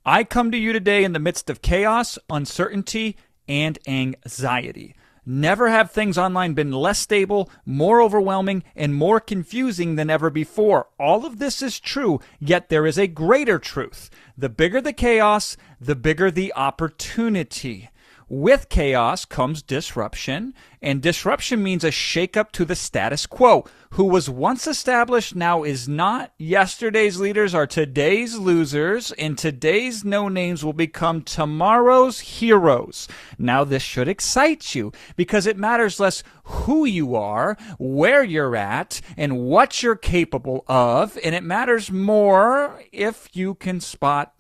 I come to you today in the midst of chaos, uncertainty, and anxiety. Never have things online been less stable, more overwhelming, and more confusing than ever before. All of this is true, yet there is a greater truth. The bigger the chaos, the bigger the opportunity. With chaos comes disruption, and disruption means a shakeup to the status quo. Who was once established now is not. Yesterday's leaders are today's losers, and today's no-names will become tomorrow's heroes. Now this should excite you, because it matters less who you are, where you're at, and what you're capable of, and it matters more if you can spot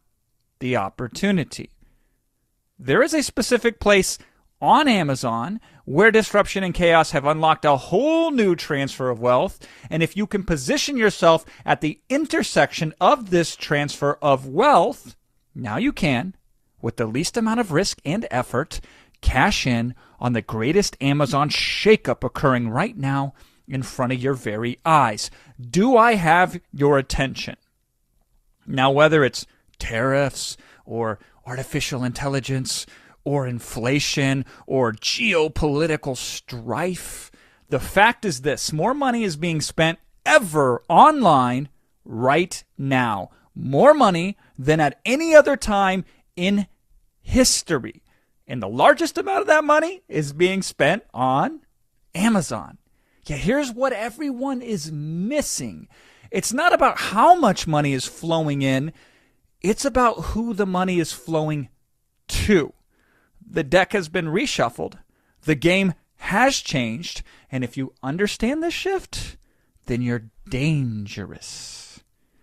the opportunity. There is a specific place on Amazon where disruption and chaos have unlocked a whole new transfer of wealth. And if you can position yourself at the intersection of this transfer of wealth, now you can, with the least amount of risk and effort, cash in on the greatest Amazon shakeup occurring right now in front of your very eyes. Do I have your attention? Now, whether it's tariffs or artificial intelligence, or inflation, or geopolitical strife. The fact is this: more money is being spent ever online right now. More money than at any other time in history. And the largest amount of that money is being spent on Amazon. Yeah, here's what everyone is missing. It's not about how much money is flowing in. It's about who the money is flowing to. The deck has been reshuffled. The game has changed. And if you understand this shift, then you're dangerous.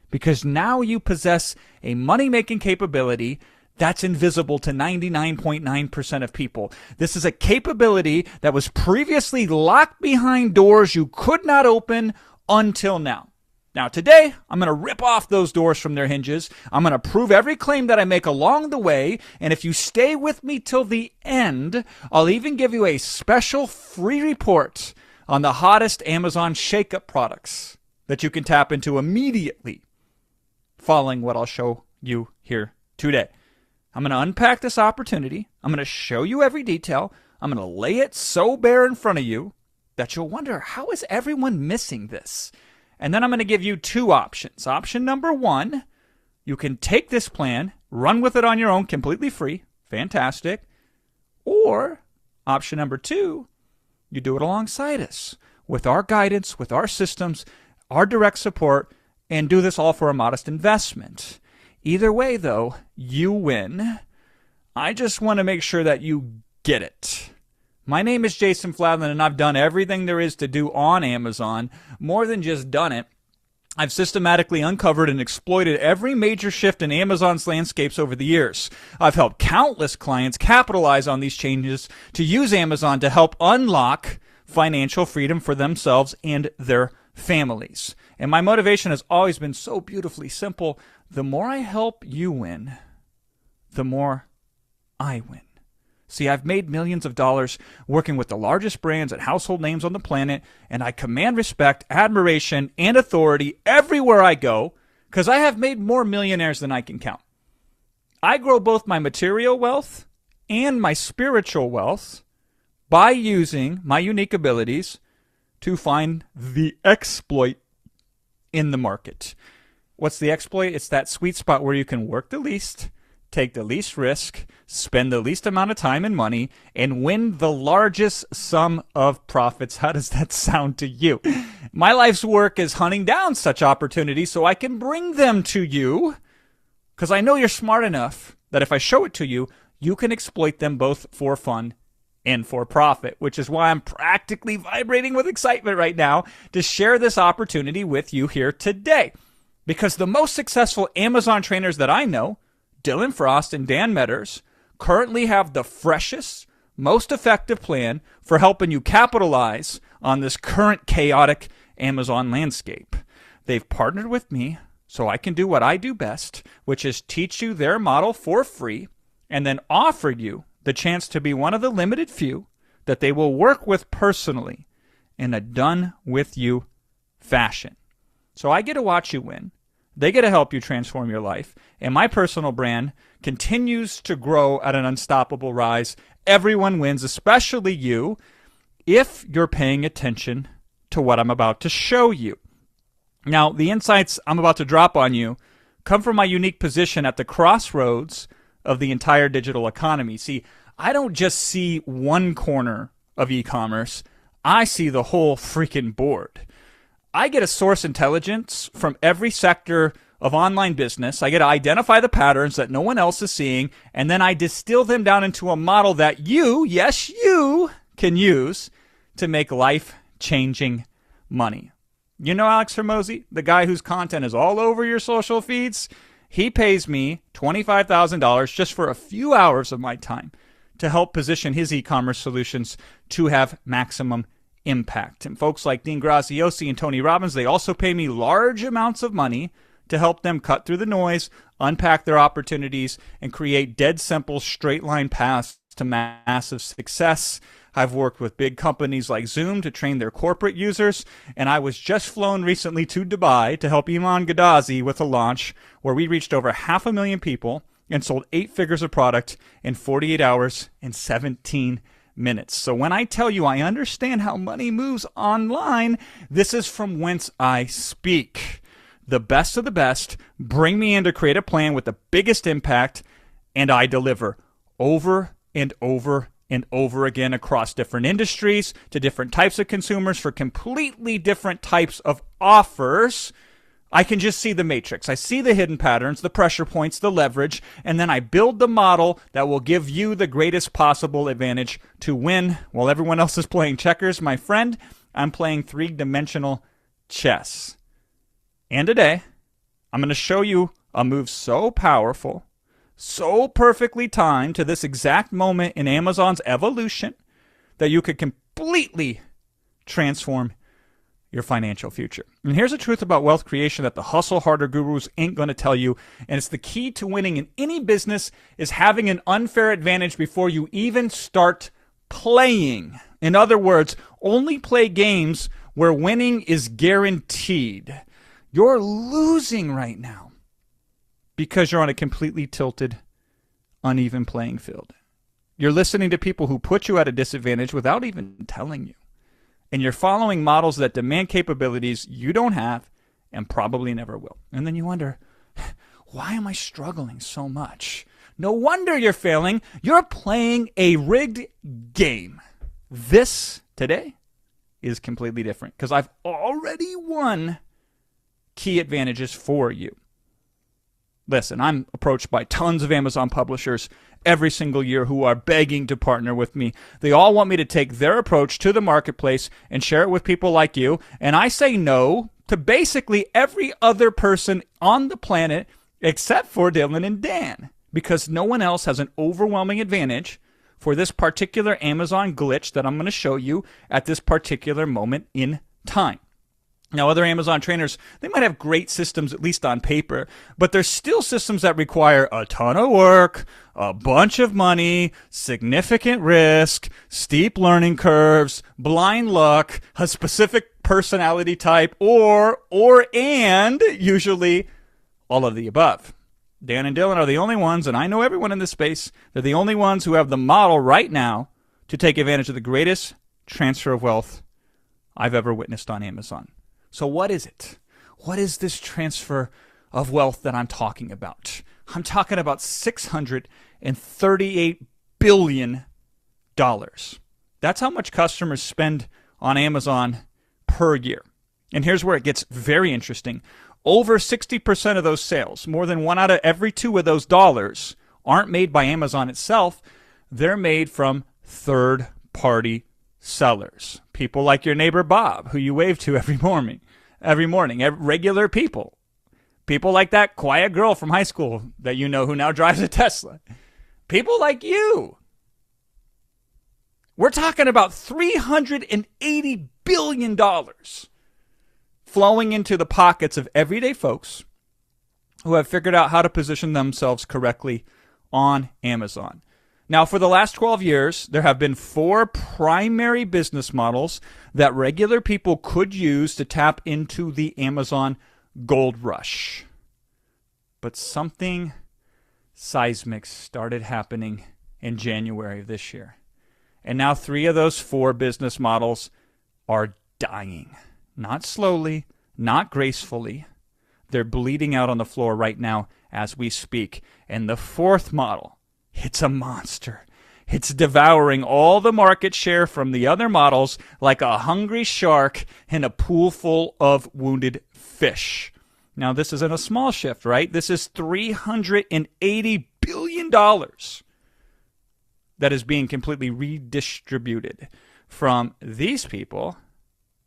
Because now you possess a money-making capability that's invisible to 99.9% of people. This is a capability that was previously locked behind doors you could not open until now. Now, today, I'm going to rip off those doors from their hinges. I'm going to prove every claim that I make along the way. And if you stay with me till the end, I'll even give you a special free report on the hottest Amazon shakeup products that you can tap into immediately following what I'll show you here today. I'm going to unpack this opportunity. I'm going to show you every detail. I'm going to lay it so bare in front of you that you'll wonder, how is everyone missing this? And then I'm going to give you two options. Option number one, you can take this plan, run with it on your own completely free. Fantastic. Or option number two, you do it alongside us with our guidance, with our systems, our direct support, and do this all for a modest investment. Either way, though, you win. I just want to make sure that you get it. My name is Jason Fladlin, and I've done everything there is to do on Amazon. More than just done it, I've systematically uncovered and exploited every major shift in Amazon's landscapes over the years. I've helped countless clients capitalize on these changes to use Amazon to help unlock financial freedom for themselves and their families. And my motivation has always been so beautifully simple. The more I help you win, the more I win. See, I've made millions of dollars working with the largest brands and household names on the planet, and I command respect, admiration, and authority everywhere I go because I have made more millionaires than I can count. I grow both my material wealth and my spiritual wealth by using my unique abilities to find the exploit in the market. What's the exploit? It's that sweet spot where you can work the least, take the least risk, spend the least amount of time and money, and win the largest sum of profits. How does that sound to you? My life's work is hunting down such opportunities so I can bring them to you, because I know you're smart enough that if I show it to you, you can exploit them both for fun and for profit, which is why I'm practically vibrating with excitement right now to share this opportunity with you here today. Because the most successful Amazon trainers that I know, Dylan Frost and Dan Metters, currently have the freshest, most effective plan for helping you capitalize on this current chaotic Amazon landscape. They've partnered with me so I can do what I do best, which is teach you their model for free and then offer you the chance to be one of the limited few that they will work with personally in a done-with-you fashion. So I get to watch you win. They get to help you transform your life. And my personal brand continues to grow at an unstoppable rise. Everyone wins, especially you, if you're paying attention to what I'm about to show you. Now, the insights I'm about to drop on you come from my unique position at the crossroads of the entire digital economy. See, I don't just see one corner of e-commerce. I see the whole freaking board. I get a source intelligence from every sector of online business. I get to identify the patterns that no one else is seeing, and then I distill them down into a model that you, yes, you, can use to make life-changing money. You know Alex Hermosi, the guy whose content is all over your social feeds? He pays me $25,000 just for a few hours of my time to help position his e-commerce solutions to have maximum impact. And folks like Dean Graziosi and Tony Robbins, they also pay me large amounts of money to help them cut through the noise, unpack their opportunities, and create dead simple straight line paths to massive success. I've worked with big companies like Zoom to train their corporate users, and I was just flown recently to Dubai to help Iman Gadazi with a launch where we reached over 500,000 people and sold 8 figures of product in 48 hours and 17 minutes. So when I tell you I understand how money moves online, this is from whence I speak. The best of the best bring me in to create a plan with the biggest impact, and I deliver over and over and over again across different industries to different types of consumers for completely different types of offers. I can just see the matrix. I see the hidden patterns, the pressure points, the leverage, and then I build the model that will give you the greatest possible advantage to win while everyone else is playing checkers. My friend, I'm playing 3-dimensional chess. And today, I'm going to show you a move so powerful, so perfectly timed to this exact moment in Amazon's evolution that you could completely transform your financial future. And here's the truth about wealth creation that the hustle harder gurus ain't going to tell you, and it's the key to winning in any business is having an unfair advantage before you even start playing. In other words, only play games where winning is guaranteed. You're losing right now because you're on a completely tilted, uneven playing field. You're listening to people who put you at a disadvantage without even telling you. And you're following models that demand capabilities you don't have and probably never will. And then you wonder, why am I struggling so much? No wonder you're failing. You're playing a rigged game. This, today, is completely different because I've already won key advantages for you. Listen, I'm approached by tons of Amazon publishers every single year who are begging to partner with me. They all want me to take their approach to the marketplace and share it with people like you. And I say no to basically every other person on the planet except for Dylan and Dan, because no one else has an overwhelming advantage for this particular Amazon glitch that I'm going to show you at this particular moment in time. Now, other Amazon trainers, they might have great systems, at least on paper, but there's still systems that require a ton of work, a bunch of money, significant risk, steep learning curves, blind luck, a specific personality type, and usually all of the above. Dan and Dylan are the only ones, and I know everyone in this space, they're the only ones who have the model right now to take advantage of the greatest transfer of wealth I've ever witnessed on Amazon. So what is it? What is this transfer of wealth that I'm talking about? I'm talking about $638 billion. That's how much customers spend on Amazon per year. And here's where it gets very interesting. Over 60% of those sales, more than 1 out of every 2 of those dollars, aren't made by Amazon itself. They're made from third-party sellers. People like your neighbor Bob, who you wave to every morning, regular people. People like that quiet girl from high school that you know who now drives a Tesla. People like you. We're talking about $380 billion flowing into the pockets of everyday folks who have figured out how to position themselves correctly on Amazon. Now, for the last 12 years, there have been 4 primary business models that regular people could use to tap into the Amazon gold rush. But something seismic started happening in January of this year. And now 3 of those 4 business models are dying. Not slowly, not gracefully. They're bleeding out on the floor right now as we speak. And the 4th model, it's a monster. It's devouring all the market share from the other models like a hungry shark in a pool full of wounded fish. Now, this isn't a small shift, right? This is $380 billion that is being completely redistributed from these people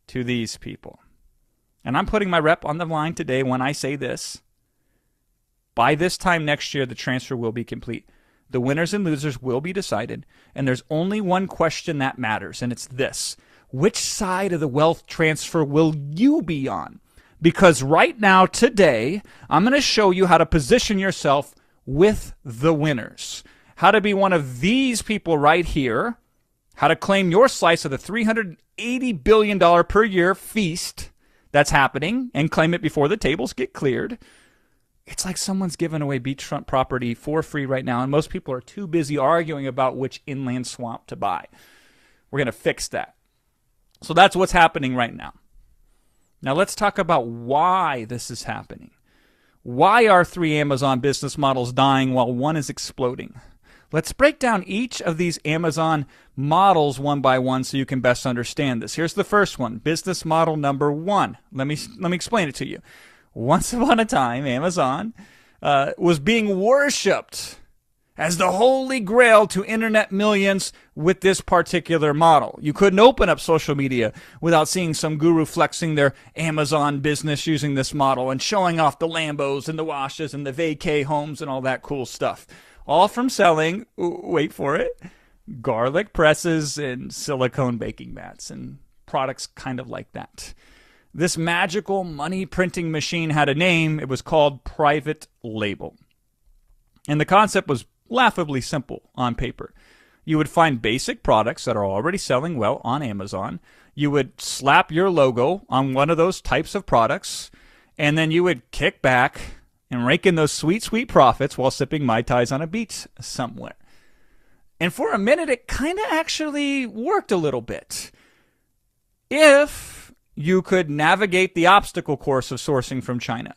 to these people. And I'm putting my rep on the line today when I say this. By this time next year, the transfer will be complete. The winners and losers will be decided, and there's only one question that matters, and it's this. Which side of the wealth transfer will you be on? Because right now, today, I'm going to show you how to position yourself with the winners. How to be one of these people right here. How to claim your slice of the $380 billion per year feast that's happening and claim it before the tables get cleared. It's like someone's giving away beachfront property for free right now, and most people are too busy arguing about which inland swamp to buy. We're going to fix that. So that's what's happening right now. Now let's talk about why this is happening. Why are 3 Amazon business models dying while one is exploding? Let's break down each of these Amazon models one by one so you can best understand this. Here's the first one, business model number 1. Let me explain it to you. Once upon a time, Amazon was being worshipped as the holy grail to internet millions with this particular model. You couldn't open up social media without seeing some guru flexing their Amazon business using this model and showing off the Lambos and the washes and the vacay homes and all that cool stuff. All from selling, wait for it, garlic presses and silicone baking mats and products kind of like that. This magical money printing machine had a name. It was called private label. And the concept was laughably simple on paper. You would find basic products that are already selling well on Amazon. You would slap your logo on one of those types of products, and then you would kick back and rake in those sweet, sweet profits while sipping Mai Tais on a beach somewhere. And for a minute, it kind of actually worked a little bit. If you could navigate the obstacle course of sourcing from China.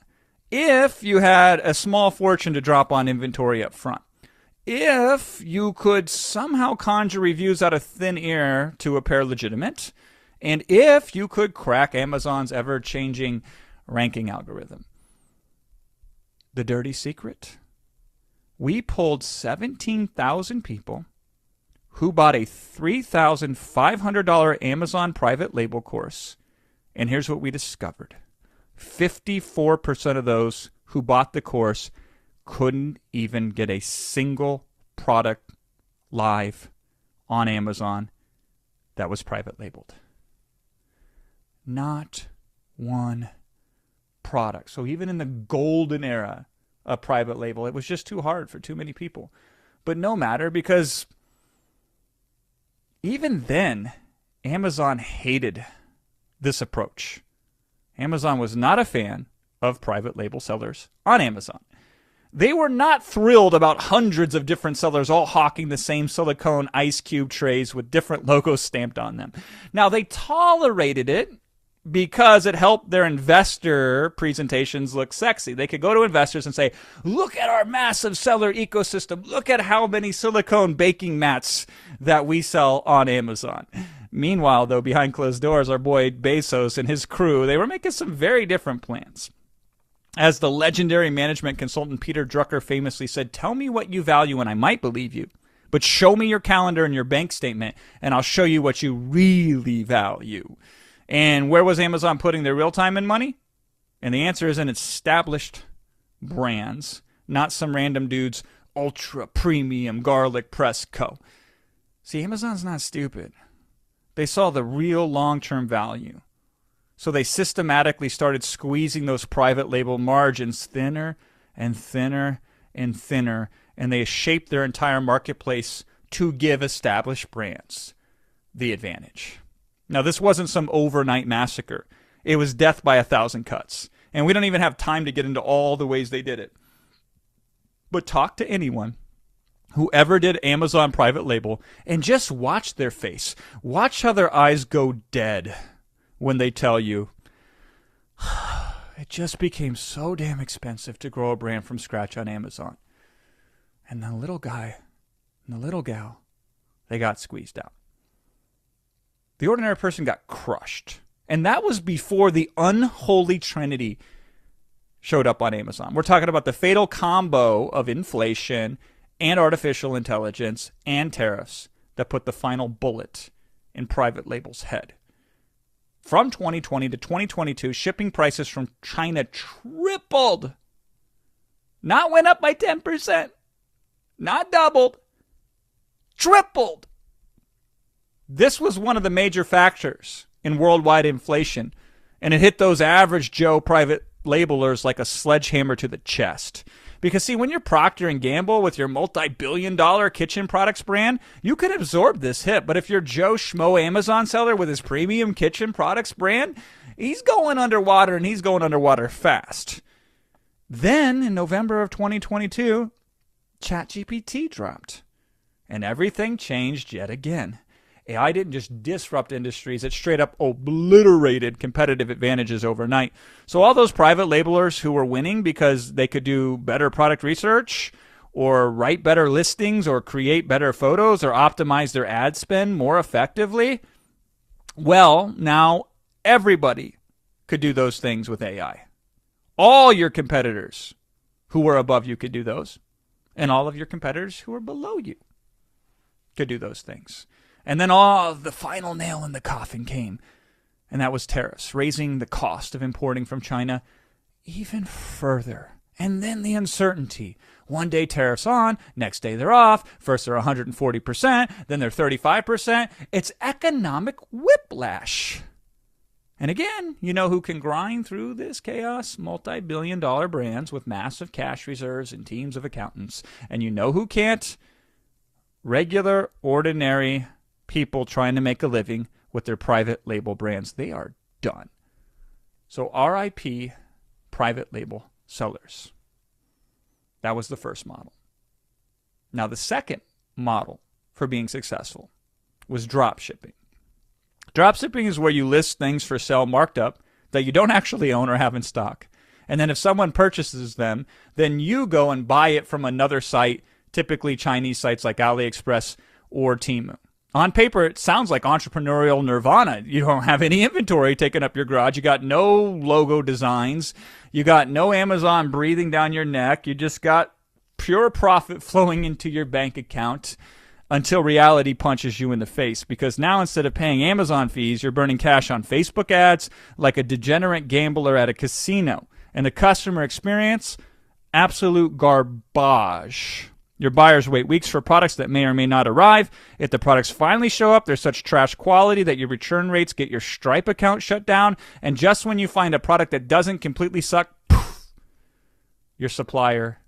If you had a small fortune to drop on inventory up front. If you could somehow conjure reviews out of thin air to appear legitimate. And if you could crack Amazon's ever-changing ranking algorithm. The dirty secret? We pulled 17,000 people who bought a $3,500 Amazon private label course. And here's what we discovered. 54% of those who bought the course couldn't even get a single product live on Amazon that was private labeled. Not one product. So even in the golden era of private label, it was just too hard for too many people. But no matter, because even then, Amazon hated this approach. Amazon was not a fan of private label sellers on Amazon. They were not thrilled about hundreds of different sellers all hawking the same silicone ice cube trays with different logos stamped on them. Now, they tolerated it because it helped their investor presentations look sexy. They could go to investors and say, look at our massive seller ecosystem. Look at how many silicone baking mats that we sell on Amazon. Meanwhile, though, behind closed doors, our boy Bezos and his crew, they were making some very different plans. As the legendary management consultant Peter Drucker famously said, tell me what you value and I might believe you, but show me your calendar and your bank statement and I'll show you what you really value. And where was Amazon putting their real time and money? And the answer is in established brands, not some random dude's ultra premium garlic press co. See, Amazon's not stupid. They saw the real long-term value. So they systematically started squeezing those private label margins thinner and thinner and thinner, and they shaped their entire marketplace to give established brands the advantage. Now, this wasn't some overnight massacre. It was death by 1,000 cuts. And we don't even have time to get into all the ways they did it. But talk to anyone who ever did Amazon private label and just watch their face. Watch how their eyes go dead when they tell you, it just became so damn expensive to grow a brand from scratch on Amazon. And the little guy and the little gal, they got squeezed out. The ordinary person got crushed. And that was before the unholy trinity showed up on Amazon. We're talking about the fatal combo of inflation and artificial intelligence and tariffs that put the final bullet in private label's head. From 2020 to 2022, shipping prices from China tripled. Not went up by 10%. Not doubled. Tripled. This was one of the major factors in worldwide inflation, and it hit those average Joe private labelers like a sledgehammer to the chest. Because see, when you're Procter & Gamble with your multi-billion-dollar kitchen products brand, you can absorb this hit. But if you're Joe Schmo Amazon seller with his premium kitchen products brand, he's going underwater, and he's going underwater fast. Then, in November of 2022, ChatGPT dropped, and everything changed yet again. AI didn't just disrupt industries, it straight up obliterated competitive advantages overnight. So all those private labelers who were winning because they could do better product research or write better listings or create better photos or optimize their ad spend more effectively, well, now everybody could do those things with AI. All your competitors who were above you could do those, and all of your competitors who were below you could do those things. And then the final nail in the coffin came, and that was tariffs, raising the cost of importing from China even further. And then the uncertainty. One day tariffs on, next day they're off. First they're 140%, then they're 35%. It's economic whiplash. And again, you know who can grind through this chaos? Multi-billion-dollar brands with massive cash reserves and teams of accountants. And you know who can't? Regular, ordinary people trying to make a living with their private label brands. They are done. So RIP private label sellers. That was the first model. Now the second model for being successful was dropshipping. Dropshipping is where you list things for sale marked up that you don't actually own or have in stock. And then if someone purchases them, then you go and buy it from another site, typically Chinese sites like AliExpress or Temu. On paper, it sounds like entrepreneurial nirvana. You don't have any inventory taking up your garage. You got no logo designs. You got no Amazon breathing down your neck. You just got pure profit flowing into your bank account until reality punches you in the face. Because now instead of paying Amazon fees, you're burning cash on Facebook ads like a degenerate gambler at a casino. And the customer experience, absolute garbage. Your buyers wait weeks for products that may or may not arrive. If the products finally show up, they're such trash quality that your return rates get your Stripe account shut down. And just when you find a product that doesn't completely suck, poof, your supplier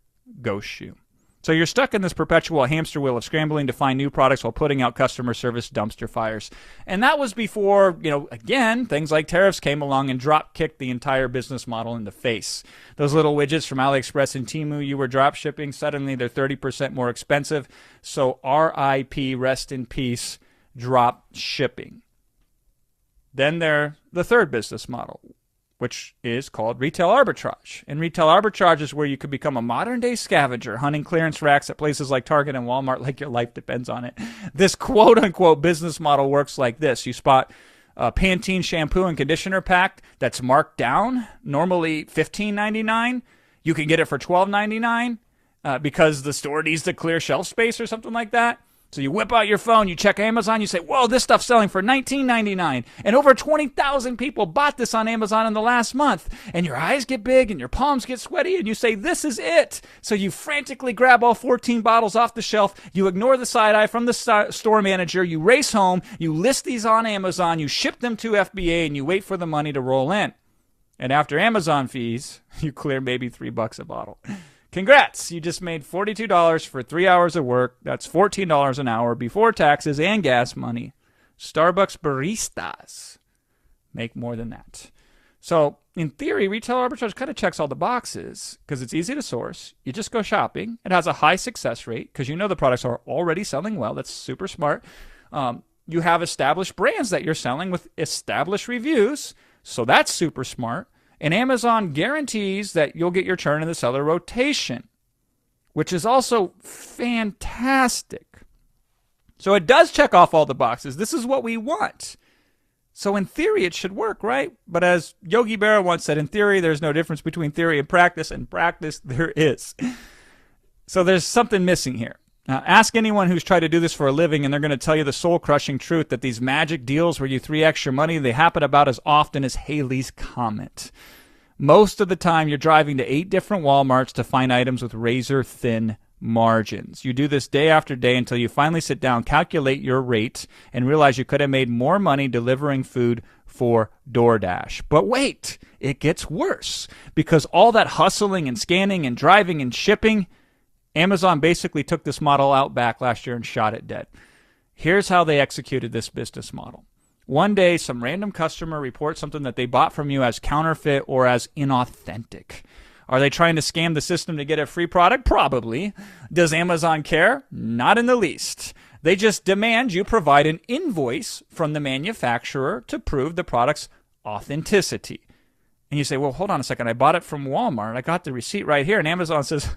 ghosts you. So you're stuck in this perpetual hamster wheel of scrambling to find new products while putting out customer service dumpster fires. And that was before, again, things like tariffs came along and drop kicked the entire business model in the face. Those little widgets from AliExpress and Temu you were drop shipping, suddenly they're 30% more expensive. So RIP, rest in peace, drop shipping. Then there's the third business model, which is called retail arbitrage. And retail arbitrage is where you could become a modern-day scavenger, hunting clearance racks at places like Target and Walmart like your life depends on it. This quote-unquote business model works like this. You spot a Pantene shampoo and conditioner pack that's marked down, normally $15.99. You can get it for $12.99 because the store needs to clear shelf space or something like that. So you whip out your phone, you check Amazon, you say, whoa, this stuff's selling for $19.99. And over 20,000 people bought this on Amazon in the last month. And your eyes get big and your palms get sweaty and you say, this is it. So you frantically grab all 14 bottles off the shelf. You ignore the side eye from the store manager. You race home. You list these on Amazon. You ship them to FBA and you wait for the money to roll in. And after Amazon fees, you clear maybe $3 a bottle. Congrats! You just made $42 for 3 hours of work. That's $14 an hour before taxes and gas money. Starbucks baristas make more than that. So in theory, retail arbitrage kind of checks all the boxes because it's easy to source. You just go shopping. It has a high success rate because you know the products are already selling well. That's super smart. You have established brands that you're selling with established reviews. So that's super smart. And Amazon guarantees that you'll get your turn in the seller rotation, which is also fantastic. So it does check off all the boxes. This is what we want. So in theory, it should work, right? But as Yogi Berra once said, in theory, there's no difference between theory and practice. In practice, there is. So there's something missing here. Ask anyone who's tried to do this for a living, and they're going to tell you the soul-crushing truth that these magic deals where you 3x your money, they happen about as often as Halley's Comet. Most of the time, you're driving to 8 different Walmarts to find items with razor-thin margins. You do this day after day until you finally sit down, calculate your rate, and realize you could have made more money delivering food for DoorDash. But wait, it gets worse because all that hustling and scanning and driving and shipping, Amazon basically took this model out back last year and shot it dead. Here's how they executed this business model. One day, some random customer reports something that they bought from you as counterfeit or as inauthentic. Are they trying to scam the system to get a free product? Probably. Does Amazon care? Not in the least. They just demand you provide an invoice from the manufacturer to prove the product's authenticity. And you say, well, hold on a second. I bought it from Walmart. I got the receipt right here. And Amazon says,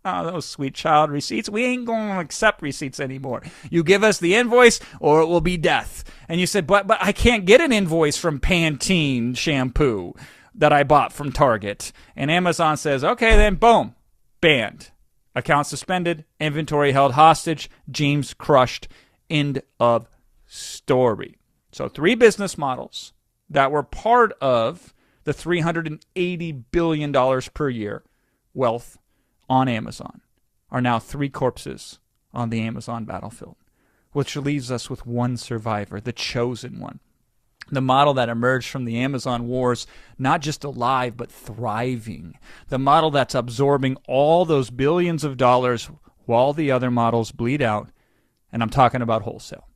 oh, those sweet child receipts. We ain't going to accept receipts anymore. You give us the invoice or it will be death. And you said, but I can't get an invoice from Pantene shampoo that I bought from Target. And Amazon says, okay, then boom, banned. Account suspended, inventory held hostage, James crushed, end of story. So 3 business models that were part of the $380 billion per year wealth on Amazon are now 3 corpses on the Amazon battlefield, which leaves us with one survivor, the chosen one. The model that emerged from the Amazon wars, not just alive, but thriving. The model that's absorbing all those billions of dollars while the other models bleed out. And I'm talking about wholesale.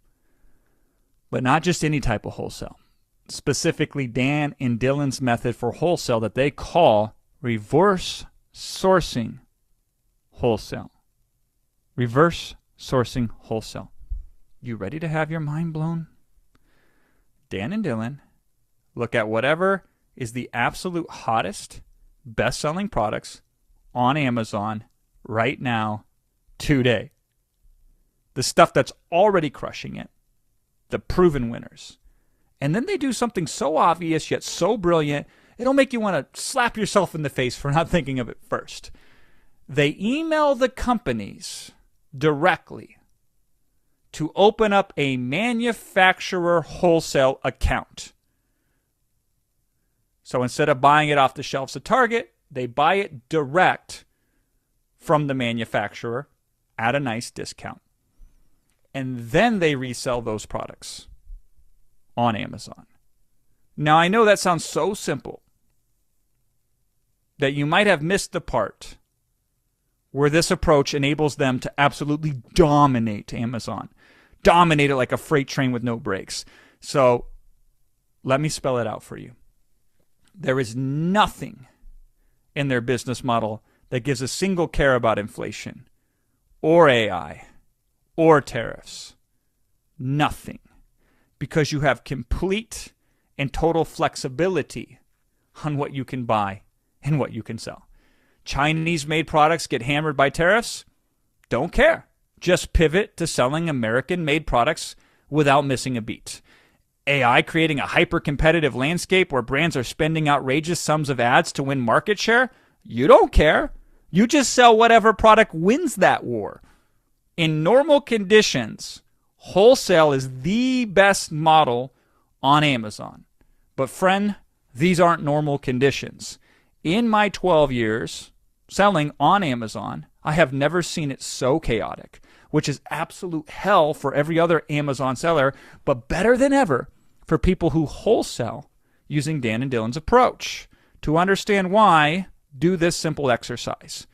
But not just any type of wholesale. Specifically, Dan and Dylan's method for wholesale that they call reverse sourcing wholesale. Reverse sourcing wholesale. You ready to have your mind blown? Dan and Dylan look at whatever is the absolute hottest, best-selling products on Amazon right now, today. The stuff that's already crushing it, the proven winners. And then they do something so obvious yet so brilliant, it'll make you want to slap yourself in the face for not thinking of it first. They email the companies directly to open up a manufacturer wholesale account. So instead of buying it off the shelves at Target, they buy it direct from the manufacturer at a nice discount. And then they resell those products on Amazon. Now, I know that sounds so simple that you might have missed the part where this approach enables them to absolutely dominate Amazon. Dominate it like a freight train with no brakes. So let me spell it out for you. There is nothing in their business model that gives a single care about inflation or AI or tariffs. Nothing. Because you have complete and total flexibility on what you can buy and what you can sell. Chinese-made products get hammered by tariffs? Don't care. Just pivot to selling American-made products without missing a beat. AI creating a hyper-competitive landscape where brands are spending outrageous sums of ads to win market share? You don't care. You just sell whatever product wins that war. In normal conditions, wholesale is the best model on Amazon. But friend, these aren't normal conditions. In my 12 years selling on Amazon, I have never seen it so chaotic, which is absolute hell for every other Amazon seller, but better than ever for people who wholesale using Dan and Dylan's approach. To understand why, do this simple exercise.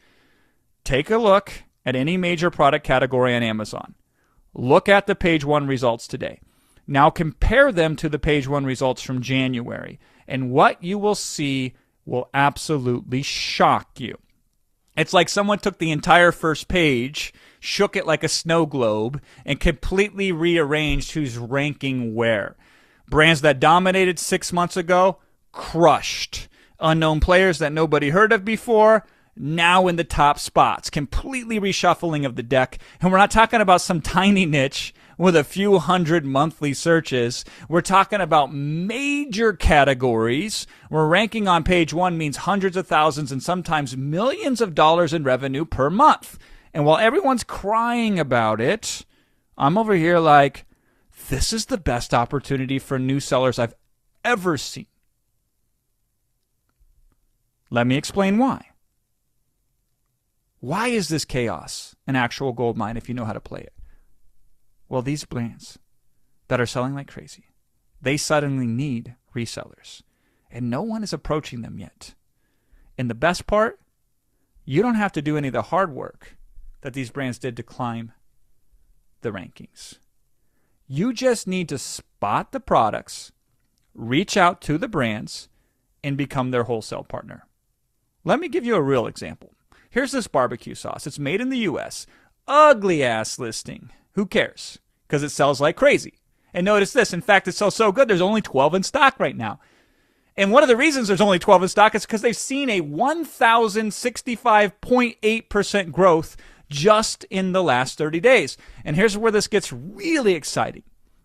Take a look at any major product category on Amazon. Look at the page 1 results today. Now compare them to the page one results from January, and what you will see will absolutely shock you. It's like someone took the entire first page, shook it like a snow globe, and completely rearranged who's ranking where. Brands that dominated 6 months ago, crushed. Unknown players that nobody heard of before, now in the top spots. Completely reshuffling of the deck. And we're not talking about some tiny niche with a few hundred monthly searches. We're talking about major categories where ranking on page one means hundreds of thousands and sometimes millions of dollars in revenue per month. And while everyone's crying about it, I'm over here like, this is the best opportunity for new sellers I've ever seen. Let me explain why. Why is this chaos an actual gold mine if you know how to play it? Well, these brands that are selling like crazy, they suddenly need resellers. And no one is approaching them yet. And the best part, you don't have to do any of the hard work that these brands did to climb the rankings. You just need to spot the products, reach out to the brands, and become their wholesale partner. Let me give you a real example. Here's this barbecue sauce. It's made in the U.S. Ugly ass listing. Who cares? Because it sells like crazy. And notice this. In fact, it sells so good, there's only 12 in stock right now. And one of the reasons there's only 12 in stock is because they've seen a 1,065.8% growth just in the last 30 days. And here's where this gets really exciting.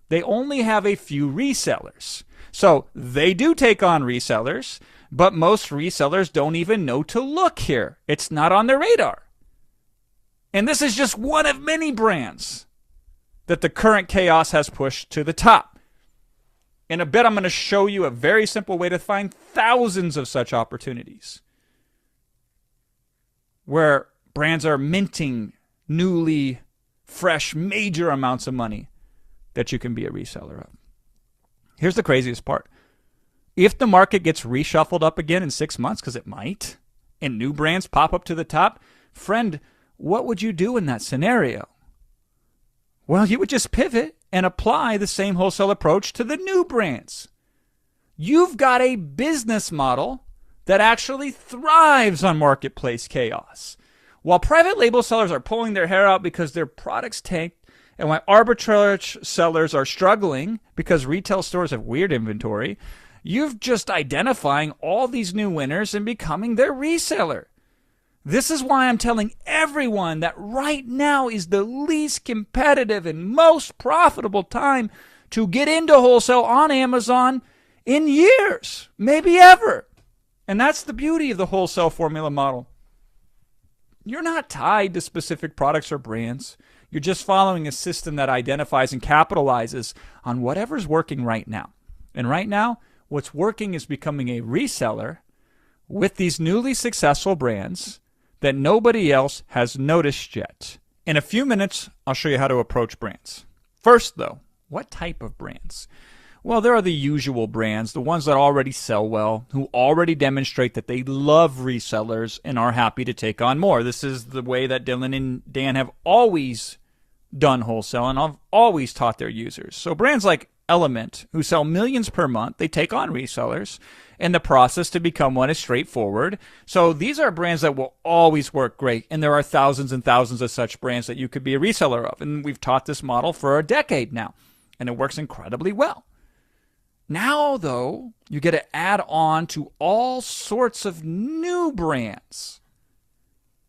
They only have a few resellers. So they do take on resellers, but most resellers don't even know to look here. It's not on their radar. And this is just one of many brands that the current chaos has pushed to the top. In a bit, I'm going to show you a very simple way to find thousands of such opportunities where brands are minting newly fresh major amounts of money that you can be a reseller of. Here's the craziest part. If the market gets reshuffled up again in 6 months, because it might, and new brands pop up to the top, friend, what would you do in that scenario? Well, you would just pivot and apply the same wholesale approach to the new brands. You've got a business model that actually thrives on marketplace chaos. While private label sellers are pulling their hair out because their products tanked, and why arbitrage sellers are struggling because retail stores have weird inventory, you've just identifying all these new winners and becoming their reseller. This is why I'm telling everyone that right now is the least competitive and most profitable time to get into wholesale on Amazon in years, maybe ever. And that's the beauty of the wholesale formula model. You're not tied to specific products or brands. You're just following a system that identifies and capitalizes on whatever's working right now. And right now, what's working is becoming a reseller with these newly successful brands that nobody else has noticed yet. In a few minutes, I'll show you how to approach brands. First, though, what type of brands? Well, there are the usual brands, the ones that already sell well, who already demonstrate that they love resellers and are happy to take on more. This is the way that Dylan and Dan have always done wholesale and have always taught their users. So brands like Element, who sell millions per month, they take on resellers, and the process to become one is straightforward. So these are brands that will always work great, and there are thousands and thousands of such brands that you could be a reseller of. And we've taught this model for a decade now, and it works incredibly well. Now, though, you get to add on to all sorts of new brands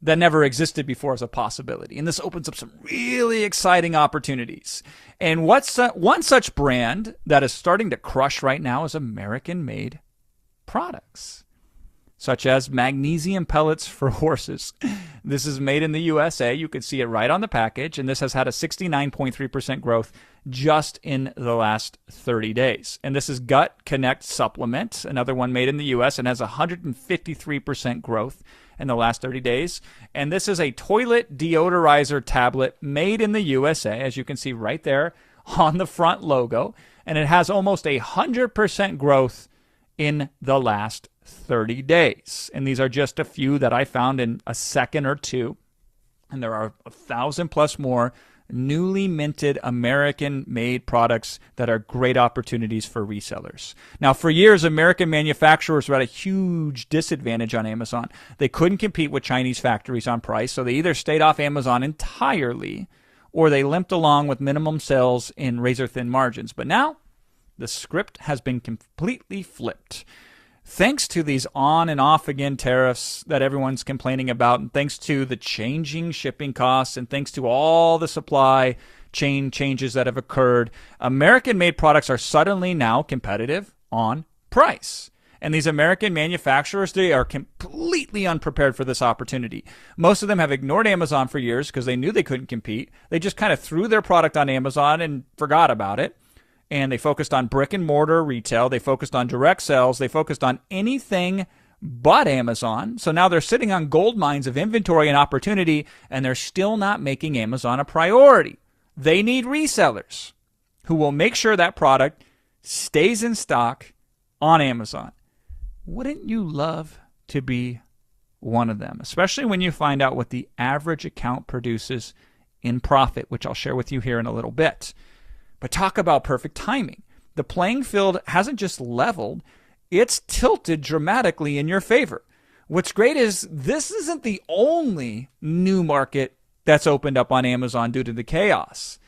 that never existed before as a possibility. And this opens up some really exciting opportunities. And what's one such brand that is starting to crush right now is American-made products, such as magnesium pellets for horses. This is made in the USA. You can see it right on the package. And this has had a 69.3% growth just in the last 30 days. And this is Gut Connect Supplement, another one made in the US, and has 153% growth in the last 30 days. And this is a toilet deodorizer tablet made in the USA, as you can see right there on the front logo. And it has almost 100% growth in the last 30 days. And these are just a few that I found in a second or two. And there are 1,000 plus more newly minted American-made products that are great opportunities for resellers. Now, for years, American manufacturers were at a huge disadvantage on Amazon. They couldn't compete with Chinese factories on price, so they either stayed off Amazon entirely or they limped along with minimum sales and razor-thin margins. But now, the script has been completely flipped. Thanks to these on and off again tariffs that everyone's complaining about, and thanks to the changing shipping costs, and thanks to all the supply chain changes that have occurred, American-made products are suddenly now competitive on price. And these American manufacturers, they are completely unprepared for this opportunity. Most of them have ignored Amazon for years because they knew they couldn't compete. They just kind of threw their product on Amazon and forgot about it. And they focused on brick and mortar retail. They focused on direct sales. They focused on anything but Amazon. So now they're sitting on gold mines of inventory and opportunity, and they're still not making Amazon a priority. They need resellers who will make sure that product stays in stock on Amazon. Wouldn't you love to be one of them, especially when you find out what the average account produces in profit, which I'll share with you here in a little bit. But talk about perfect timing. The playing field hasn't just leveled, it's tilted dramatically in your favor. What's great is this isn't the only new market that's opened up on Amazon due to the chaos.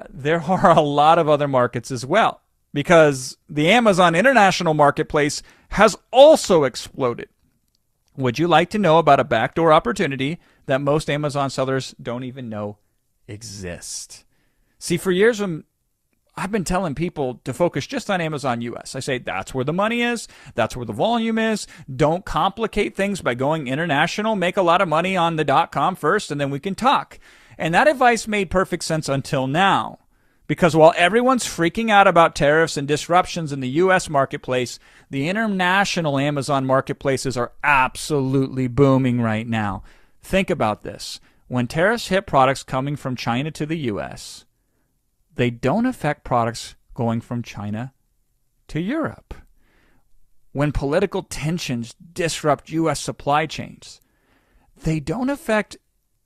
There are a lot of other markets as well, because the Amazon International Marketplace has also exploded. Would you like to know about a backdoor opportunity that most Amazon sellers don't even know exists? See, for years, I've been telling people to focus just on Amazon US. I say that's where the money is. That's where the volume is. Don't complicate things by going international. Make a lot of money on the .com first, and then we can talk. And that advice made perfect sense until now. Because while everyone's freaking out about tariffs and disruptions in the US marketplace, the international Amazon marketplaces are absolutely booming right now. Think about this. When tariffs hit products coming from China to the US, they don't affect products going from China to Europe. When political tensions disrupt U.S. supply chains, they don't affect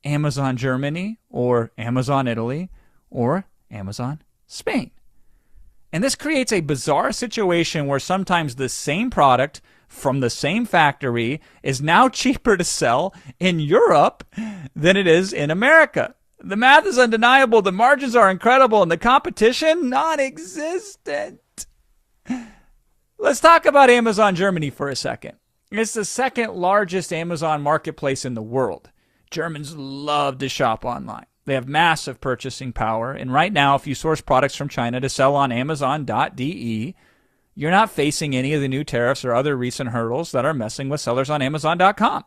Amazon Germany or Amazon Italy or Amazon Spain. And this creates a bizarre situation where sometimes the same product from the same factory is now cheaper to sell in Europe than it is in America. The math is undeniable, the margins are incredible, and the competition non-existent. Let's talk about Amazon Germany for a second. It's the second largest Amazon marketplace in the world. Germans love to shop online. They have massive purchasing power, and right now, if you source products from China to sell on Amazon.de, you're not facing any of the new tariffs or other recent hurdles that are messing with sellers on Amazon.com.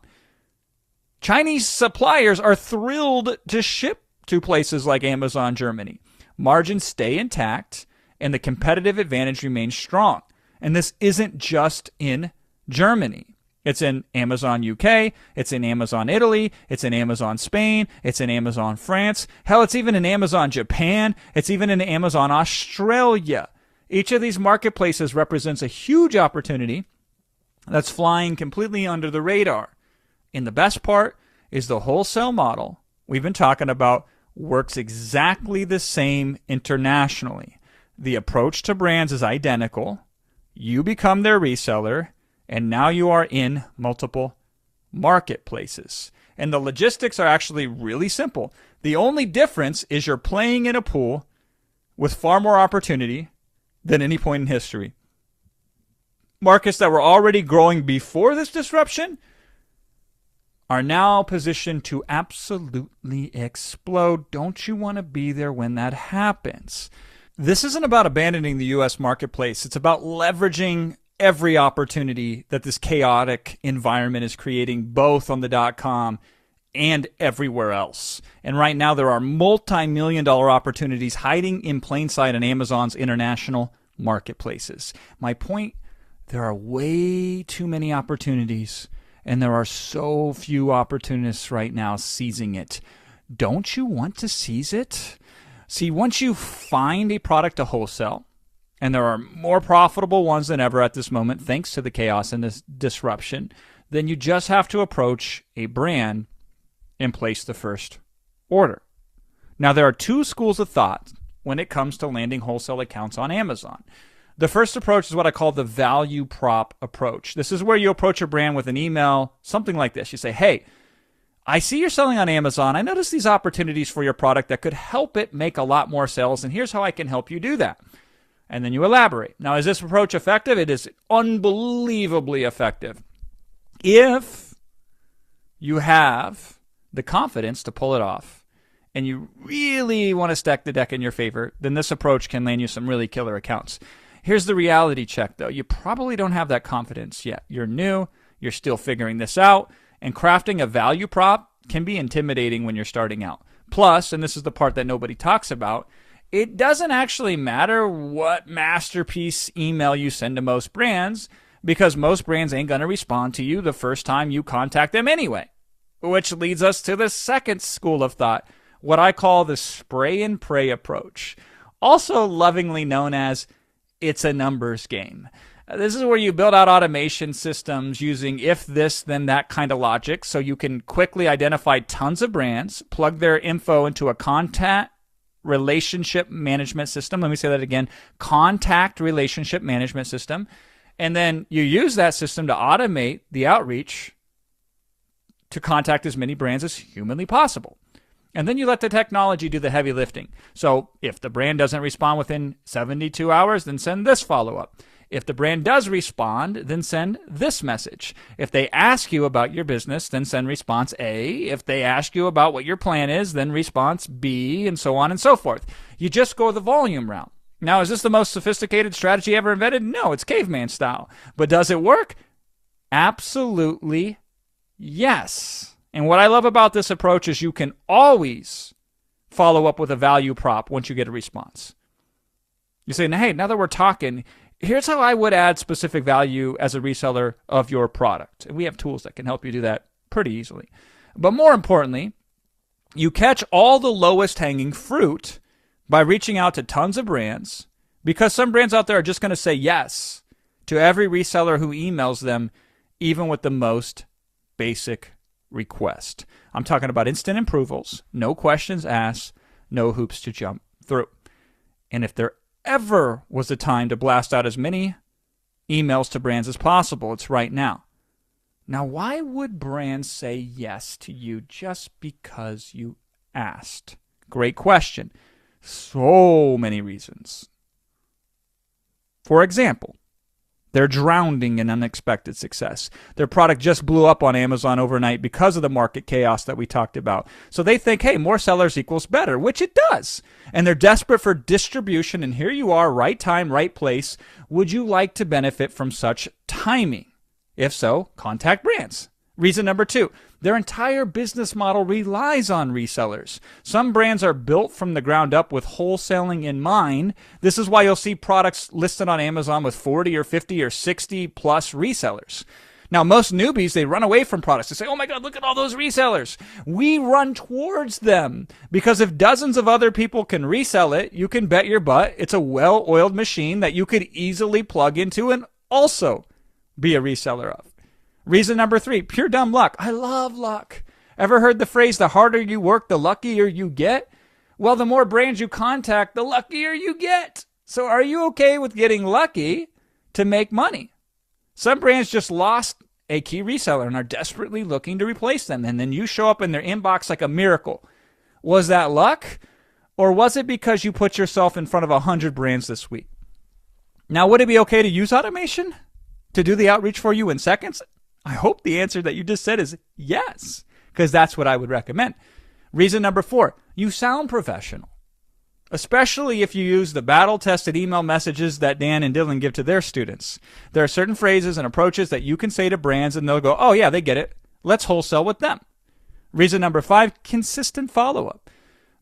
Chinese suppliers are thrilled to ship to places like Amazon Germany. Margins stay intact, and the competitive advantage remains strong. And this isn't just in Germany. It's in Amazon UK, it's in Amazon Italy, it's in Amazon Spain, it's in Amazon France. Hell, it's even in Amazon Japan, it's even in Amazon Australia. Each of these marketplaces represents a huge opportunity that's flying completely under the radar. And the best part is the wholesale model we've been talking about works exactly the same internationally. The approach to brands is identical. You become their reseller, and now you are in multiple marketplaces. And the logistics are actually really simple. The only difference is you're playing in a pool with far more opportunity than any point in history. Markets that were already growing before this disruption are now positioned to absolutely explode. Don't you want to be there when that happens? This isn't about abandoning the U.S. marketplace. It's about leveraging every opportunity that this chaotic environment is creating, both on the .com and everywhere else. And right now, there are multi-million-dollar opportunities hiding in plain sight on Amazon's international marketplaces. My point, there are way too many opportunities, and there are so few opportunists right now seizing it. Don't you want to seize it? See, once you find a product to wholesale, and there are more profitable ones than ever at this moment, thanks to the chaos and this disruption, then you just have to approach a brand and place the first order. Now, there are two schools of thought when it comes to landing wholesale accounts on Amazon. The first approach is what I call the value prop approach. This is where you approach a brand with an email, something like this. You say, hey, I see you're selling on Amazon. I noticed these opportunities for your product that could help it make a lot more sales, and here's how I can help you do that. And then you elaborate. Now, is this approach effective? It is unbelievably effective. If you have the confidence to pull it off, and you really want to stack the deck in your favor, then this approach can land you some really killer accounts. Here's the reality check, though. You probably don't have that confidence yet. You're new. You're still figuring this out. And crafting a value prop can be intimidating when you're starting out. Plus, and this is the part that nobody talks about, it doesn't actually matter what masterpiece email you send to most brands, because most brands ain't going to respond to you the first time you contact them anyway. Which leads us to the second school of thought, what I call the spray and pray approach, also lovingly known as it's a numbers game. This is where you build out automation systems using if this, then that kind of logic, so you can quickly identify tons of brands, plug their info into a contact relationship management system. Let me say that again, contact relationship management system. And then you use that system to automate the outreach to contact as many brands as humanly possible. And then you let the technology do the heavy lifting. So if the brand doesn't respond within 72 hours, then send this follow-up. If the brand does respond, then send this message. If they ask you about your business, then send response A. If they ask you about what your plan is, then response B, and so on and so forth. You just go the volume route. Now, is this the most sophisticated strategy ever invented? No, it's caveman style. But does it work? Absolutely yes. And what I love about this approach is you can always follow up with a value prop once you get a response. You say, hey, now that we're talking, here's how I would add specific value as a reseller of your product. And we have tools that can help you do that pretty easily. But more importantly, you catch all the lowest hanging fruit by reaching out to tons of brands, because some brands out there are just going to say yes to every reseller who emails them, even with the most basic request. I'm talking about instant approvals, no questions asked, no hoops to jump through. And if there ever was a time to blast out as many emails to brands as possible, it's right now. Now, why would brands say yes to you just because you asked? Great question. So many reasons. For example, they're drowning in unexpected success. Their product just blew up on Amazon overnight because of the market chaos that we talked about. So they think, hey, more sellers equals better, which it does. And they're desperate for distribution, and here you are, right time, right place. Would you like to benefit from such timing? If so, contact brands. Reason number 2, their entire business model relies on resellers. Some brands are built from the ground up with wholesaling in mind. This is why you'll see products listed on Amazon with 40 or 50 or 60 plus resellers. Now, most newbies, they run away from products. They say, oh my God, look at all those resellers. We run towards them, because if dozens of other people can resell it, you can bet your butt it's a well-oiled machine that you could easily plug into and also be a reseller of. Reason number 3, pure dumb luck. I love luck. Ever heard the phrase, the harder you work, the luckier you get? Well, the more brands you contact, the luckier you get. So are you okay with getting lucky to make money? Some brands just lost a key reseller and are desperately looking to replace them. And then you show up in their inbox like a miracle. Was that luck? Or was it because you put yourself in front of 100 brands this week? Now, would it be okay to use automation to do the outreach for you in seconds? I hope the answer that you just said is yes, because that's what I would recommend. Reason number 4, you sound professional, especially if you use the battle-tested email messages that Dan and Dylan give to their students. There are certain phrases and approaches that you can say to brands and they'll go, oh yeah, they get it. Let's wholesale with them. Reason number 5, consistent follow-up.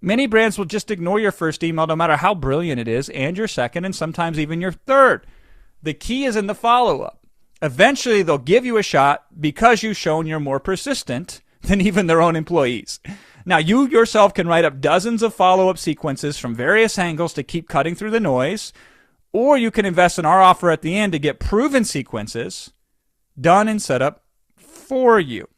Many brands will just ignore your first email no matter how brilliant it is, and your second and sometimes even your third. The key is in the follow-up. Eventually, they'll give you a shot because you've shown you're more persistent than even their own employees. Now, you yourself can write up dozens of follow-up sequences from various angles to keep cutting through the noise, or you can invest in our offer at the end to get proven sequences done and set up for you.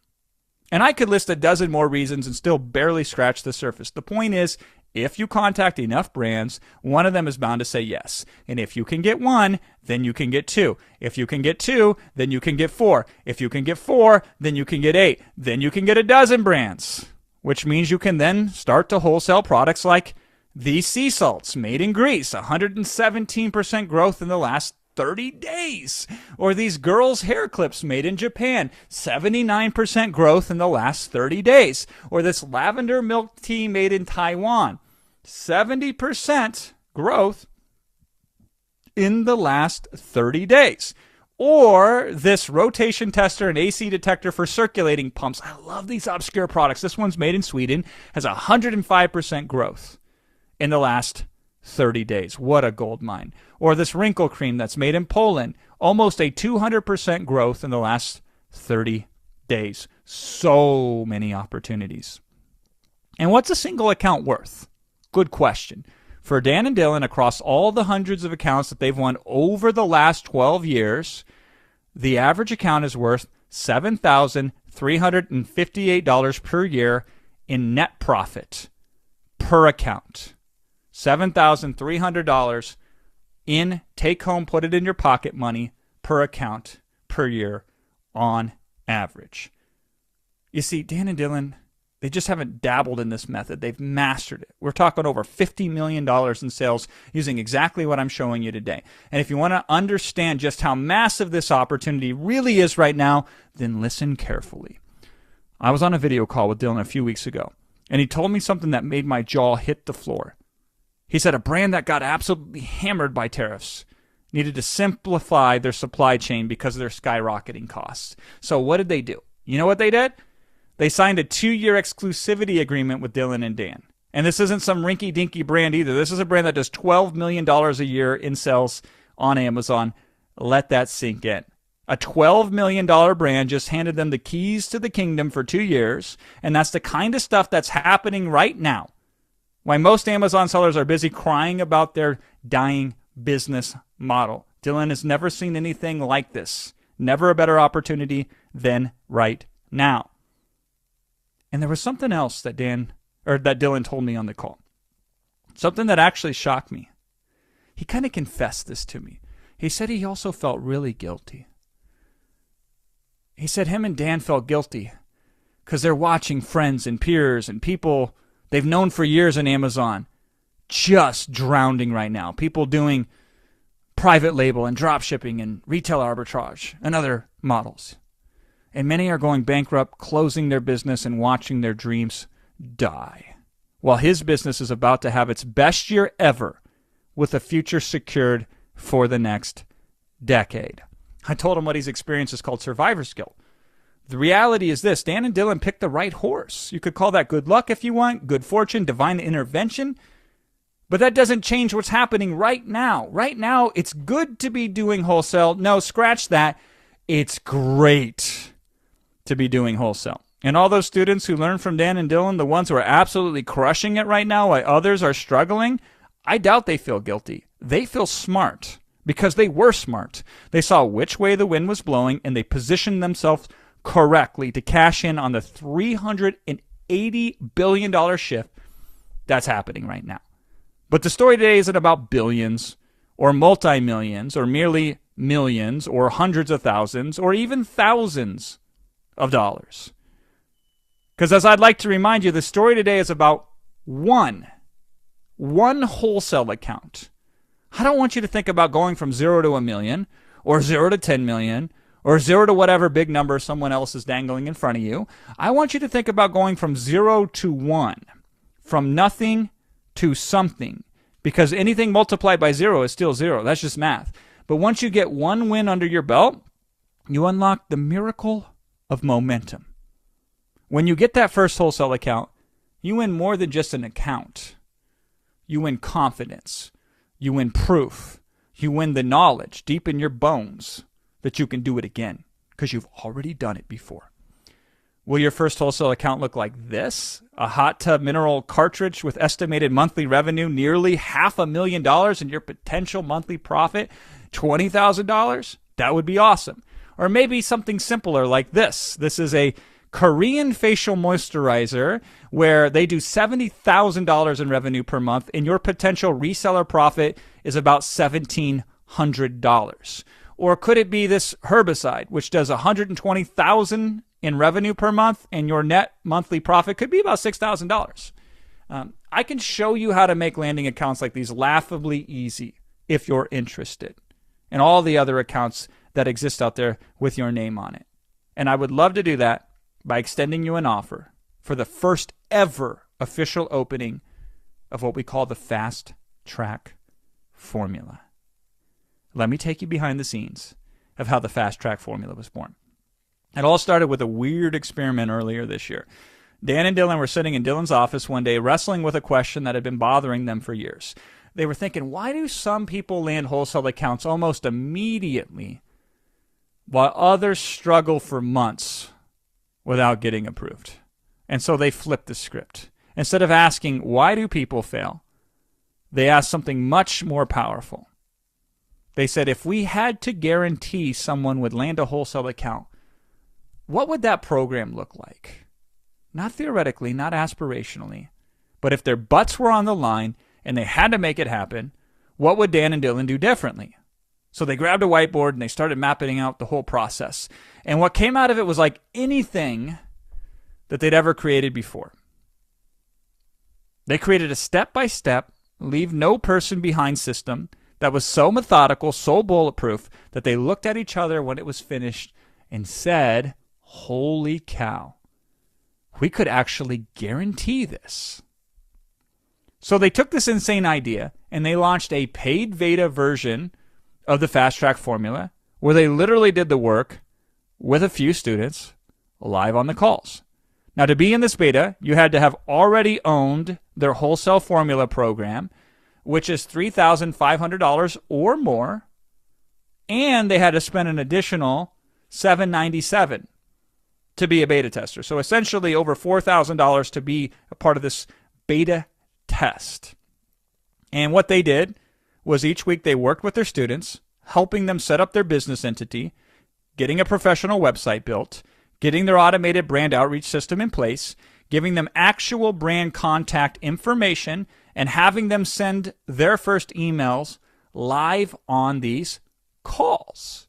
And I could list a dozen more reasons and still barely scratch the surface. The point is, if you contact enough brands, one of them is bound to say yes. And if you can get one, then you can get two. If you can get two, then you can get four. If you can get four, then you can get eight. Then you can get a dozen brands, which means you can then start to wholesale products like these sea salts made in Greece, 117% growth in the last 30 days. Or these girls' hair clips made in Japan, 79% growth in the last 30 days. Or this lavender milk tea made in Taiwan, 70% growth in the last 30 days. Or this rotation tester and AC detector for circulating pumps. I love these obscure products. This one's made in Sweden, has 105% growth in the last 30 days. What a gold mine. Or this wrinkle cream that's made in Poland, almost a 200% growth in the last 30 days. So many opportunities. And what's a single account worth? Good question. For Dan and Dylan, across all the hundreds of accounts that they've won over the last 12 years, the average account is worth $7,358 per year in net profit per account. $7,300 in take-home, put it in your pocket money per account per year on average. You see, Dan and Dylan, they just haven't dabbled in this method. They've mastered it. We're talking over $50 million in sales using exactly what I'm showing you today. And if you want to understand just how massive this opportunity really is right now, then listen carefully. I was on a video call with Dylan a few weeks ago, and he told me something that made my jaw hit the floor. He said a brand that got absolutely hammered by tariffs needed to simplify their supply chain because of their skyrocketing costs. So what did they do? You know what they did? They signed a 2-year exclusivity agreement with Dylan and Dan. And this isn't some rinky-dinky brand either. This is a brand that does $12 million a year in sales on Amazon. Let that sink in. A $12 million brand just handed them the keys to the kingdom for 2 years. And that's the kind of stuff that's happening right now. Why most Amazon sellers are busy crying about their dying business model. Dylan has never seen anything like this. Never a better opportunity than right now. And there was something else that Dylan told me on the call. Something that actually shocked me. He kind of confessed this to me. He said he also felt really guilty. He said him and Dan felt guilty because they're watching friends and peers and people they've known for years in Amazon just drowning right now. People doing private label and dropshipping and retail arbitrage and other models. And many are going bankrupt, closing their business and watching their dreams die. While his business is about to have its best year ever with a future secured for the next decade. I told him what he's experienced is called survivor's guilt. The reality is this: Dan and Dylan picked the right horse. You could call that good luck if you want, good fortune, divine intervention. But that doesn't change what's happening right now. Right now, it's good to be doing wholesale. No, scratch that. It's great to be doing wholesale. And all those students who learn from Dan and Dylan, the ones who are absolutely crushing it right now while others are struggling, I doubt they feel guilty. They feel smart because they were smart. They saw which way the wind was blowing and they positioned themselves correctly to cash in on the $380 billion shift that's happening right now. But the story today isn't about billions or multi-millions or merely millions or hundreds of thousands or even thousands of dollars. Because as I'd like to remind you, the story today is about one wholesale account. I don't want you to think about going from 0 to $1 million or 0 to 10 million or 0 to whatever big number someone else is dangling in front of you. I want you to think about going from 0 to 1, from nothing to something, because anything multiplied by 0 is still 0. That's just math. But once you get one win under your belt, you unlock the miracle of momentum. When you get that first wholesale account, you win more than just an account. You win confidence. You win proof. You win the knowledge deep in your bones that you can do it again because you've already done it before. Will your first wholesale account look like this? A hot tub mineral cartridge with estimated monthly revenue nearly $500,000 and your potential monthly profit $20,000? That would be awesome. Or maybe something simpler like this. This is a Korean facial moisturizer, where they do $70,000 in revenue per month, and your potential reseller profit is about $1,700. Or could it be this herbicide, which does $120,000 in revenue per month, and your net monthly profit could be about $6,000? I can show you how to make landing accounts like these laughably easy if you're interested, and all the other accounts that exist out there with your name on it. And I would love to do that by extending you an offer for the first ever official opening of what we call the FastTrack formula. Let me take you behind the scenes of how the FastTrack formula was born. It all started with a weird experiment earlier this year. Dan and Dylan were sitting in Dylan's office one day wrestling with a question that had been bothering them for years. They were thinking, why do some people land wholesale accounts almost immediately while others struggle for months without getting approved? And so they flipped the script. Instead of asking, why do people fail? They asked something much more powerful. They said, if we had to guarantee someone would land a wholesale account, what would that program look like? Not theoretically, not aspirationally, but if their butts were on the line and they had to make it happen, what would Dan and Dylan do differently? So they grabbed a whiteboard and they started mapping out the whole process. And what came out of it was like anything that they'd ever created before. They created a step-by-step, leave no person behind system that was so methodical, so bulletproof, that they looked at each other when it was finished and said, holy cow, we could actually guarantee this. So they took this insane idea and they launched a paid beta version of the FastTrack formula where they literally did the work with a few students live on the calls. Now, to be in this beta, you had to have already owned their wholesale formula program, which is $3,500 or more, and they had to spend an additional $797 to be a beta tester. So essentially over $4,000 to be a part of this beta test. And what they did was each week they worked with their students, helping them set up their business entity, getting a professional website built, getting their automated brand outreach system in place, giving them actual brand contact information, and having them send their first emails live on these calls.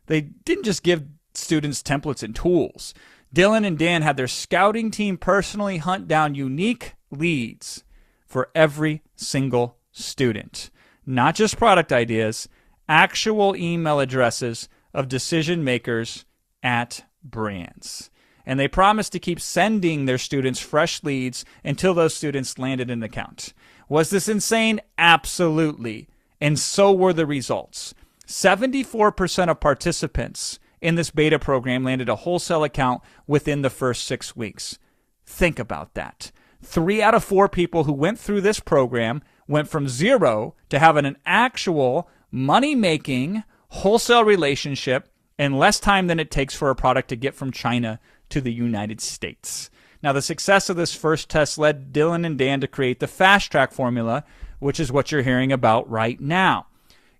They didn't just give students templates and tools. Dylan and Dan had their scouting team personally hunt down unique leads for every single student. Not just product ideas, actual email addresses of decision makers at brands. And they promised to keep sending their students fresh leads until those students landed an account. Was this insane? Absolutely. And so were the results. 74% of participants in this beta program landed a wholesale account within the first 6 weeks. Think about that. 3 out of 4 people who went through this program went from zero to having an actual money-making wholesale relationship in less time than it takes for a product to get from China to the United States. Now, the success of this first test led Dylan and Dan to create the FastTrack formula, which is what you're hearing about right now.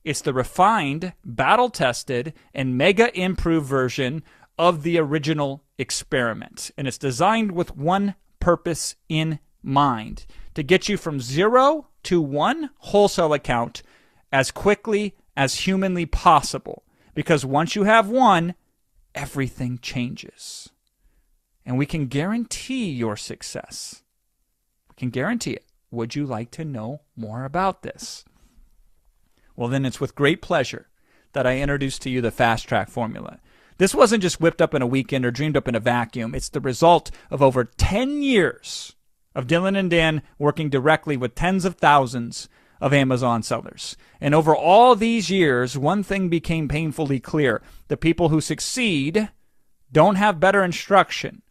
It's the refined, battle-tested, and mega-improved version of the original experiment. And it's designed with one purpose in mind, to get you from 0 to 1 wholesale account as quickly as humanly possible. Because once you have one, everything changes. And we can guarantee your success. We can guarantee it. Would you like to know more about this? Well, then it's with great pleasure that I introduce to you the FastTrack formula. This wasn't just whipped up in a weekend or dreamed up in a vacuum. It's the result of over 10 years of Dylan and Dan working directly with tens of thousands of Amazon sellers. And over all these years, one thing became painfully clear. The people who succeed don't have better instruction.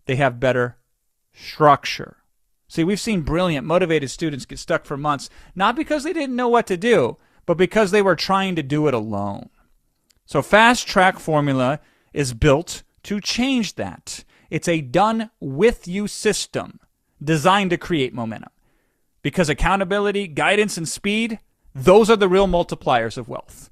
They have better structure. See, we've seen brilliant, motivated students get stuck for months, not because they didn't know what to do, but because they were trying to do it alone. So FastTrack formula is built to change that. It's a done-with-you system designed to create momentum. Because accountability, guidance, and speed, those are the real multipliers of wealth.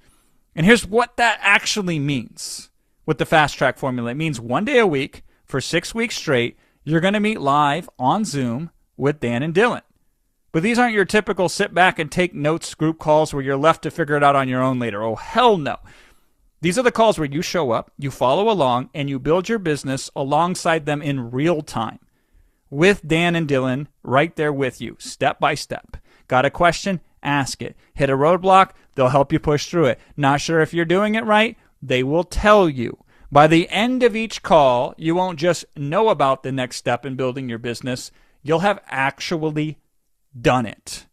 And here's what that actually means with the FastTrack formula. It means 1 day a week, for 6 weeks straight, you're going to meet live on Zoom with Dan and Dylan. But these aren't your typical sit back and take notes group calls where you're left to figure it out on your own later. Oh, hell no. These are the calls where you show up, you follow along, and you build your business alongside them in real time with Dan and Dylan right there with you, step by step. Got a question? Ask it. Hit a roadblock? They'll help you push through it. Not sure if you're doing it right? They will tell you. By the end of each call, you won't just know about the next step in building your business. You'll have actually done it.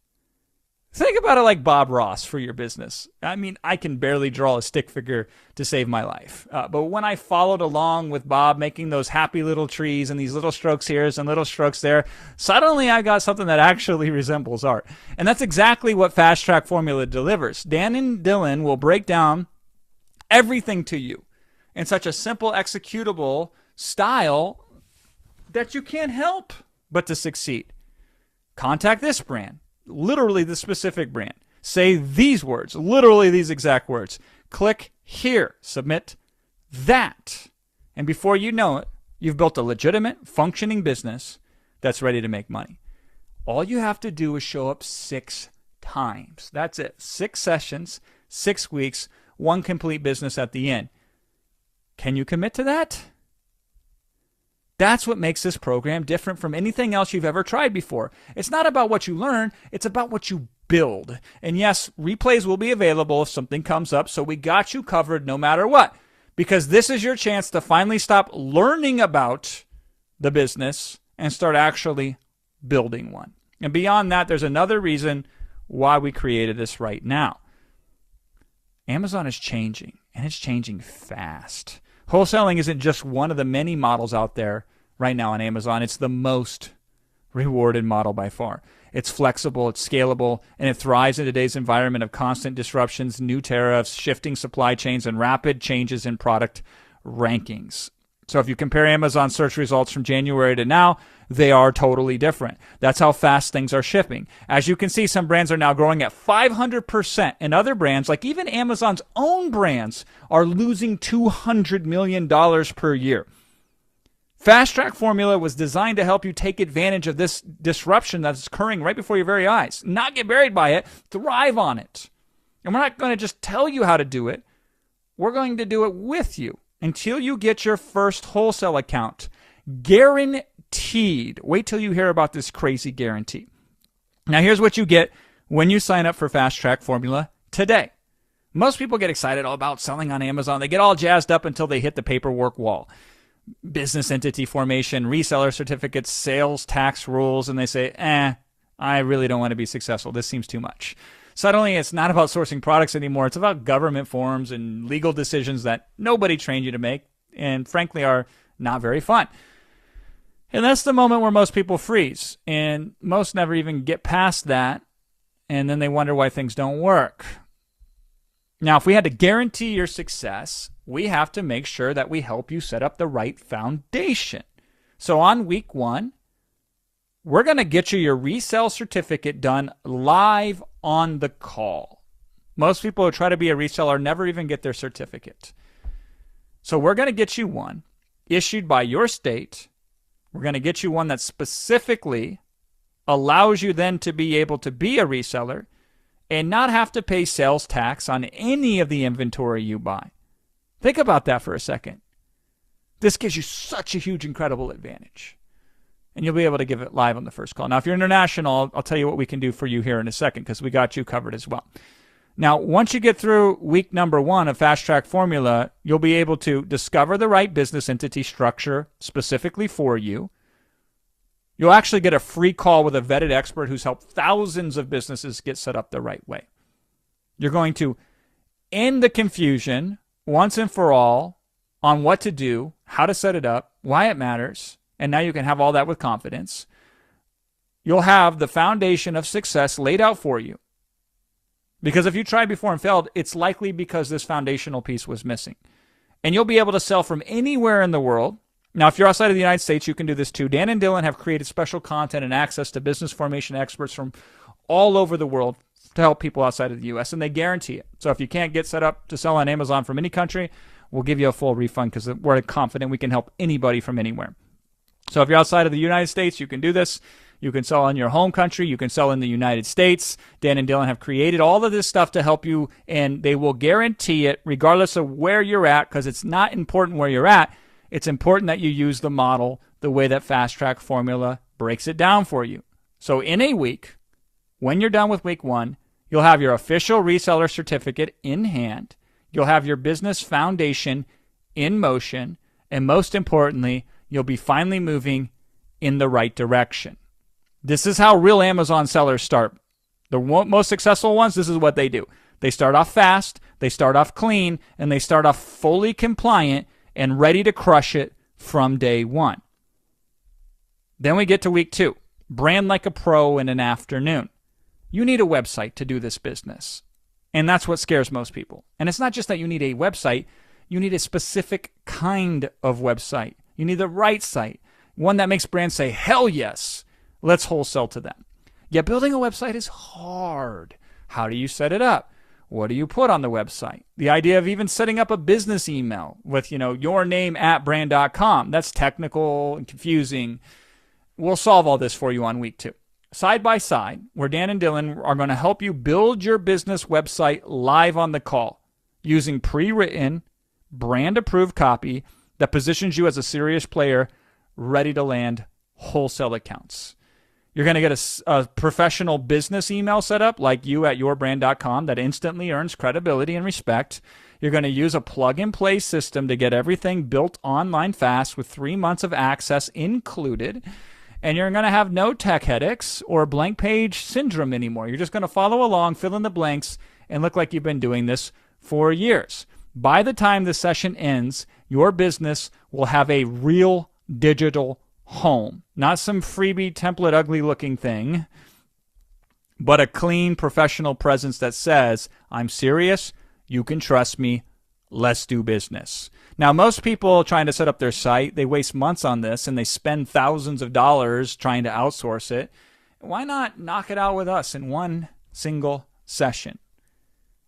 Think about it like Bob Ross for your business. I mean, I can barely draw a stick figure to save my life. But when I followed along with Bob making those happy little trees and these little strokes here and little strokes there, suddenly I got something that actually resembles art. And that's exactly what FastTrack Formula delivers. Dan and Dylan will break down everything to you in such a simple, executable style that you can't help but to succeed. Contact this brand. Literally the specific brand. Say these words, literally these exact words. Click here, submit that. And before you know it, you've built a legitimate, functioning business that's ready to make money. All you have to do is show up 6 times. That's it. 6 sessions, 6 weeks, 1 complete business at the end. Can you commit to that? That's what makes this program different from anything else you've ever tried before. It's not about what you learn, it's about what you build. And yes, replays will be available if something comes up, so we got you covered no matter what. Because this is your chance to finally stop learning about the business and start actually building one. And beyond that, there's another reason why we created this right now. Amazon is changing, and it's changing fast. Wholesaling isn't just one of the many models out there right now on Amazon. It's the most rewarded model by far. It's flexible, it's scalable, and it thrives in today's environment of constant disruptions, new tariffs, shifting supply chains, and rapid changes in product rankings. So if you compare Amazon search results from January to now, they are totally different. That's how fast things are shipping. As you can see, some brands are now growing at 500%, and other brands, like even Amazon's own brands, are losing $200 million per year. FastTrack Formula was designed to help you take advantage of this disruption that's occurring right before your very eyes. Not get buried by it, thrive on it. And we're not going to just tell you how to do it. We're going to do it with you until you get your first wholesale account. Guaranteed. Wait till you hear about this crazy guarantee. Now here's what you get when you sign up for FastTrack Formula today. Most people get excited about selling on Amazon. They get all jazzed up until they hit the paperwork wall. Business entity formation, reseller certificates, sales tax rules, and they say, I really don't want to be successful. This seems too much. Suddenly, it's not about sourcing products anymore. It's about government forms and legal decisions that nobody trained you to make and, frankly, are not very fun. And that's the moment where most people freeze, and most never even get past that, and then they wonder why things don't work. Now, if we had to guarantee your success, we have to make sure that we help you set up the right foundation. So on week 1, we're going to get you your resale certificate done live on the call. Most people who try to be a reseller never even get their certificate. So we're going to get you one issued by your state. We're going to get you one that specifically allows you then to be able to be a reseller and not have to pay sales tax on any of the inventory you buy. Think about that for a second. This gives you such a huge, incredible advantage. And you'll be able to give it live on the first call. Now, if you're international, I'll tell you what we can do for you here in a second because we got you covered as well. Now, once you get through week number 1 of FastTrack Formula, you'll be able to discover the right business entity structure specifically for you. You'll actually get a free call with a vetted expert who's helped thousands of businesses get set up the right way. You're going to end the confusion once and for all on what to do, how to set it up, why it matters, and now you can have all that with confidence. You'll have the foundation of success laid out for you. Because if you tried before and failed, it's likely because this foundational piece was missing. And you'll be able to sell from anywhere in the world. Now, if you're outside of the United States, you can do this too. Dan and Dylan have created special content and access to business formation experts from all over the world to help people outside of the U.S., and they guarantee it. So if you can't get set up to sell on Amazon from any country, we'll give you a full refund because we're confident we can help anybody from anywhere. So if you're outside of the United States, you can do this. You can sell in your home country. You can sell in the United States. Dan and Dylan have created all of this stuff to help you, and they will guarantee it regardless of where you're at, because it's not important where you're at. It's important that you use the model the way that FastTrack formula breaks it down for you. So in a week, when you're done with week 1, you'll have your official reseller certificate in hand. You'll have your business foundation in motion. And most importantly, you'll be finally moving in the right direction. This is how real Amazon sellers start. The most successful ones, this is what they do. They start off fast, they start off clean, and they start off fully compliant and ready to crush it from day 1. Then we get to week 2. Brand like a pro in an afternoon. You need a website to do this business. And that's what scares most people. And it's not just that you need a website, you need a specific kind of website. You need the right site, one that makes brands say, hell yes, let's wholesale to them. Yet building a website is hard. How do you set it up? What do you put on the website? The idea of even setting up a business email with, your name at brand.com, that's technical and confusing. We'll solve all this for you on week 2. Side by side, where Dan and Dylan are going to help you build your business website live on the call using pre-written, brand-approved copy that positions you as a serious player ready to land wholesale accounts. You're going to get a professional business email set up like you at yourbrand.com that instantly earns credibility and respect. You're going to use a plug-and-play system to get everything built online fast with 3 months of access included. And you're going to have no tech headaches or blank page syndrome anymore. You're just going to follow along, fill in the blanks, and look like you've been doing this for years. By the time the session ends, your business will have a real digital home. Not some freebie template ugly looking thing, but a clean professional presence that says, I'm serious, you can trust me, let's do business. Now, most people trying to set up their site, they waste months on this and they spend thousands of dollars trying to outsource it. Why not knock it out with us in one single session?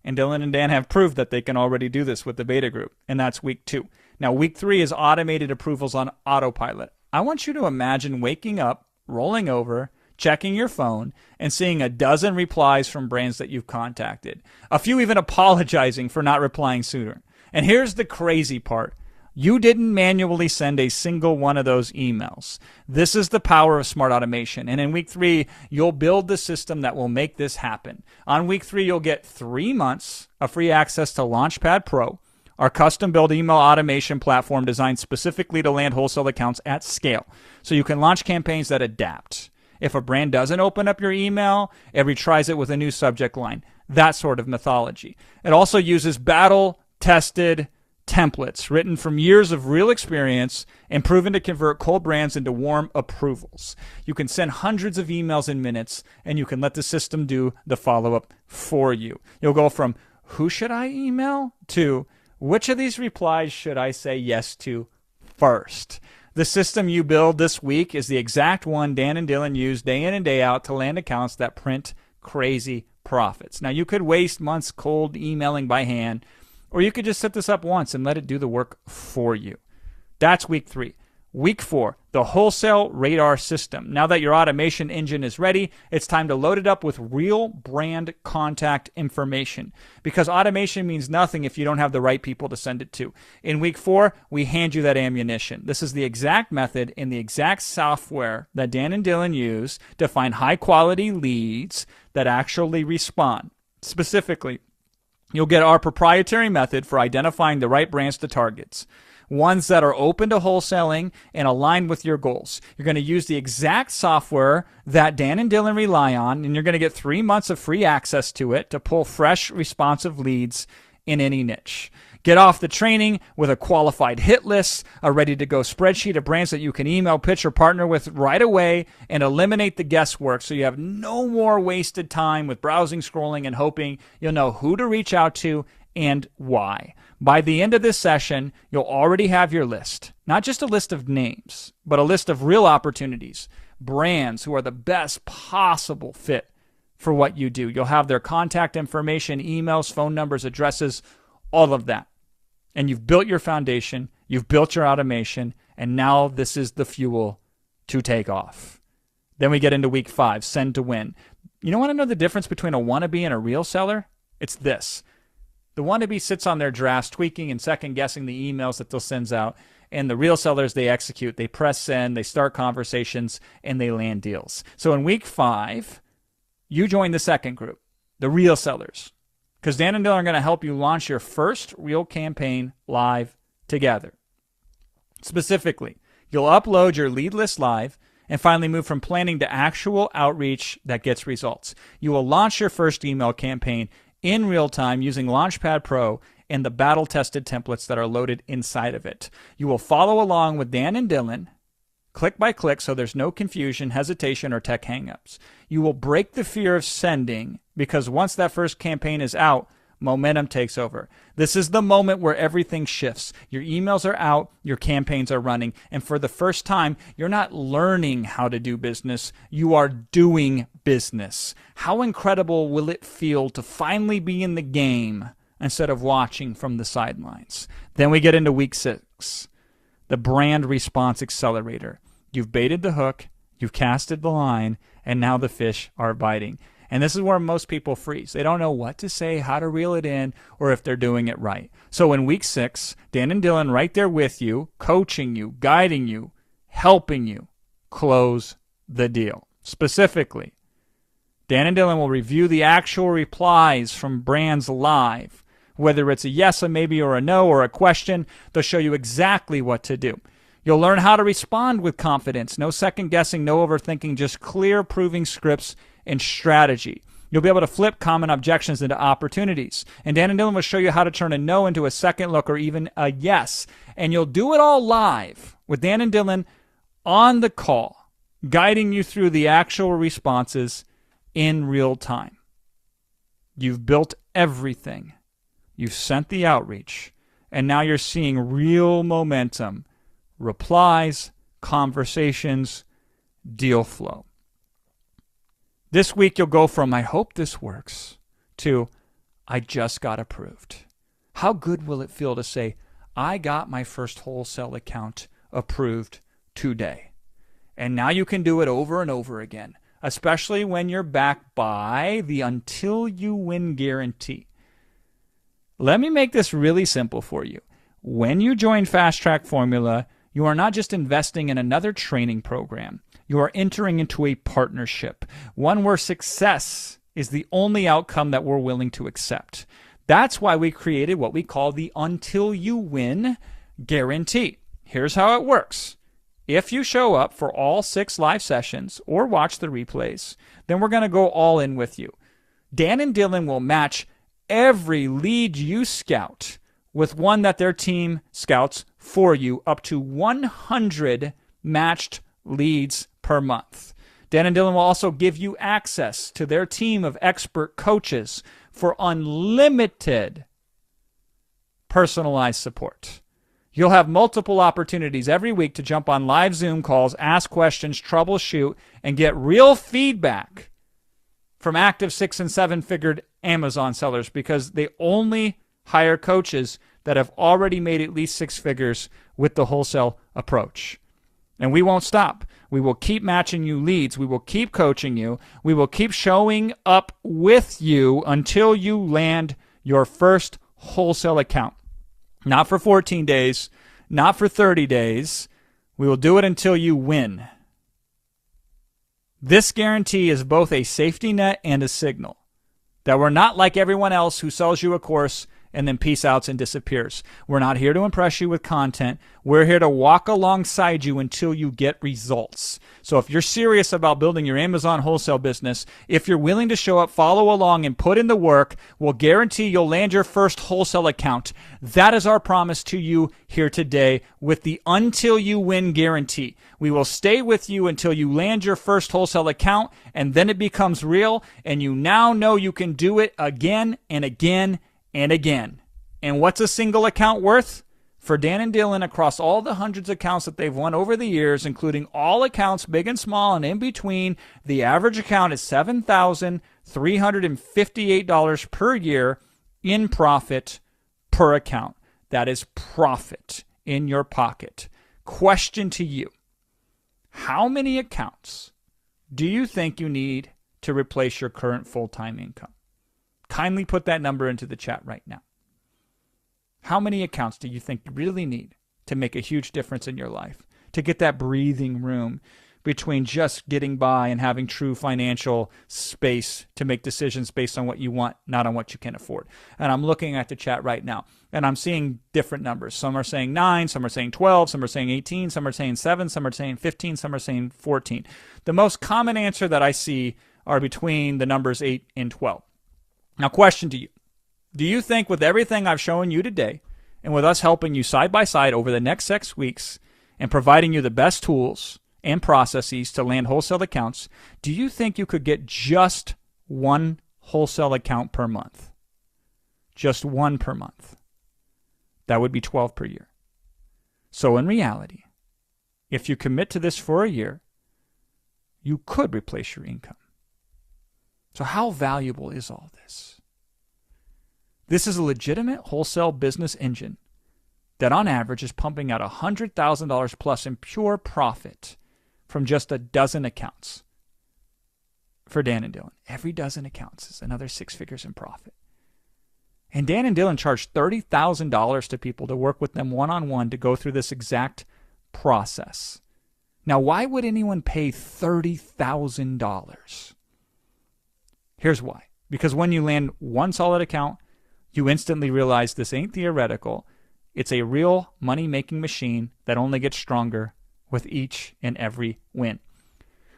And Dylan and Dan have proved that they can already do this with the beta group, and that's week 2. Now, week 3 is automated approvals on autopilot. I want you to imagine waking up, rolling over, checking your phone, and seeing a dozen replies from brands that you've contacted. A few even apologizing for not replying sooner. And here's the crazy part. You didn't manually send a single one of those emails. This is the power of smart automation. And in week 3, you'll build the system that will make this happen. On week 3, you'll get 3 months of free access to Launchpad Pro, our custom-built email automation platform designed specifically to land wholesale accounts at scale, so you can launch campaigns that adapt. If a brand doesn't open up your email, it retries it with a new subject line. That sort of mythology. It also uses battle-tested templates written from years of real experience and proven to convert cold brands into warm approvals. You can send hundreds of emails in minutes, and you can let the system do the follow-up for you. You'll go from, who should I email, to which of these replies should I say yes to first? The system you build this week is the exact one Dan and Dylan use day in and day out to land accounts that print crazy profits. Now, you could waste months cold emailing by hand, or you could just set this up once and let it do the work for you. That's week 3. Week 4, the wholesale radar system. Now that your automation engine is ready, it's time to load it up with real brand contact information, because automation means nothing if you don't have the right people to send it to. In week 4, we hand you that ammunition. This is the exact method and the exact software that Dan and Dylan use to find high-quality leads that actually respond. Specifically, you'll get our proprietary method for identifying the right brands to target, ones that are open to wholesaling and aligned with your goals. You're going to use the exact software that Dan and Dylan rely on, and you're going to get 3 months of free access to it to pull fresh, responsive leads in any niche. Get off the training with a qualified hit list, a ready-to-go spreadsheet of brands that you can email, pitch, or partner with right away, and eliminate the guesswork so you have no more wasted time with browsing, scrolling, and hoping you'll know who to reach out to and why. By the end of this session, you'll already have your list. Not just a list of names, but a list of real opportunities, brands who are the best possible fit for what you do. You'll have their contact information, emails, phone numbers, addresses, all of that. And you've built your foundation, you've built your automation, and now this is the fuel to take off. Then we get into week 5, send to win. You want to know the difference between a wannabe and a real seller? It's this. The wannabe sits on their drafts, tweaking and second-guessing the emails that they'll send out. And the real sellers, they execute. They press send, they start conversations, and they land deals. So in week 5, you join the second group, the real sellers. Because Dan and Dylan are going to help you launch your first real campaign live together. Specifically, you'll upload your lead list live and finally move from planning to actual outreach that gets results. You will launch your first email campaign in real time using Launchpad Pro and the battle-tested templates that are loaded inside of it. You will follow along with Dan and Dylan, click by click, so there's no confusion, hesitation, or tech hangups. You will break the fear of sending because once that first campaign is out, momentum takes over. This is the moment where everything shifts. Your emails are out, your campaigns are running, and for the first time, you're not learning how to do business, you are doing business. How incredible will it feel to finally be in the game instead of watching from the sidelines? Then we get into week 6, the brand response accelerator. You've baited the hook, you've casted the line, and now the fish are biting. And this is where most people freeze. They don't know what to say, how to reel it in, or if they're doing it right. So in week 6, Dan and Dylan right there with you, coaching you, guiding you, helping you close the deal. Specifically, Dan and Dylan will review the actual replies from brands live. Whether it's a yes, a maybe, or a no, or a question, they'll show you exactly what to do. You'll learn how to respond with confidence. No second guessing, no overthinking, just clear proving scripts and strategy. You'll be able to flip common objections into opportunities. And Dan and Dylan will show you how to turn a no into a second look or even a yes. And you'll do it all live with Dan and Dylan on the call, guiding you through the actual responses in real time. You've built everything. You've sent the outreach. And now you're seeing real momentum. Replies, conversations, deal flow. This week you'll go from, I hope this works, to, I just got approved. How good will it feel to say, I got my first wholesale account approved today? And now you can do it over and over again, especially when you're backed by the until you win guarantee. Let me make this really simple for you. When you join FastTrack Formula, you are not just investing in another training program. You are entering into a partnership, one where success is the only outcome that we're willing to accept. That's why we created what we call the Until You Win Guarantee. Here's how it works. If you show up for all 6 live sessions or watch the replays, then we're going to go all in with you. Dan and Dylan will match every lead you scout with one that their team scouts for you, up to 100 matched leads per month. Dan and Dylan will also give you access to their team of expert coaches for unlimited personalized support. You'll have multiple opportunities every week to jump on live Zoom calls, ask questions, troubleshoot, and get real feedback from active 6- and 7-figured Amazon sellers, because they only hire coaches that have already made at least 6 figures with the wholesale approach. And we won't stop. We will keep matching you leads. We will keep coaching you. We will keep showing up with you until you land your first wholesale account. Not for 14 days, not for 30 days. We will do it until you win. This guarantee is both a safety net and a signal that we're not like everyone else who sells you a course and then peace outs and disappears. We're not here to impress you with content. We're here to walk alongside you until you get results. So if you're serious about building your Amazon wholesale business, if you're willing to show up, follow along, and put in the work, we'll guarantee you'll land your first wholesale account. That is our promise to you here today with the Until You Win guarantee. We will stay with you until you land your first wholesale account, and then it becomes real, and you now know you can do it again and again and again. And what's a single account worth? For Dan and Dylan, across all the hundreds of accounts that they've won over the years, including all accounts, big and small, and in between, the average account is $7,358 per year in profit per account. That is profit in your pocket. Question to you. How many accounts do you think you need to replace your current full-time income? Kindly put that number into the chat right now. How many accounts do you think you really need to make a huge difference in your life? To get that breathing room between just getting by and having true financial space to make decisions based on what you want, not on what you can afford. And I'm looking at the chat right now, and I'm seeing different numbers. Some are saying 9, some are saying 12, some are saying 18, some are saying 7, some are saying 15, some are saying 14. The most common answer that I see are between the numbers 8 and 12. Now, question to you. Do you think with everything I've shown you today, and with us helping you side by side over the next 6 weeks and providing you the best tools and processes to land wholesale accounts, do you think you could get just one wholesale account per month? Just one per month. That would be 12 per year. So in reality, if you commit to this for a year, you could replace your income. So how valuable is all this? This is a legitimate wholesale business engine that on average is pumping out $100,000 plus in pure profit from just a dozen accounts. For Dan and Dylan, every dozen accounts is another 6 figures in profit. And Dan and Dylan charge $30,000 to people to work with them one-on-one to go through this exact process. Now, why would anyone pay $30,000? Here's why. Because when you land one solid account, you instantly realize this ain't theoretical. It's a real money-making machine that only gets stronger with each and every win.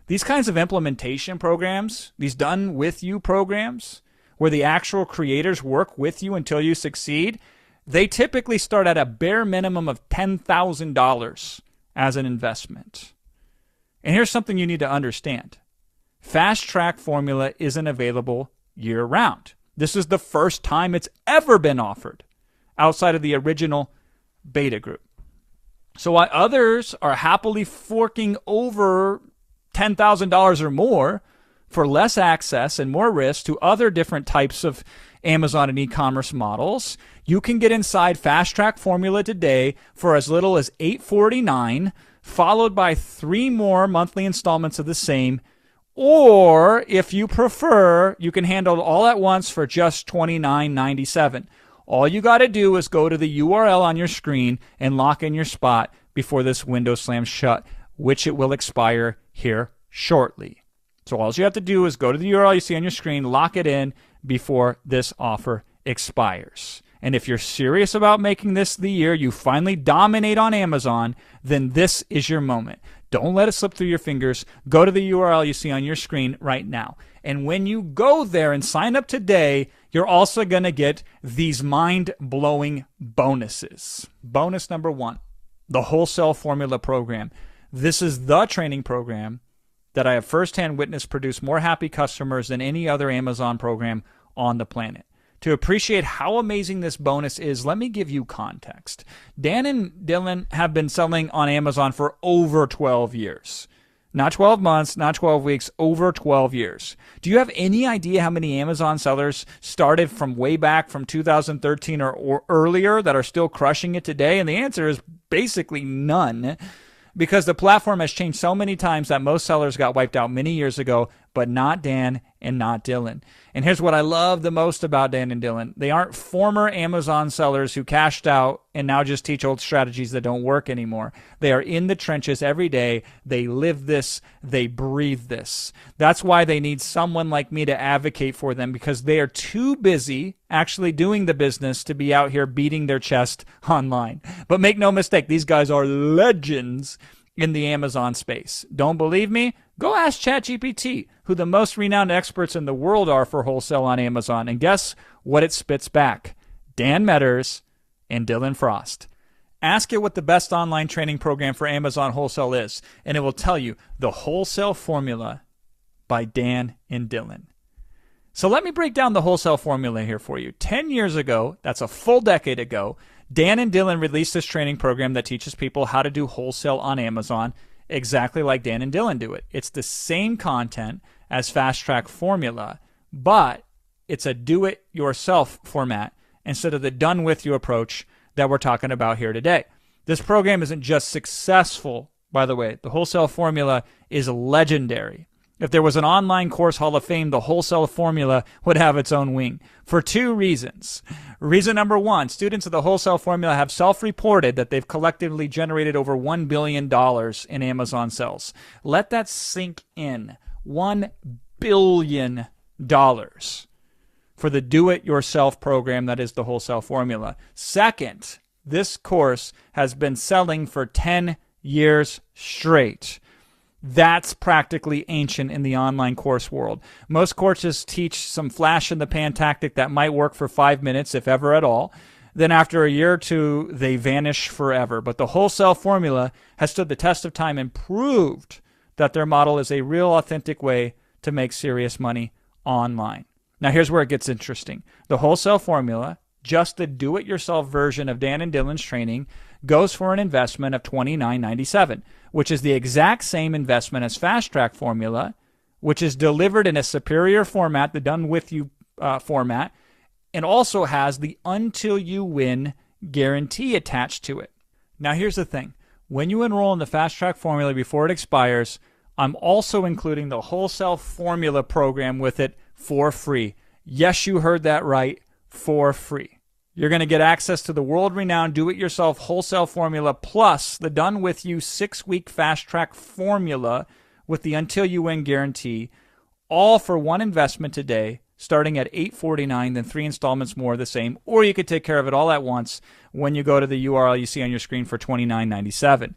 These kinds of implementation programs, these done-with-you programs, where the actual creators work with you until you succeed, they typically start at a bare minimum of $10,000 as an investment. And here's something you need to understand. FastTrack formula isn't available year-round. This is the first time it's ever been offered outside of the original beta group. So while others are happily forking over $10,000 or more for less access and more risk to other different types of Amazon and e-commerce models, you can get inside FastTrack formula today for as little as $849, followed by 3 more monthly installments of the same. Or, if you prefer, you can handle it all at once for just $29.97. All you got to do is go to the URL on your screen and lock in your spot before this window slams shut, which it will expire here shortly. So all you have to do is go to the URL you see on your screen, lock it in before this offer expires. And if you're serious about making this the year you finally dominate on Amazon, then this is your moment. Don't let it slip through your fingers. Go to the URL you see on your screen right now. And when you go there and sign up today, you're also going to get these mind-blowing bonuses. Bonus number 1, the Wholesale Formula Program. This is the training program that I have firsthand witnessed produce more happy customers than any other Amazon program on the planet. To appreciate how amazing this bonus is, let me give you context. Dan and Dylan have been selling on Amazon for over 12 years. Not 12 months, not 12 weeks, over 12 years. Do you have any idea how many Amazon sellers started from way back from 2013 or earlier that are still crushing it today? And the answer is basically none, because the platform has changed so many times that most sellers got wiped out many years ago, but not Dan and not Dylan. And here's what I love the most about Dan and Dylan. They aren't former Amazon sellers who cashed out and now just teach old strategies that don't work anymore. They are in the trenches every day. They live this. They breathe this. That's why they need someone like me to advocate for them, because they are too busy actually doing the business to be out here beating their chest online. But make no mistake, these guys are legends in the Amazon space. Don't believe me? Go ask ChatGPT who the most renowned experts in the world are for wholesale on Amazon, and guess what it spits back? Dan Metters and Dylan Frost. Ask it what the best online training program for Amazon wholesale is, and it will tell you the Wholesale Formula by Dan and Dylan. So let me break down the wholesale formula here for you. 10 years ago, that's a full decade ago, Dan and Dylan released this training program that teaches people how to do wholesale on Amazon exactly like Dan and Dylan do it. It's the same content as FastTrack formula, but it's a do-it-yourself format instead of the done-with-you approach that we're talking about here today. This program isn't just successful, by the way. The Wholesale Formula is legendary. If there was an online course Hall of Fame, the Wholesale Formula would have its own wing for two reasons. Reason number one, students of the Wholesale Formula have self-reported that they've collectively generated over $1 billion in Amazon sales. Let that sink in. $1 billion for the do-it-yourself program that is the Wholesale Formula. Second, this course has been selling for 10 years straight. That's practically ancient in the online course world. Most courses teach some flash-in-the-pan tactic that might work for 5 minutes, if ever at all. Then after a year or two, they vanish forever. But the Wholesale Formula has stood the test of time and proved that their model is a real, authentic way to make serious money online. Now, here's where it gets interesting. The Wholesale Formula, just the do-it-yourself version of Dan and Dylan's training, goes for an investment of $29.97, which is the exact same investment as FastTrack Formula, which is delivered in a superior format, the done-with-you format, and also has the until you win guarantee attached to it. Now, here's the thing. When you enroll in the FastTrack Formula before it expires, I'm also including the Wholesale Formula program with it for free. Yes, you heard that right, for free. You're going to get access to the world-renowned do-it-yourself Wholesale Formula plus the done-with-you 6-week FastTrack Formula with the Until You Win guarantee, all for one investment today, starting at $849, then 3 installments more the same, or you could take care of it all at once when you go to the URL you see on your screen for $29.97.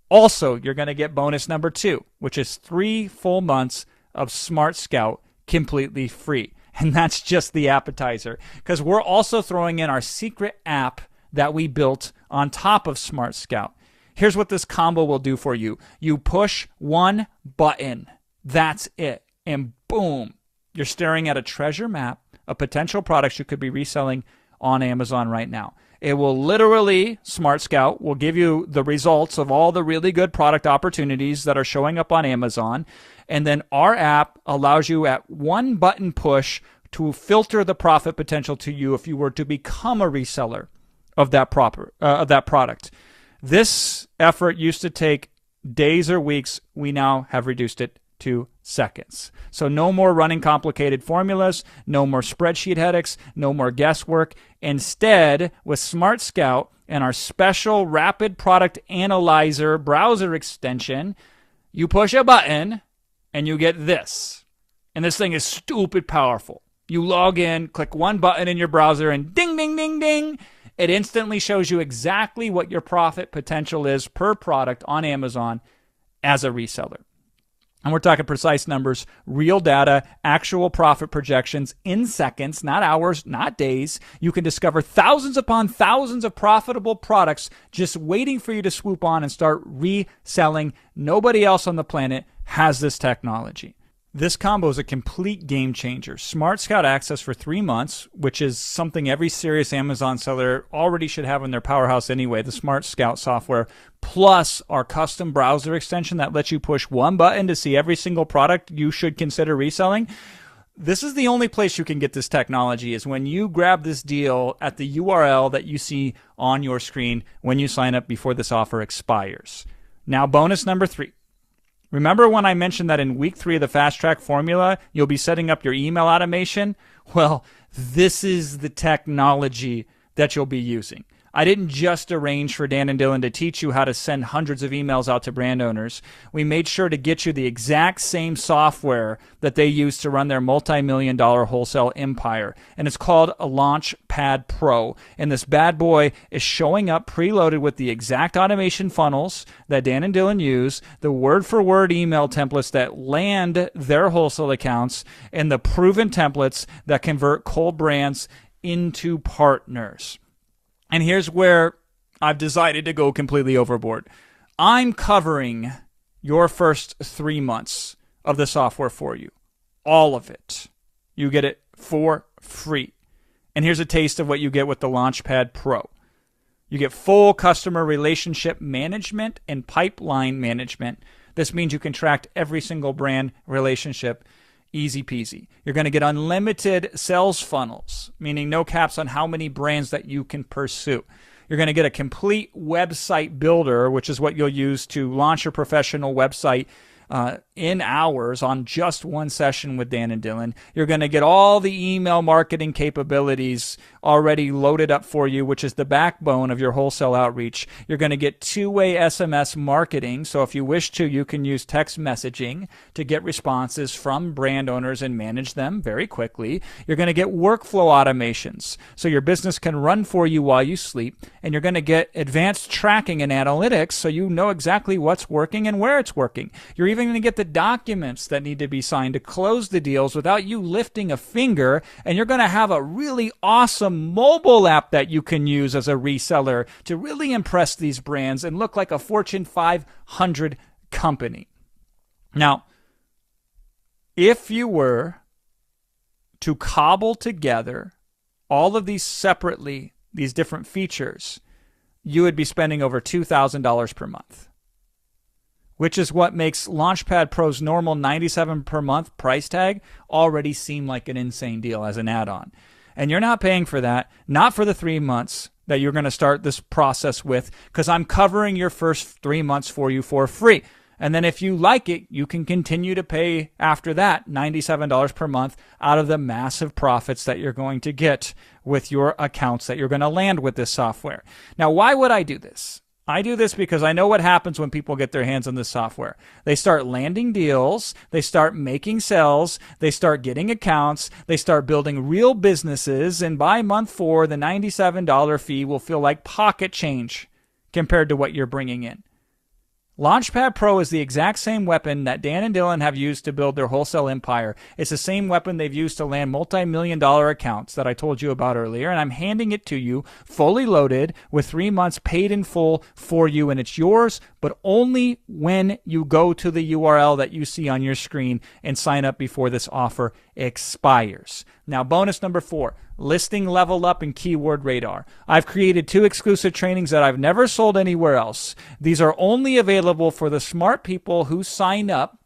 Also, you're going to get bonus number 2, which is 3 full months of Smart Scout completely free. And that's just the appetizer, because we're also throwing in our secret app that we built on top of Smart Scout. Here's what this combo will do for you. You push one button. That's it. And boom, you're staring at a treasure map of potential products you could be reselling on Amazon right now. It will literally, Smart Scout will give you the results of all the really good product opportunities that are showing up on Amazon. And then our app allows you at one button push to filter the profit potential to you if you were to become a reseller of that product. This effort used to take days or weeks. We now have reduced it to seconds. So no more running complicated formulas, no more spreadsheet headaches, no more guesswork. Instead, with Smart Scout and our special Rapid Product Analyzer browser extension, you push a button and you get this. And this thing is stupid powerful. You log in, click one button in your browser, and ding, ding, ding, ding. It instantly shows you exactly what your profit potential is per product on Amazon as a reseller. And we're talking precise numbers, real data, actual profit projections in seconds, not hours, not days. You can discover thousands upon thousands of profitable products just waiting for you to swoop on and start reselling. Nobody else on the planet has this technology. This combo is a complete game changer. Smart Scout access for 3 months, which is something every serious Amazon seller already should have in their powerhouse anyway, the Smart Scout software, plus our custom browser extension that lets you push one button to see every single product you should consider reselling. This is the only place you can get this technology, is when you grab this deal at the URL that you see on your screen when you sign up before this offer expires. Now, bonus number 3. Remember when I mentioned that in week 3 of the FastTrack Formula, you'll be setting up your email automation? Well, this is the technology that you'll be using. I didn't just arrange for Dan and Dylan to teach you how to send hundreds of emails out to brand owners. We made sure to get you the exact same software that they use to run their multi-million-dollar wholesale empire. And it's called a Launchpad Pro. And this bad boy is showing up preloaded with the exact automation funnels that Dan and Dylan use, the word-for-word email templates that land their wholesale accounts, and the proven templates that convert cold brands into partners. And here's where I've decided to go completely overboard. I'm covering your first 3 months of the software for you. All of it. You get it for free. And here's a taste of what you get with the Launchpad Pro. You get full customer relationship management and pipeline management. This means you can track every single brand relationship. Easy peasy. You're going to get unlimited sales funnels, meaning no caps on how many brands that you can pursue. You're going to get a complete website builder, which is what you'll use to launch your professional website in hours on just one session with Dan and Dylan. You're going to get all the email marketing capabilities already loaded up for you, which is the backbone of your wholesale outreach. You're going to get two-way SMS marketing. So if you wish to, you can use text messaging to get responses from brand owners and manage them very quickly. You're going to get workflow automations, so your business can run for you while you sleep. And you're going to get advanced tracking and analytics, so you know exactly what's working and where it's working. You're even going to get the documents that need to be signed to close the deals without you lifting a finger. And you're going to have a really awesome mobile app that you can use as a reseller to really impress these brands and look like a Fortune 500 company. Now, if you were to cobble together all of these separately, these different features, you would be spending over $2,000 per month, which is what makes Launchpad Pro's normal $97 per month price tag already seem like an insane deal as an add-on. And you're not paying for that, not for the 3 months that you're going to start this process with, because I'm covering your first 3 months for you for free. And then if you like it, you can continue to pay after that $97 per month out of the massive profits that you're going to get with your accounts that you're going to land with this software. Now, why would I do this? I do this because I know what happens when people get their hands on this software. They start landing deals, they start making sales, they start getting accounts, they start building real businesses, and by month 4, the $97 fee will feel like pocket change compared to what you're bringing in. Launchpad Pro is the exact same weapon that Dan and Dylan have used to build their wholesale empire. It's the same weapon they've used to land multi-million-dollar accounts that I told you about earlier, and I'm handing it to you fully loaded with 3 months paid in full for you, and it's yours, but only when you go to the URL that you see on your screen and sign up before this offer expires. Now, bonus number 4. Listing Level Up and Keyword Radar. I've created 2 exclusive trainings that I've never sold anywhere else. These are only available for the smart people who sign up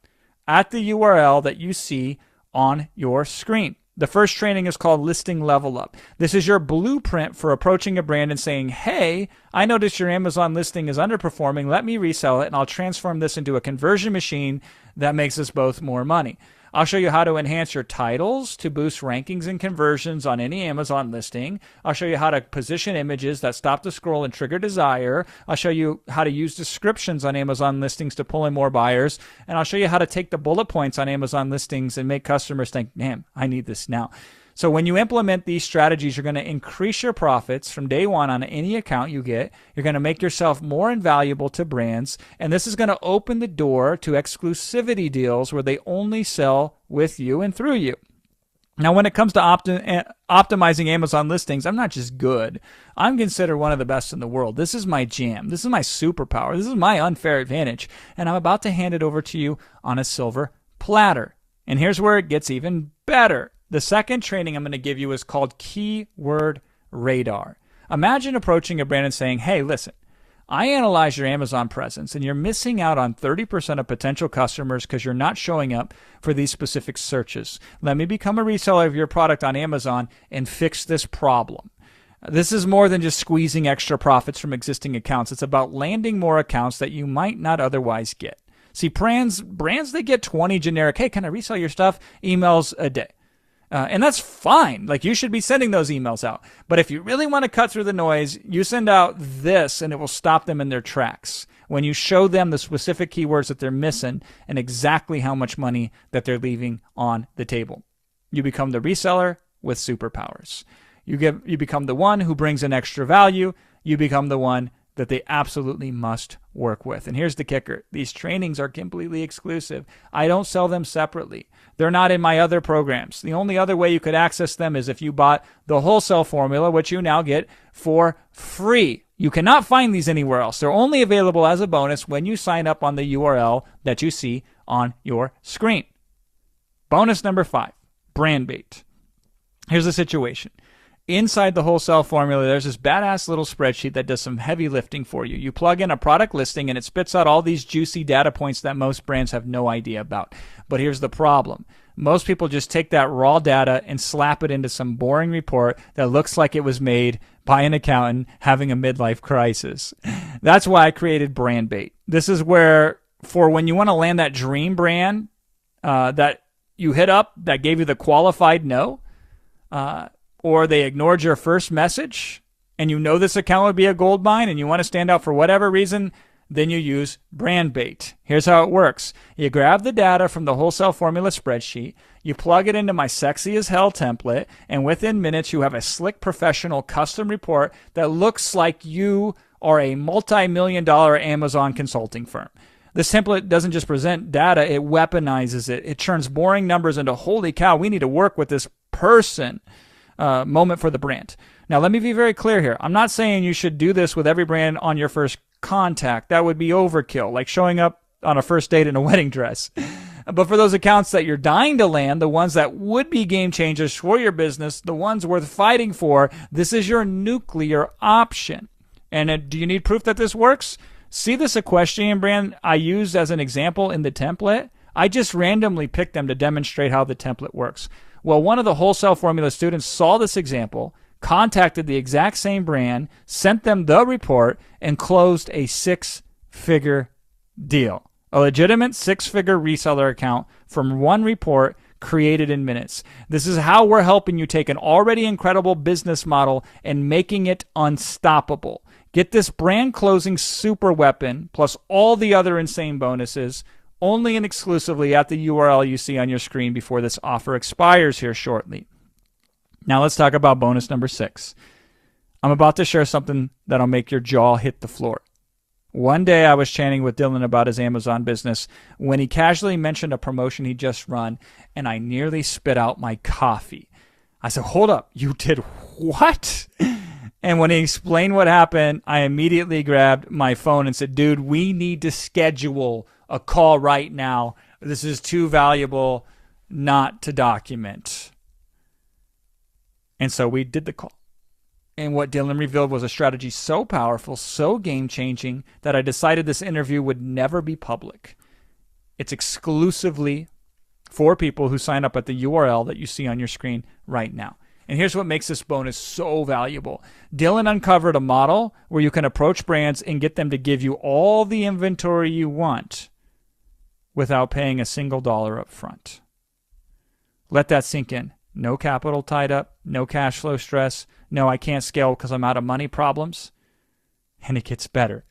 at the URL that you see on your screen. The first training is called Listing Level Up. This is your blueprint for approaching a brand and saying, hey, I noticed your Amazon listing is underperforming. Let me resell it, and I'll transform this into a conversion machine that makes us both more money. I'll show you how to enhance your titles to boost rankings and conversions on any Amazon listing. I'll show you how to position images that stop the scroll and trigger desire. I'll show you how to use descriptions on Amazon listings to pull in more buyers. And I'll show you how to take the bullet points on Amazon listings and make customers think, damn, I need this now. So when you implement these strategies, you're going to increase your profits from day one on any account you get. You're going to make yourself more invaluable to brands. And this is going to open the door to exclusivity deals where they only sell with you and through you. Now, when it comes to optimizing Amazon listings, I'm not just good. I'm considered one of the best in the world. This is my jam. This is my superpower. This is my unfair advantage. And I'm about to hand it over to you on a silver platter. And here's where it gets even better. The second training I'm going to give you is called Keyword Radar. Imagine approaching a brand and saying, hey, listen, I analyze your Amazon presence and you're missing out on 30% of potential customers because you're not showing up for these specific searches. Let me become a reseller of your product on Amazon and fix this problem. This is more than just squeezing extra profits from existing accounts. It's about landing more accounts that you might not otherwise get. See, brands, they get 20 generic, hey, can I resell your stuff, emails a day. And that's fine. Like, you should be sending those emails out. But if you really want to cut through the noise, you send out this and it will stop them in their tracks. When you show them the specific keywords that they're missing and exactly how much money that they're leaving on the table. You become the reseller with superpowers. You become the one who brings in extra value. You become the one that they absolutely must work with. And here's the kicker. These trainings are completely exclusive. I don't sell them separately. They're not in my other programs. The only other way you could access them is if you bought the wholesale formula, which you now get for free. You cannot find these anywhere else. They're only available as a bonus when you sign up on the URL that you see on your screen. Bonus number 5, brand bait. Here's the situation. Inside the wholesale formula, there's this badass little spreadsheet that does some heavy lifting for you. You plug in a product listing and it spits out all these juicy data points that most brands have no idea about. But here's the problem. Most people just take that raw data and slap it into some boring report that looks like it was made by an accountant having a midlife crisis. That's why I created Brand Bait. This is where, for when you want to land that dream brand that you hit up that gave you the qualified no, or they ignored your first message, and you know this account would be a gold mine and you want to stand out for whatever reason, then you use Brand Bait. Here's how it works. You grab the data from the wholesale formula spreadsheet, you plug it into my sexy as hell template, and within minutes you have a slick professional custom report that looks like you are a multi-million-dollar Amazon consulting firm. This template doesn't just present data, it weaponizes it. It turns boring numbers into, holy cow, we need to work with this person moment for the brand. Now, let me be very clear here. I'm not saying you should do this with every brand on your first contact. That would be overkill, like showing up on a first date in a wedding dress. But for those accounts that you're dying to land, the ones that would be game changers for your business, the ones worth fighting for, this is your nuclear option. And do you need proof that this works? See this equestrian brand I used as an example in the template? I just randomly picked them to demonstrate how the template works. Well, one of the wholesale formula students saw this example, contacted the exact same brand, sent them the report, and closed a 6-figure deal. A legitimate 6-figure reseller account from one report created in minutes. This is how we're helping you take an already incredible business model and making it unstoppable. Get this brand closing super weapon plus all the other insane bonuses only and exclusively at the URL you see on your screen before this offer expires here shortly. Now let's talk about bonus number 6. I'm about to share something that'll make your jaw hit the floor. One day I was chatting with Dylan about his Amazon business when he casually mentioned a promotion he just run, and I nearly spit out my coffee. I said, hold up, you did what? And when he explained what happened, I immediately grabbed my phone and said, dude, we need to schedule a call right now. This is too valuable not to document. And so we did the call. And what Dylan revealed was a strategy so powerful, so game-changing, that I decided this interview would never be public. It's exclusively for people who sign up at the URL that you see on your screen right now. And here's what makes this bonus so valuable. Dylan uncovered a model where you can approach brands and get them to give you all the inventory you want without paying a single dollar up front. Let that sink in. No capital tied up, no cash flow stress, no I can't scale because I'm out of money problems. And it gets better.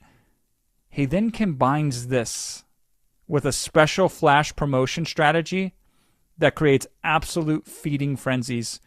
He then combines this with a special flash promotion strategy that creates absolute feeding frenzies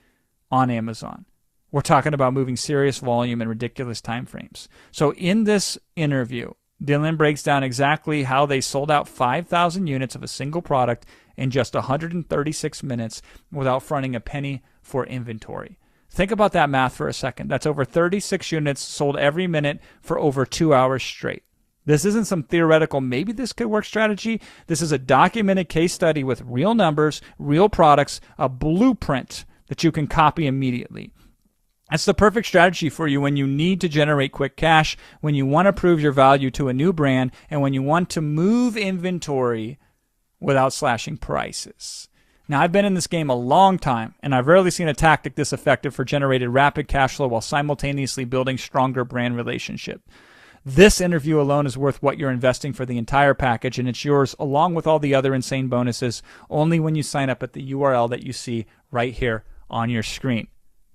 on Amazon. We're talking about moving serious volume in ridiculous time frames. So in this interview, Dylan breaks down exactly how they sold out 5,000 units of a single product in just 136 minutes without fronting a penny for inventory. Think about that math for a second. That's over 36 units sold every minute for over 2 hours straight. This isn't some theoretical, maybe this could work strategy. This is a documented case study with real numbers, real products, a blueprint that you can copy immediately. That's the perfect strategy for you when you need to generate quick cash, when you want to prove your value to a new brand, and when you want to move inventory without slashing prices. Now, I've been in this game a long time, and I've rarely seen a tactic this effective for generating rapid cash flow while simultaneously building stronger brand relationship. This interview alone is worth what you're investing for the entire package, and it's yours along with all the other insane bonuses only when you sign up at the URL that you see right here on your screen.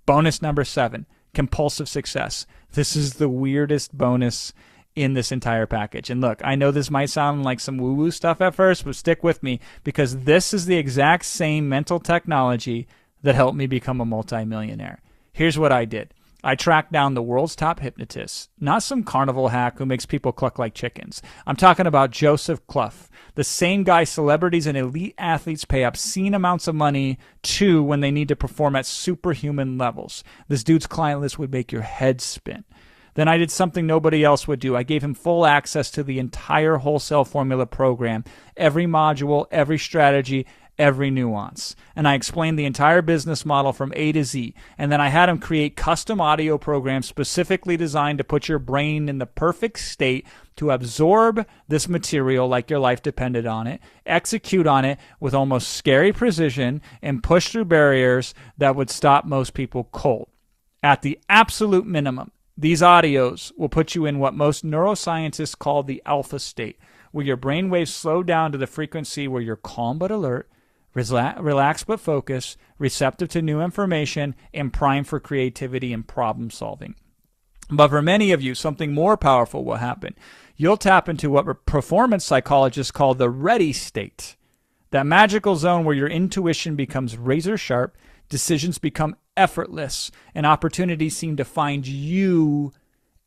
Bonus number 7, compulsive success. This is the weirdest bonus in this entire package. And look, I know this might sound like some woo-woo stuff at first, but stick with me because this is the exact same mental technology that helped me become a multimillionaire. Here's what I did. I tracked down the world's top hypnotist, not some carnival hack who makes people cluck like chickens. I'm talking about Joseph Clough, the same guy celebrities and elite athletes pay obscene amounts of money to when they need to perform at superhuman levels. This dude's client list would make your head spin. Then I did something nobody else would do. I gave him full access to the entire wholesale formula program, every module, every strategy, every nuance. And I explained the entire business model from A to Z. And then I had him create custom audio programs specifically designed to put your brain in the perfect state to absorb this material like your life depended on it, execute on it with almost scary precision, and push through barriers that would stop most people cold. At the absolute minimum, these audios will put you in what most neuroscientists call the alpha state, where your brain waves slow down to the frequency where you're calm but alert, relaxed but focused, receptive to new information, and primed for creativity and problem solving. But for many of you, something more powerful will happen. You'll tap into what performance psychologists call the ready state, that magical zone where your intuition becomes razor sharp, decisions become effortless, and opportunities seem to find you.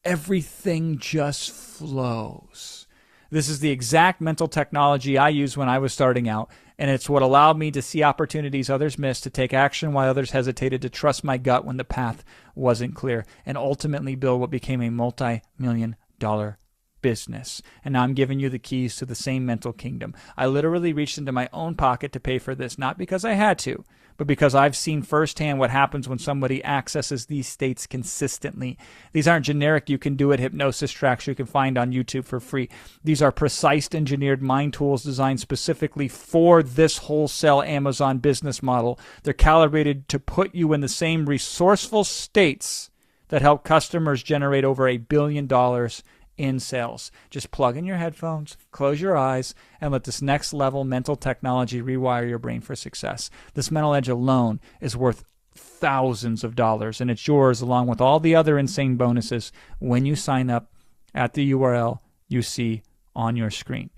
Everything just flows. This is the exact mental technology I used when I was starting out, and it's what allowed me to see opportunities others missed, to take action while others hesitated, to trust my gut when the path wasn't clear, and ultimately build what became a multi-million-dollar business. And now I'm giving you the keys to the same mental kingdom. I literally reached into my own pocket to pay for this, not because I had to, but because I've seen firsthand what happens when somebody accesses these states consistently. These aren't generic "you can do it" hypnosis tracks you can find on YouTube for free. These are precise engineered mind tools designed specifically for this wholesale Amazon business model. They're calibrated to put you in the same resourceful states that help customers generate over $1 billion in sales. Just plug in your headphones, close your eyes, and let this next level mental technology rewire your brain for success. This mental edge alone is worth thousands of dollars, and it's yours along with all the other insane bonuses when you sign up at the URL you see on your screen.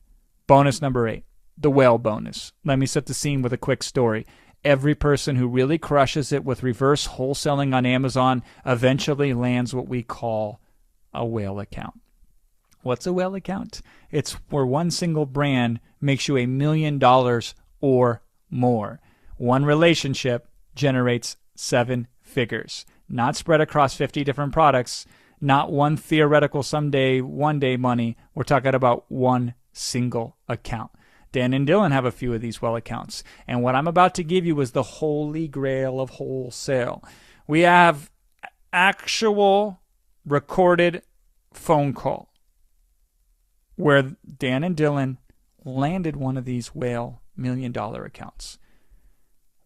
Bonus number 8, the whale bonus. Let me set the scene with a quick story. Every person who really crushes it with reverse wholesaling on Amazon eventually lands what we call a whale account. What's a whale account? It's where one single brand makes you $1 million or more. One relationship generates 7 figures, not spread across 50 different products, not one theoretical someday, one day money. We're talking about one single account. Dan and Dylan have a few of these whale accounts. And what I'm about to give you is the holy grail of wholesale. We have actual recorded phone call where Dan and Dylan landed one of these whale $1 million accounts.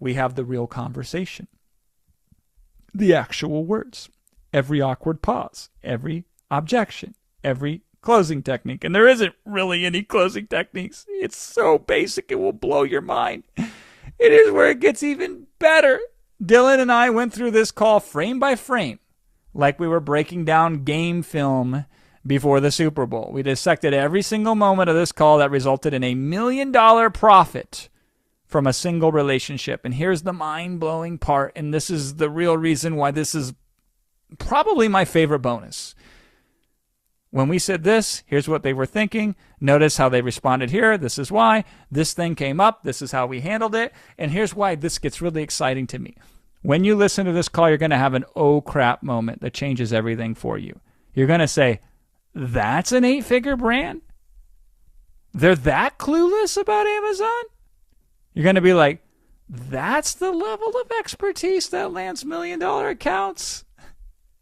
We have the real conversation, the actual words, every awkward pause, every objection, every closing technique. And there isn't really any closing techniques. It's so basic it will blow your mind. It is where it gets even better. Dylan and I went through this call frame by frame, like we were breaking down game film before the Super Bowl. We dissected every single moment of this call that resulted in $1 million profit from a single relationship. And here's the mind-blowing part, and this is the real reason why this is probably my favorite bonus. When we said this, here's what they were thinking. Notice how they responded here. This is why. This thing came up. This is how we handled it. And here's why this gets really exciting to me. When you listen to this call, you're going to have an oh crap moment that changes everything for you. You're going to say, that's an 8-figure brand? They're that clueless about Amazon? You're going to be like, that's the level of expertise that lands $1 million accounts?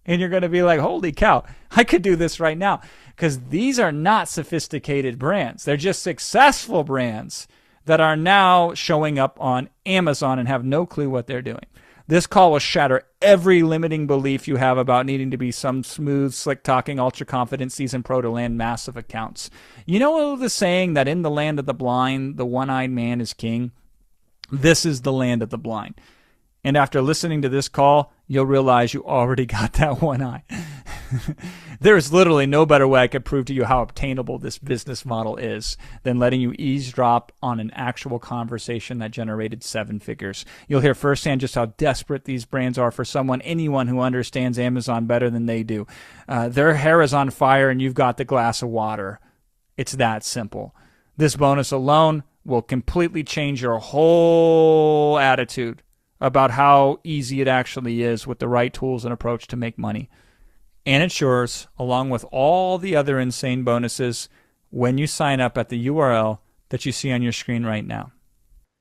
And you're going to be like, holy cow, I could do this right now. Because these are not sophisticated brands. They're just successful brands that are now showing up on Amazon and have no clue what they're doing. This call will shatter every limiting belief you have about needing to be some smooth, slick-talking, ultra-confident seasoned pro to land massive accounts. You know the saying that in the land of the blind, the one-eyed man is king? This is the land of the blind. And after listening to this call, you'll realize you already got that one eye. There is literally no better way I could prove to you how obtainable this business model is than letting you eavesdrop on an actual conversation that generated 7 figures. You'll hear firsthand just how desperate these brands are for anyone who understands Amazon better than they do. Their hair is on fire and you've got the glass of water. It's that simple. This bonus alone will completely change your whole attitude about how easy it actually is with the right tools and approach to make money. And it's yours, along with all the other insane bonuses, when you sign up at the URL that you see on your screen right now.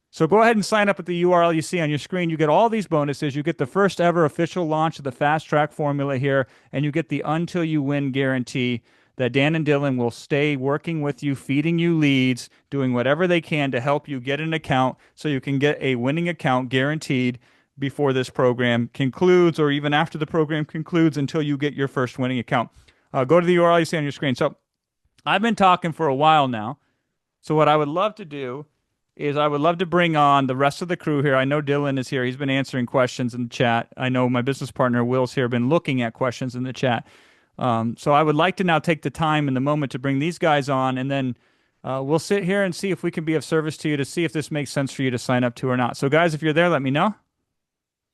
So go ahead and sign up at the URL you see on your screen. You get all these bonuses. You get the first ever official launch of the FastTrack formula here, and you get the Until You Win guarantee that Dan and Dylan will stay working with you, feeding you leads, doing whatever they can to help you get an account so you can get a winning account guaranteed before this program concludes, or even after the program concludes, until you get your first winning account. Go to the URL you see on your screen. So I've been talking for a while now. So what I would love to do is I would love to bring on the rest of the crew here. I know Dylan is here. He's been answering questions in the chat. I know my business partner Will's here, been looking at questions in the chat. So I would like to now take the time in the moment to bring these guys on, and then we'll sit here and see if we can be of service to you, to see if this makes sense for you to sign up to or not. So guys, if you're there, let me know.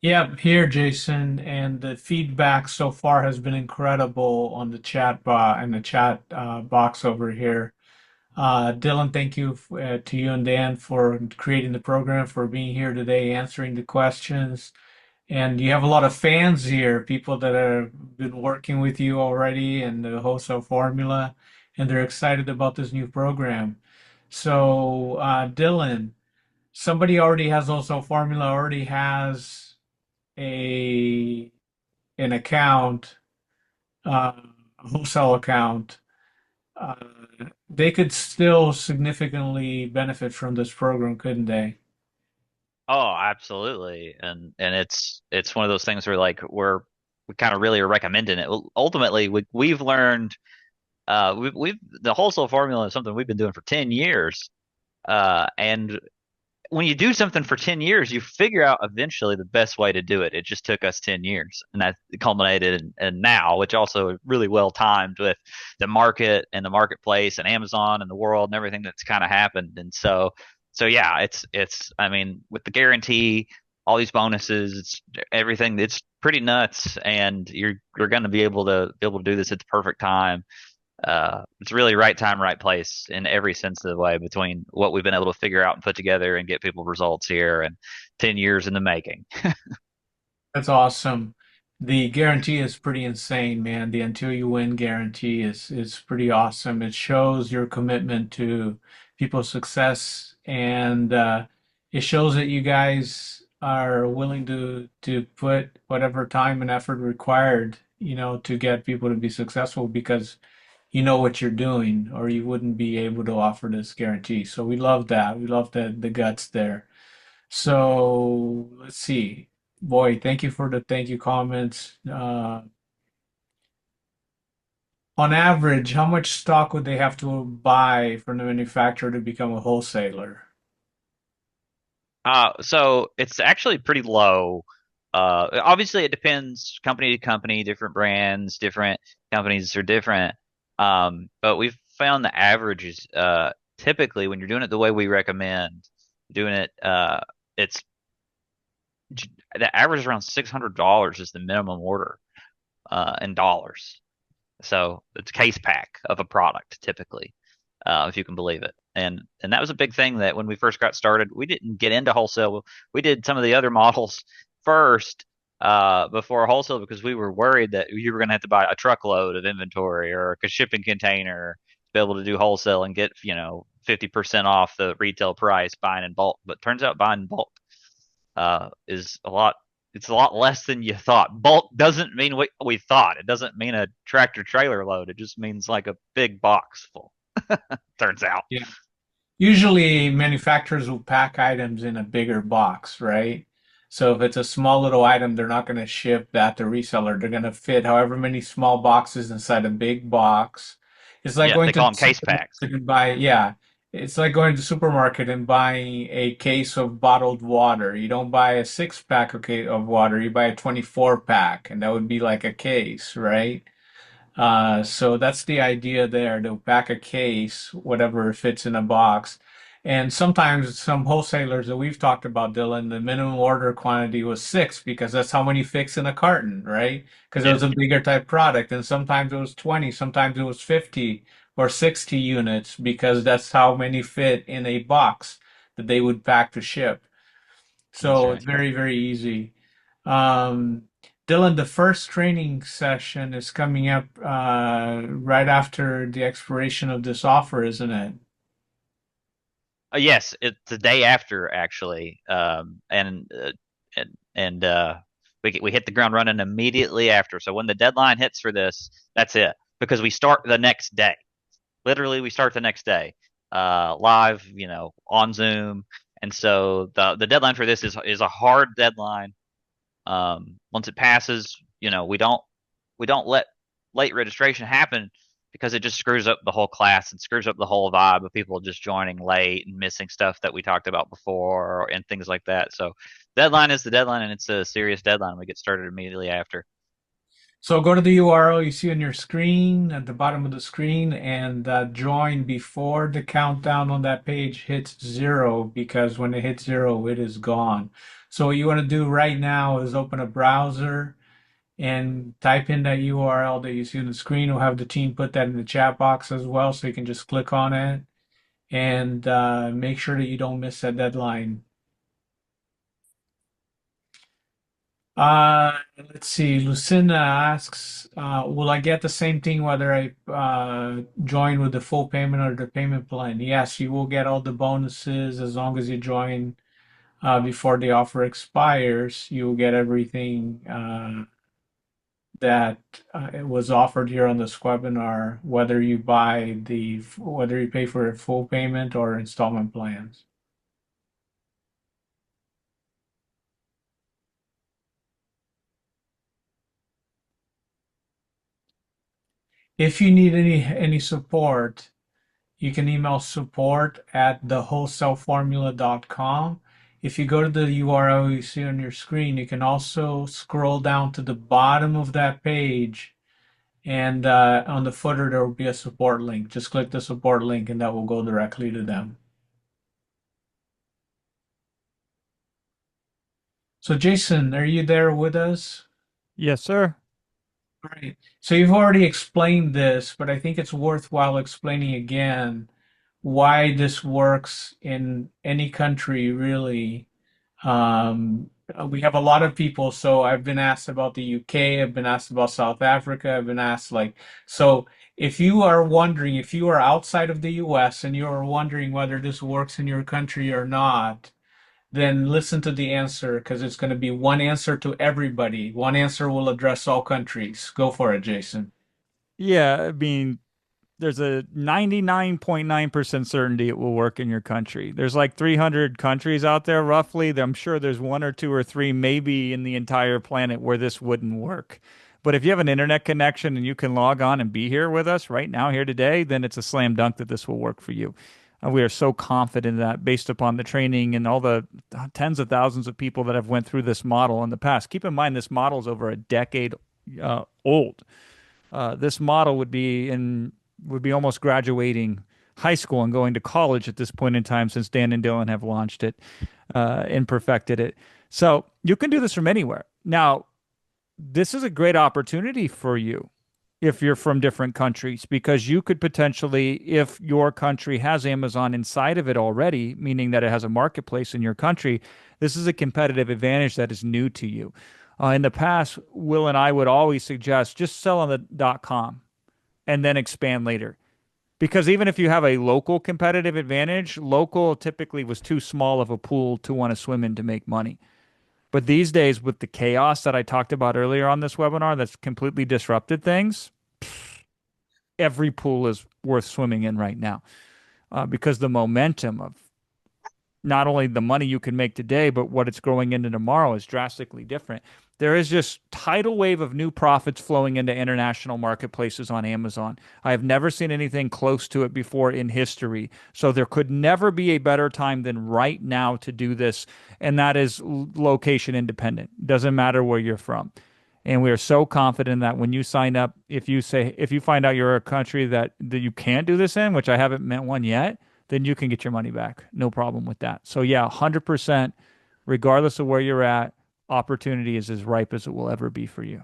Yeah, here, Jason, and the feedback so far has been incredible on the chat bot and the chat box over here. Dylan, thank you to you and Dan for creating the program, for being here today, answering the questions. And you have a lot of fans here, people that have been working with you already and the wholesale formula, and they're excited about this new program. So, Dylan, somebody already has wholesale formula, already has a an account, a wholesale account. Uh, they could still significantly benefit from this program, couldn't they? Oh, absolutely. And it's one of those things where like we kind of really are recommending it. Well, ultimately, we've learned we've the wholesale formula is something we've been doing for 10 years. And when you do something for 10 years, you figure out eventually the best way to do it. It just took us 10 years, and that culminated in now, which also really well timed with the market and the marketplace and Amazon and the world and everything that's kind of happened. And so yeah, I mean, with the guarantee, all these bonuses, it's everything. It's pretty nuts, and you're going to be able to do this at the perfect time. It's really right time, right place in every sense of the way between what we've been able to figure out and put together and get people results here and 10 years in the making. That's awesome. The guarantee is pretty insane, man. The until you win guarantee is pretty awesome. It shows your commitment to people's success, and it shows that you guys are willing to put whatever time and effort required, to get people to be successful because you know what you're doing, or you wouldn't be able to offer this guarantee. So we love that. We love the guts there. So let's see. Boy, thank you for the thank you comments. On average, how much stock would they have to buy from the manufacturer to become a wholesaler? So it's actually pretty low. Obviously it depends company to company, different brands, different companies are different. But we've found the average is, typically when you're doing it the way we recommend doing it, it's the average is around $600 is the minimum order, in dollars. So it's a case pack of a product typically, if you can believe it. And that was a big thing that when we first got started, we didn't get into wholesale. We did some of the other models first, before wholesale because we were worried that you were going to have to buy a truckload of inventory or a shipping container to be able to do wholesale and get 50% off the retail price buying in bulk. But turns out buying in bulk, is a lot. It's a lot less than you thought. Bulk doesn't mean what we thought. It doesn't mean a tractor trailer load. It just means like a big box full. Turns out. Yeah. Usually, manufacturers will pack items in a bigger box, right? So if it's a small little item, they're not going to ship that to reseller. They're going to fit however many small boxes inside a big box. It's like Yeah, going they to call the them case supermarket packs. and yeah, it's like going to the supermarket and buying a case of bottled water. You don't buy a six pack of water, you buy a 24 pack, and that would be like a case, right? So that's the idea there, to pack a case, whatever fits in a box. And sometimes some wholesalers that we've talked about, Dylan, the minimum order quantity was six because that's how many fits in a carton, right? Because it Yeah, was a bigger type product. And sometimes it was 20, sometimes it was 50 or 60 units because that's how many fit in a box that they would pack to ship. that's So right. it's very, very easy. Um, Dylan, the first training session is coming up right after the expiration of this offer, isn't it? Yes, it's the day after actually, and we hit the ground running immediately after. So when the deadline hits for this, that's it because we start the next day. Literally, we start the next day, live, on Zoom. And so the deadline for this is a hard deadline. Once it passes, we don't let late registration happen because it just screws up the whole class and screws up the whole vibe of people just joining late and missing stuff that we talked about before and things like that. So deadline is the deadline, and it's a serious deadline. We get started immediately after. So go to the URL you see on your screen at the bottom of the screen and join before the countdown on that page hits zero, because when it hits zero, it is gone. So what you want to do right now is open a browser and type in that URL that you see on the screen. We'll have the team put that in the chat box as well, so you can just click on it and make sure that you don't miss that deadline. Let's see. Lucinda asks, will I get the same thing whether I join with the full payment or the payment plan? Yes, you will get all the bonuses as long as you join before the offer expires. You will get everything that it was offered here on this webinar, whether you pay for a full payment or installment plans. If you need any support, you can email support at thewholesaleformula.com. If you go to the URL you see on your screen, you can also scroll down to the bottom of that page, and on the footer there will be a support link. Just click the support link and that will go directly to them. So Jason, are you there with us? Yes, sir. Right. So you've already explained this, but I think it's worthwhile explaining again why this works in any country, really. We have a lot of people, so I've been asked about the UK, I've been asked about South Africa, I've been asked so if you are wondering, if you are outside of the US and you are wondering whether this works in your country or not, then listen to the answer, because it's going to be one answer to everybody. One answer will address all countries. Go for it, Jason. Yeah, I mean, there's a 99.9% certainty it will work in your country. There's like 300 countries out there roughly. I'm sure there's one or two or three maybe in the entire planet where this wouldn't work. But if you have an internet connection and you can log on and be here with us right now, here today, then it's a slam dunk that this will work for you. We are so confident in that based upon the training and all the tens of thousands of people that have went through this model in the past. Keep in mind, this model is over a decade old. This model would be almost graduating high school and going to college at this point in time, since Dan and Dylan have launched it and perfected it. So you can do this from anywhere. Now, this is a great opportunity for you if you're from different countries, because you could potentially, if your country has Amazon inside of it already, meaning that it has a marketplace in your country, this is a competitive advantage that is new to you. In the past, Will and I would always suggest just sell on the .com and then expand later. Because even if you have a local competitive advantage, local typically was too small of a pool to want to swim in to make money. But these days, with the chaos that I talked about earlier on this webinar that's completely disrupted things, every pool is worth swimming in right now, because the momentum of not only the money you can make today, but what it's growing into tomorrow is drastically different. There is just tidal wave of new profits flowing into international marketplaces on Amazon. I have never seen anything close to it before in history. So there could never be a better time than right now to do this. And that is location independent. Doesn't matter where you're from. And we are so confident that when you sign up, if you find out you're a country that you can't do this in, which I haven't met one yet, then you can get your money back. No problem with that. So yeah, 100%, regardless of where you're at, opportunity is as ripe as it will ever be for you.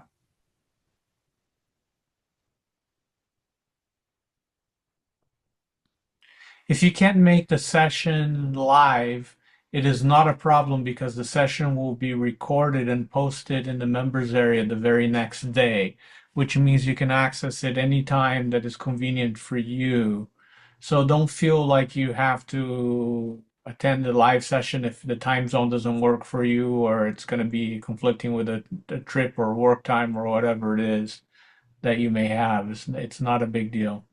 If you can't make the session live, it is not a problem, because the session will be recorded and posted in the members area the very next day, which means you can access it anytime that is convenient for you. So don't feel like you have to attend the live session if the time zone doesn't work for you, or it's going to be conflicting with a trip or work time or whatever it is that you may have. It's not a big deal.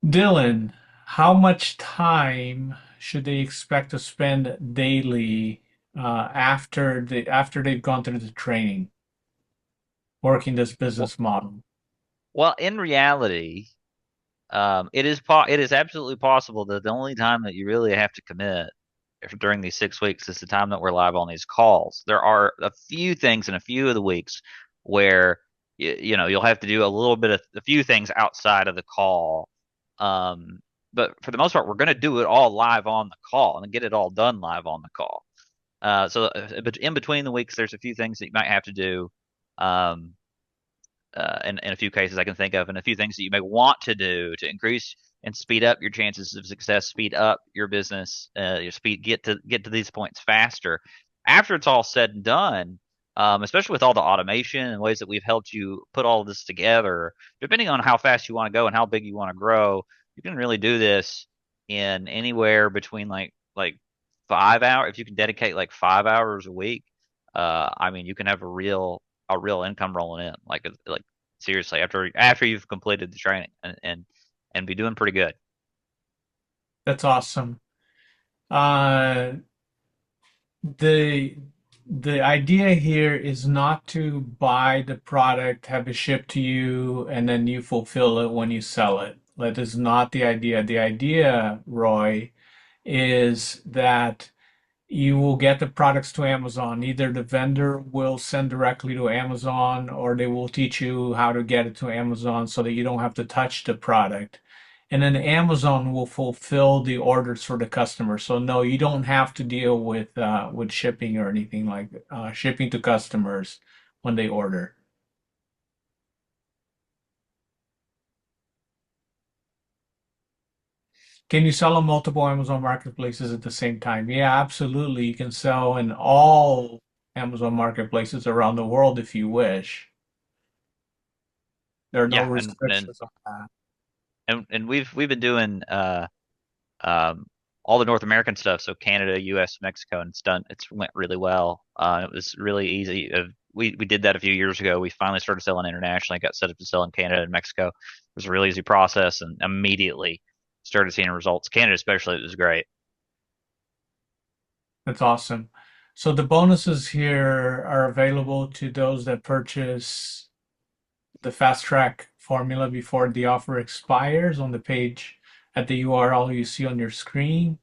Dylan, how much time should they expect to spend daily after they've gone through the training, working this business model? Well, in reality, it is absolutely possible that the only time that you really have to commit during these 6 weeks is the time that we're live on these calls. There are a few things in a few of the weeks where you'll have to do a little bit of a few things outside of the call. Um, but for the most part, we're going to do it all live on the call and get it all done live on the call. But in between the weeks, there's a few things that you might have to do. Um, in a few cases I can think of, and a few things that you may want to do to increase and speed up your chances of success, speed up your business, your speed, get to these points faster. After it's all said and done, especially with all the automation and ways that we've helped you put all of this together, depending on how fast you want to go and how big you want to grow, you can really do this in anywhere between like 5 hours. If you can dedicate like 5 hours a week, I mean, you can have a real income rolling in, like seriously, after you've completed the training and be doing pretty good. That's awesome. Uh, the the idea here is not to buy the product, have it shipped to you, and then you fulfill it when you sell it. That is not the idea. The idea, Roy, is that you will get the products to Amazon. Either the vendor will send directly to Amazon or they will teach you how to get it to Amazon so that you don't have to touch the product. And then Amazon will fulfill the orders for the customer. So no, you don't have to deal with shipping or anything like shipping to customers when they order. Can you sell on multiple Amazon marketplaces at the same time? Yeah, absolutely. You can sell in all Amazon marketplaces around the world if you wish. There are no Yeah, and restrictions on that. and, and we've been doing um all the North American stuff, so Canada, US, Mexico, and it's went really well. It was really easy. We did that a few years ago. We finally started selling internationally, got set up to sell in Canada and Mexico. It was a really easy process, and immediately started seeing results. Canada especially, it was great. That's awesome. So the bonuses here are available to those that purchase the fast track formula before the offer expires on the page at the URL you see on your screen.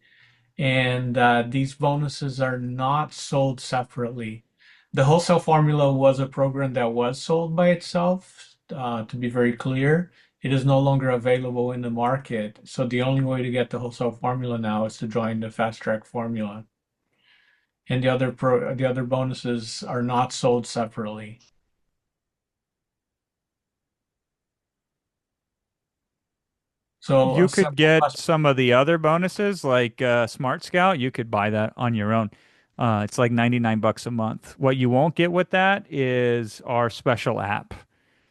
And these bonuses are not sold separately. The wholesale formula was a program that was sold by itself, to be very clear. It is no longer available in the market. So the only way to get the wholesale formula now is to join the fast track formula. And the other bonuses are not sold separately. So You a could simple get question. some of the other bonuses like Smart Scout. You could buy that on your own. It's like 99 bucks a month. What you won't get with that is our special app.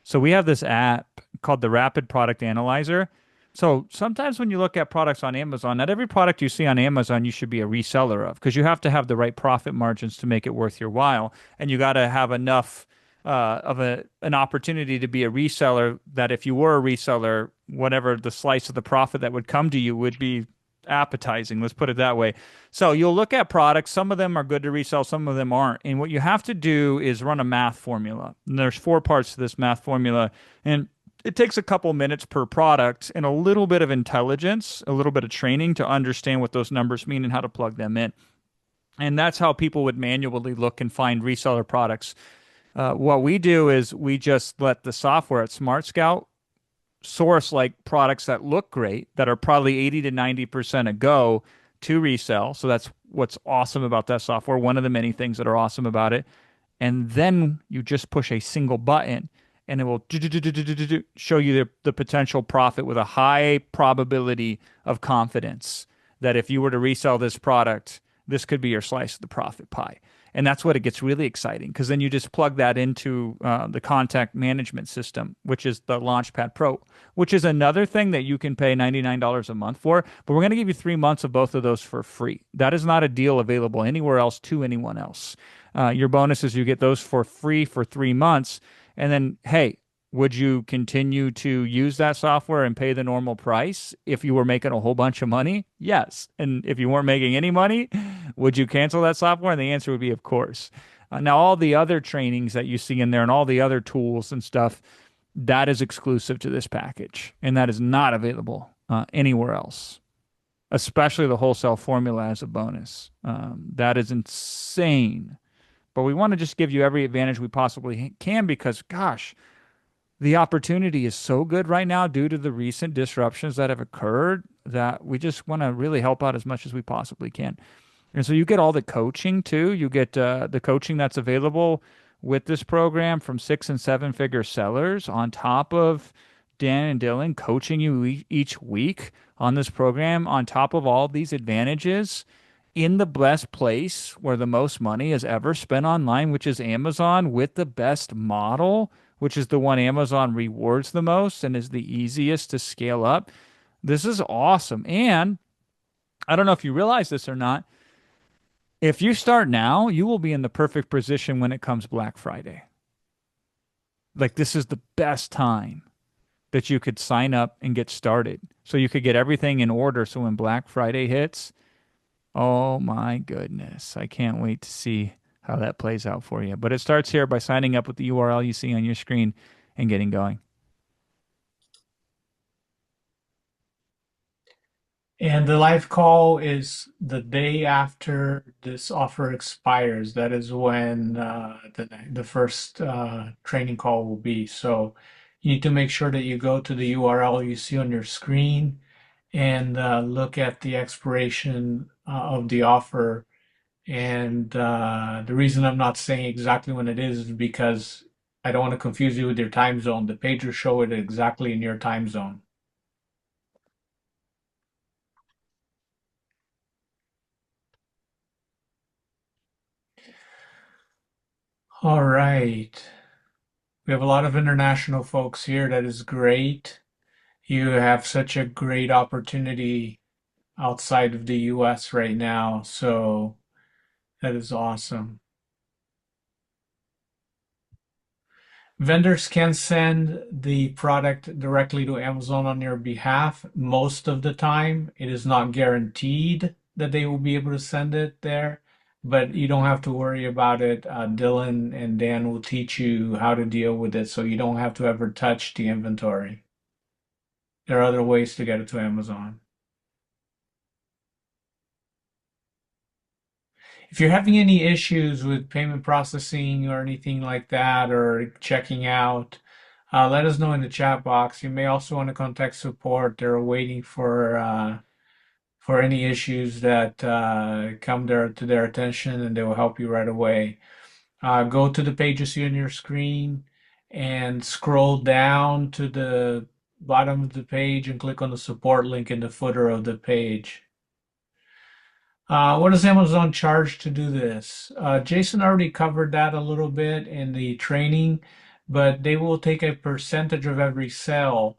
So we have this app called the Rapid Product Analyzer. So sometimes when you look at products on Amazon, not every product you see on Amazon you should be a reseller of because you have to have the right profit margins to make it worth your while, and you got to have enough of an opportunity to be a reseller that if you were a reseller, whatever the slice of the profit that would come to you would be appetizing. Let's put it that way. So you'll look at products. Some of them are good to resell, some of them aren't. And what you have to do is run a math formula. And there's four parts to this math formula. And it takes a couple minutes per product and a little bit of intelligence, a little bit of training to understand what those numbers mean and how to plug them in. And that's how people would manually look and find reseller products. What we do is we just let the software at Smart Scout source like products that look great, that are probably 80 to 90% a go to resell. So that's what's awesome about that software. One of the many things that are awesome about it. And then you just push a single button and it will show you the potential profit with a high probability of confidence that if you were to resell this product, this could be your slice of the profit pie. And that's what it gets really exciting because then you just plug that into the contact management system, which is the Launchpad Pro, which is another thing that you can pay $99 a month for. But we're going to give you 3 months of both of those for free. That is not a deal available anywhere else to anyone else. Your bonus is you get those for free for 3 months. And then, hey, Would you continue to use that software and pay the normal price if you were making a whole bunch of money? Yes. And if you weren't making any money, would you cancel that software? And the answer would be, of course. Now, all the other trainings that you see in there and all the other tools and stuff, that is exclusive to this package, and that is not available anywhere else, especially the wholesale formula as a bonus. That is insane. But we want to just give you every advantage we possibly can because, gosh, the opportunity is so good right now due to the recent disruptions that have occurred that we just want to really help out as much as we possibly can. And so you get all the coaching too. You get the coaching that's available with this program from 6 and 7 figure sellers on top of Dan and Dylan coaching you each week on this program, on top of all these advantages in the best place where the most money is ever spent online, which is Amazon, with the best model, which is the one Amazon rewards the most and is the easiest to scale up. This is awesome. And I don't know if you realize this or not. If you start now, you will be in the perfect position when it comes Black Friday. Like, this is the best time that you could sign up and get started. So you could get everything in order. So when Black Friday hits, oh my goodness, I can't wait to see how that plays out for you. But it starts here by signing up with the URL you see on your screen and getting going. And the live call is the day after this offer expires. That is when the first training call will be. So you need to make sure that you go to the URL you see on your screen and look at the expiration of the offer. And the reason I'm not saying exactly when it is because I don't want to confuse you with your time zone. The page will show it exactly in your time zone. All right. We have a lot of international folks here. That is great. You have such a great opportunity outside of the US right now. So that is awesome. Vendors can send the product directly to Amazon on your behalf most of the time. It is not guaranteed that they will be able to send it there, but you don't have to worry about it. Dylan and Dan will teach you how to deal with it so you don't have to ever touch the inventory. There are other ways to get it to Amazon. If you're having any issues with payment processing or anything like that, or checking out, let us know in the chat box. You may also want to contact support. They're waiting for any issues that come there to their attention, and they will help you right away. Go to the page you see on your screen and scroll down to the bottom of the page and click on the support link in the footer of the page. What does Amazon charge to do this? Jason already covered that a little bit in the training, but they will take a percentage of every sale,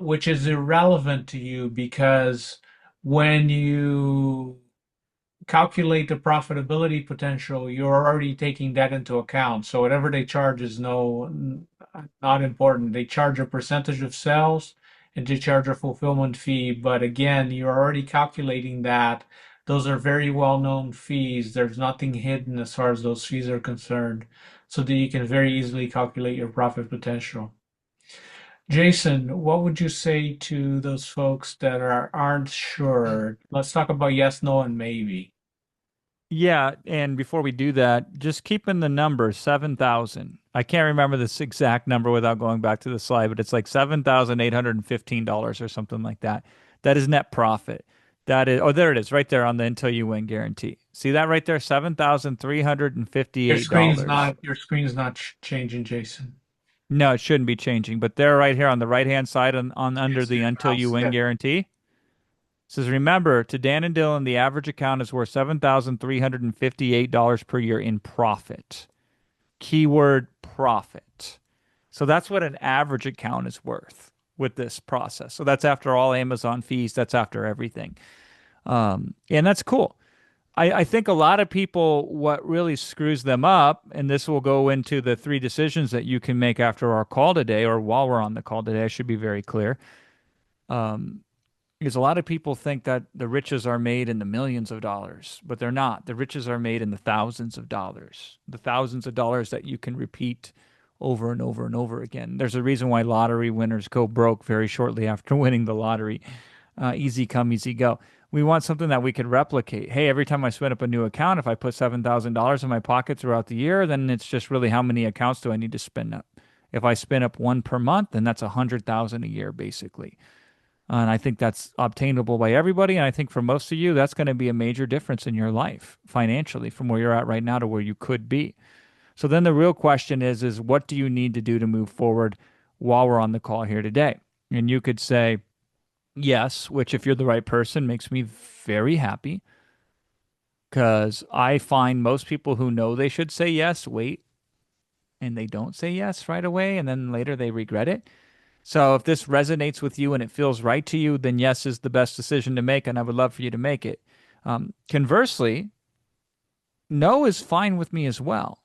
which is irrelevant to you because when you calculate the profitability potential, you're already taking that into account. So whatever they charge is not important. They charge a percentage of sales and they charge a fulfillment fee. But again, you're already calculating that. Those are very well-known fees. There's nothing hidden as far as those fees are concerned, so that you can very easily calculate your profit potential. Jason, what would you say to those folks that aren't sure? Let's talk about yes, no, and maybe. Yeah, and before we do that, just keep in the number 7,000. I can't remember this exact number without going back to the slide, but it's like $7,815 or something like that. That is net profit. That is, oh, there it is, right there on the until you win guarantee. See that right there? $7,358. Your screen's not changing, Jason. No, it shouldn't be changing, but there right here on the right-hand side on under the until you win guarantee. It says, remember, to Dan and Dylan, the average account is worth $7,358 per year in profit. Keyword profit. So that's what an average account is worth with this process. So that's after all Amazon fees. That's after everything. And that's cool. I think a lot of people, what really screws them up, and this will go into the three decisions that you can make after our call today, or while we're on the call today, I should be very clear. Um, because a lot of people think that the riches are made in the millions of dollars, but they're not. The riches are made in the thousands of dollars, the thousands of dollars that you can repeat over and over and over again. There's a reason why lottery winners go broke very shortly after winning the lottery. Easy come, easy go. We want something that we could replicate. Hey, every time I spin up a new account, if I put $7,000 in my pocket throughout the year, then it's just really how many accounts do I need to spin up? If I spin up one per month, then that's 100,000 a year, basically. And I think that's obtainable by everybody. And I think for most of you, that's going to be a major difference in your life financially from where you're at right now to where you could be. So then the real question is what do you need to do to move forward while we're on the call here today? And you could say yes, which if you're the right person makes me very happy because I find most people who know they should say yes, wait, and they don't say yes right away. And then later they regret it. So if this resonates with you and it feels right to you, then yes is the best decision to make, and I would love for you to make it. Conversely, no is fine with me as well.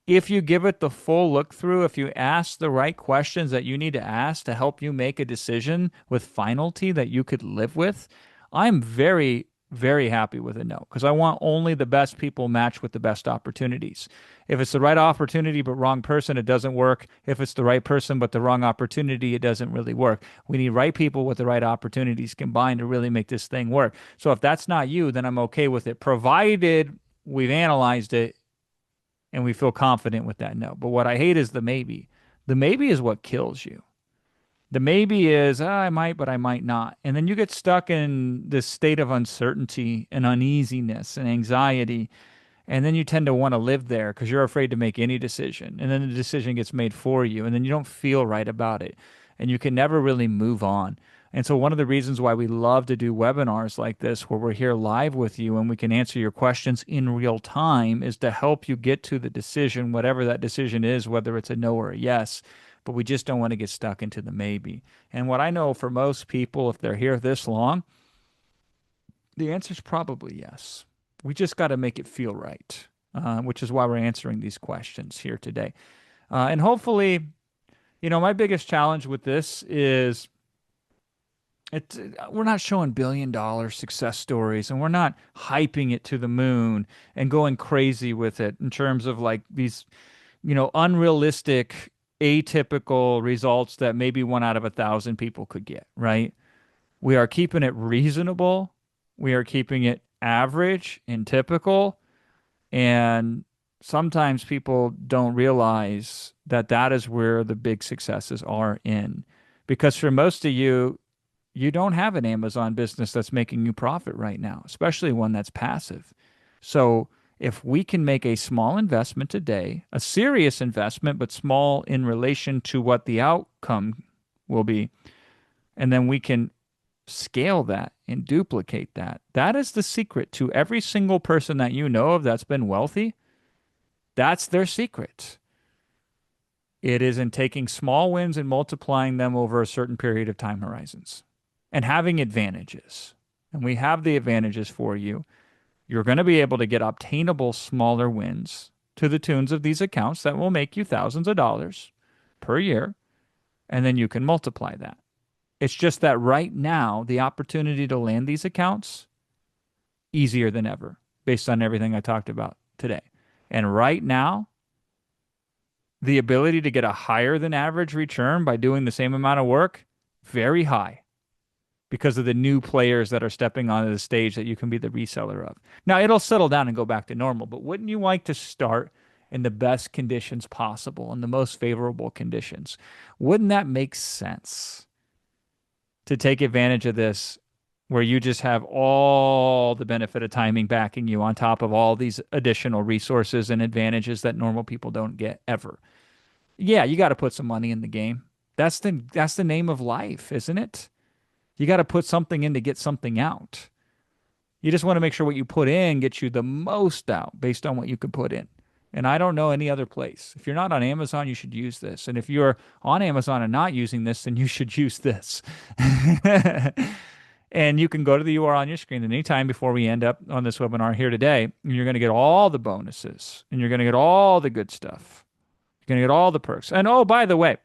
If you give it the full look through, if you ask the right questions that you need to ask to help you make a decision with finality that you could live with, I'm very, very happy with a no because I want only the best people match with the best opportunities. If it's the right opportunity but wrong person, it doesn't work. If it's the right person but the wrong opportunity, it doesn't really work. We need right people with the right opportunities combined to really make this thing work. So if that's not you, then I'm okay with it, provided we've analyzed it and we feel confident with that no. But what I hate is the maybe. The maybe is what kills you. The maybe is, I might, but I might not. And then you get stuck in this state of uncertainty and uneasiness and anxiety. And then you tend to want to live there because you're afraid to make any decision. And then the decision gets made for you. And then you don't feel right about it. And you can never really move on. And so, one of the reasons why we love to do webinars like this, where we're here live with you and we can answer your questions in real time, is to help you get to the decision, whatever that decision is, whether it's a no or a yes. But we just don't want to get stuck into the maybe. And what I know for most people, if they're here this long, the answer is probably yes. We just got to make it feel right, which is why we're answering these questions here today. And hopefully, my biggest challenge with this is we're not showing $1 billion success stories and we're not hyping it to the moon and going crazy with it in terms of like these, unrealistic, atypical results that maybe 1 out of 1,000 people could get, right? We are keeping it reasonable. We are keeping it average and typical. And sometimes people don't realize that that is where the big successes are in. Because for most of you, you don't have an Amazon business that's making you profit right now, especially one that's passive. So if we can make a small investment today, a serious investment, but small in relation to what the outcome will be, and then we can scale that and duplicate that. That is the secret to every single person that you know of that's been wealthy. That's their secret. It is in taking small wins and multiplying them over a certain period of time horizons and having advantages. And we have the advantages for you. You're going to be able to get obtainable smaller wins to the tunes of these accounts that will make you thousands of dollars per year. And then you can multiply that. It's just that right now, the opportunity to land these accounts, easier than ever, based on everything I talked about today. And right now, the ability to get a higher than average return by doing the same amount of work, very high because of the new players that are stepping onto the stage that you can be the reseller of. Now, it'll settle down and go back to normal, but wouldn't you like to start in the best conditions possible, in the most favorable conditions? Wouldn't that make sense to take advantage of this where you just have all the benefit of timing backing you on top of all these additional resources and advantages that normal people don't get ever? Yeah, you got to put some money in the game. That's the name of life, isn't it? You got to put something in to get something out. You just want to make sure what you put in gets you the most out based on what you could put in. And I don't know any other place. If you're not on Amazon, you should use this. And if you're on Amazon and not using this, then you should use this. And you can go to the URL on your screen at any time before we end up on this webinar here today. And you're going to get all the bonuses and you're going to get all the good stuff. You're going to get all the perks. And oh, by the way,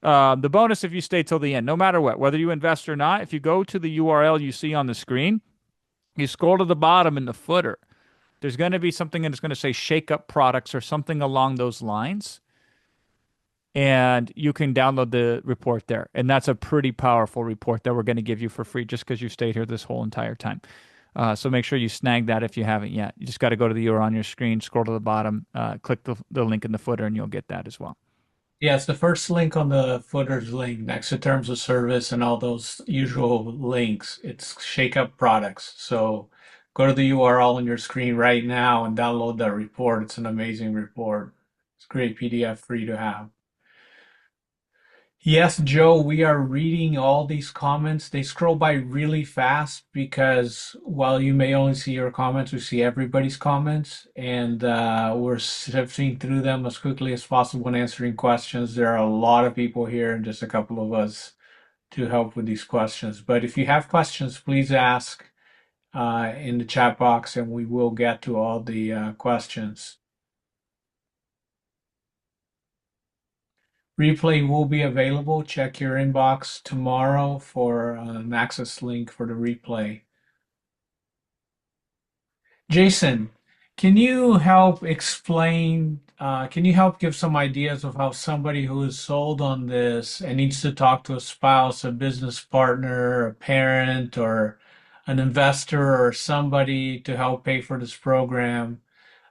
the bonus if you stay till the end, no matter what, whether you invest or not, if you go to the URL you see on the screen, you scroll to the bottom in the footer, there's going to be something that's going to say shake up products or something along those lines. And you can download the report there. And that's a pretty powerful report that we're going to give you for free just because you stayed here this whole entire time. So make sure you snag that if you haven't yet. You just got to go to the URL on your screen, scroll to the bottom, click the link in the footer, and you'll get that as well. Yeah, it's the first link on the footer's link next to terms of service and all those usual links. It's Shake Up Products. So go to the URL on your screen right now and download that report. It's an amazing report. It's a great PDF for you to have. Yes, Joe, we are reading all these comments. They scroll by really fast because while you may only see your comments, we see everybody's comments, and we're sifting through them as quickly as possible and answering questions. There are a lot of people here and just a couple of us to help with these questions. But if you have questions, please ask in the chat box, and we will get to all the questions. Replay will be available. Check your inbox tomorrow for an access link for the replay. Jason, can you help explain, can you help give some ideas of how somebody who is sold on this and needs to talk to a spouse, a business partner, a parent, or an investor or somebody to help pay for this program,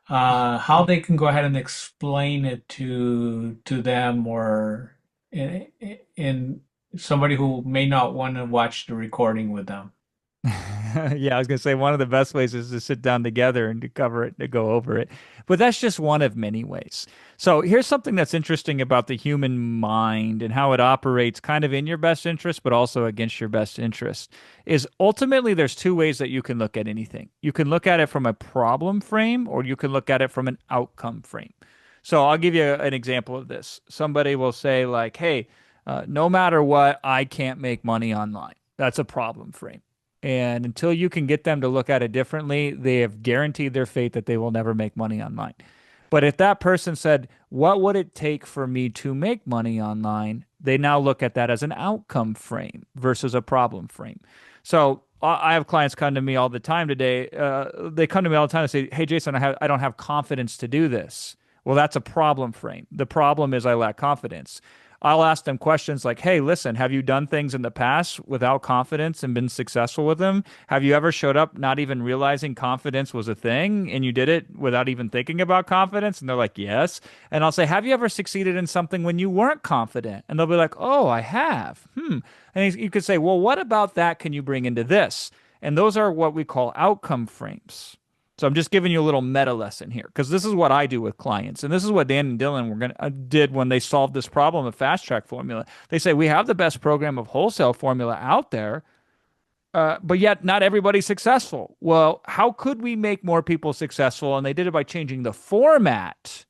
how they can go ahead and explain it to them or in somebody who may not want to watch the recording with them. Yeah, I was going to say one of the best ways is to sit down together and to cover it, to go over it. But that's just one of many ways. So here's something that's interesting about the human mind and how it operates kind of in your best interest, but also against your best interest, is ultimately there's two ways that you can look at anything. You can look at it from a problem frame or you can look at it from an outcome frame. So I'll give you an example of this. Somebody will say like, hey, no matter what, I can't make money online. That's a problem frame. And until you can get them to look at it differently, they have guaranteed their fate that they will never make money online. But if that person said, what would it take for me to make money online? They now look at that as an outcome frame versus a problem frame. So I have clients come to me all the time today. They come to me all the time and say, hey, Jason, I don't have confidence to do this. Well, that's a problem frame. The problem is I lack confidence. I'll ask them questions like, hey, listen, have you done things in the past without confidence and been successful with them? Have you ever showed up not even realizing confidence was a thing and you did it without even thinking about confidence? And they're like, yes. And I'll say, have you ever succeeded in something when you weren't confident? And they'll be like, oh, I have. And you could say, well, what about that can you bring into this? And those are what we call outcome frames. So I'm just giving you a little meta lesson here because this is what I do with clients. And this is what Dan and Dylan did when they solved this problem of FastTrack formula. They say, we have the best program of wholesale formula out there, but yet not everybody's successful. Well, how could we make more people successful? And they did it by changing the format,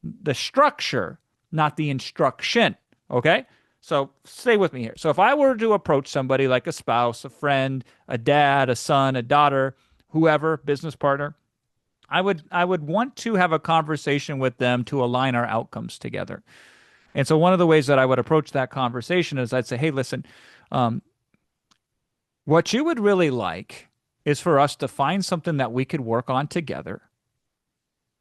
the structure, not the instruction. Okay? So stay with me here. So if I were to approach somebody like a spouse, a friend, a dad, a son, a daughter, whoever, business partner, I would want to have a conversation with them to align our outcomes together. And so one of the ways that I would approach that conversation is I'd say, hey, listen, what you would really like is for us to find something that we could work on together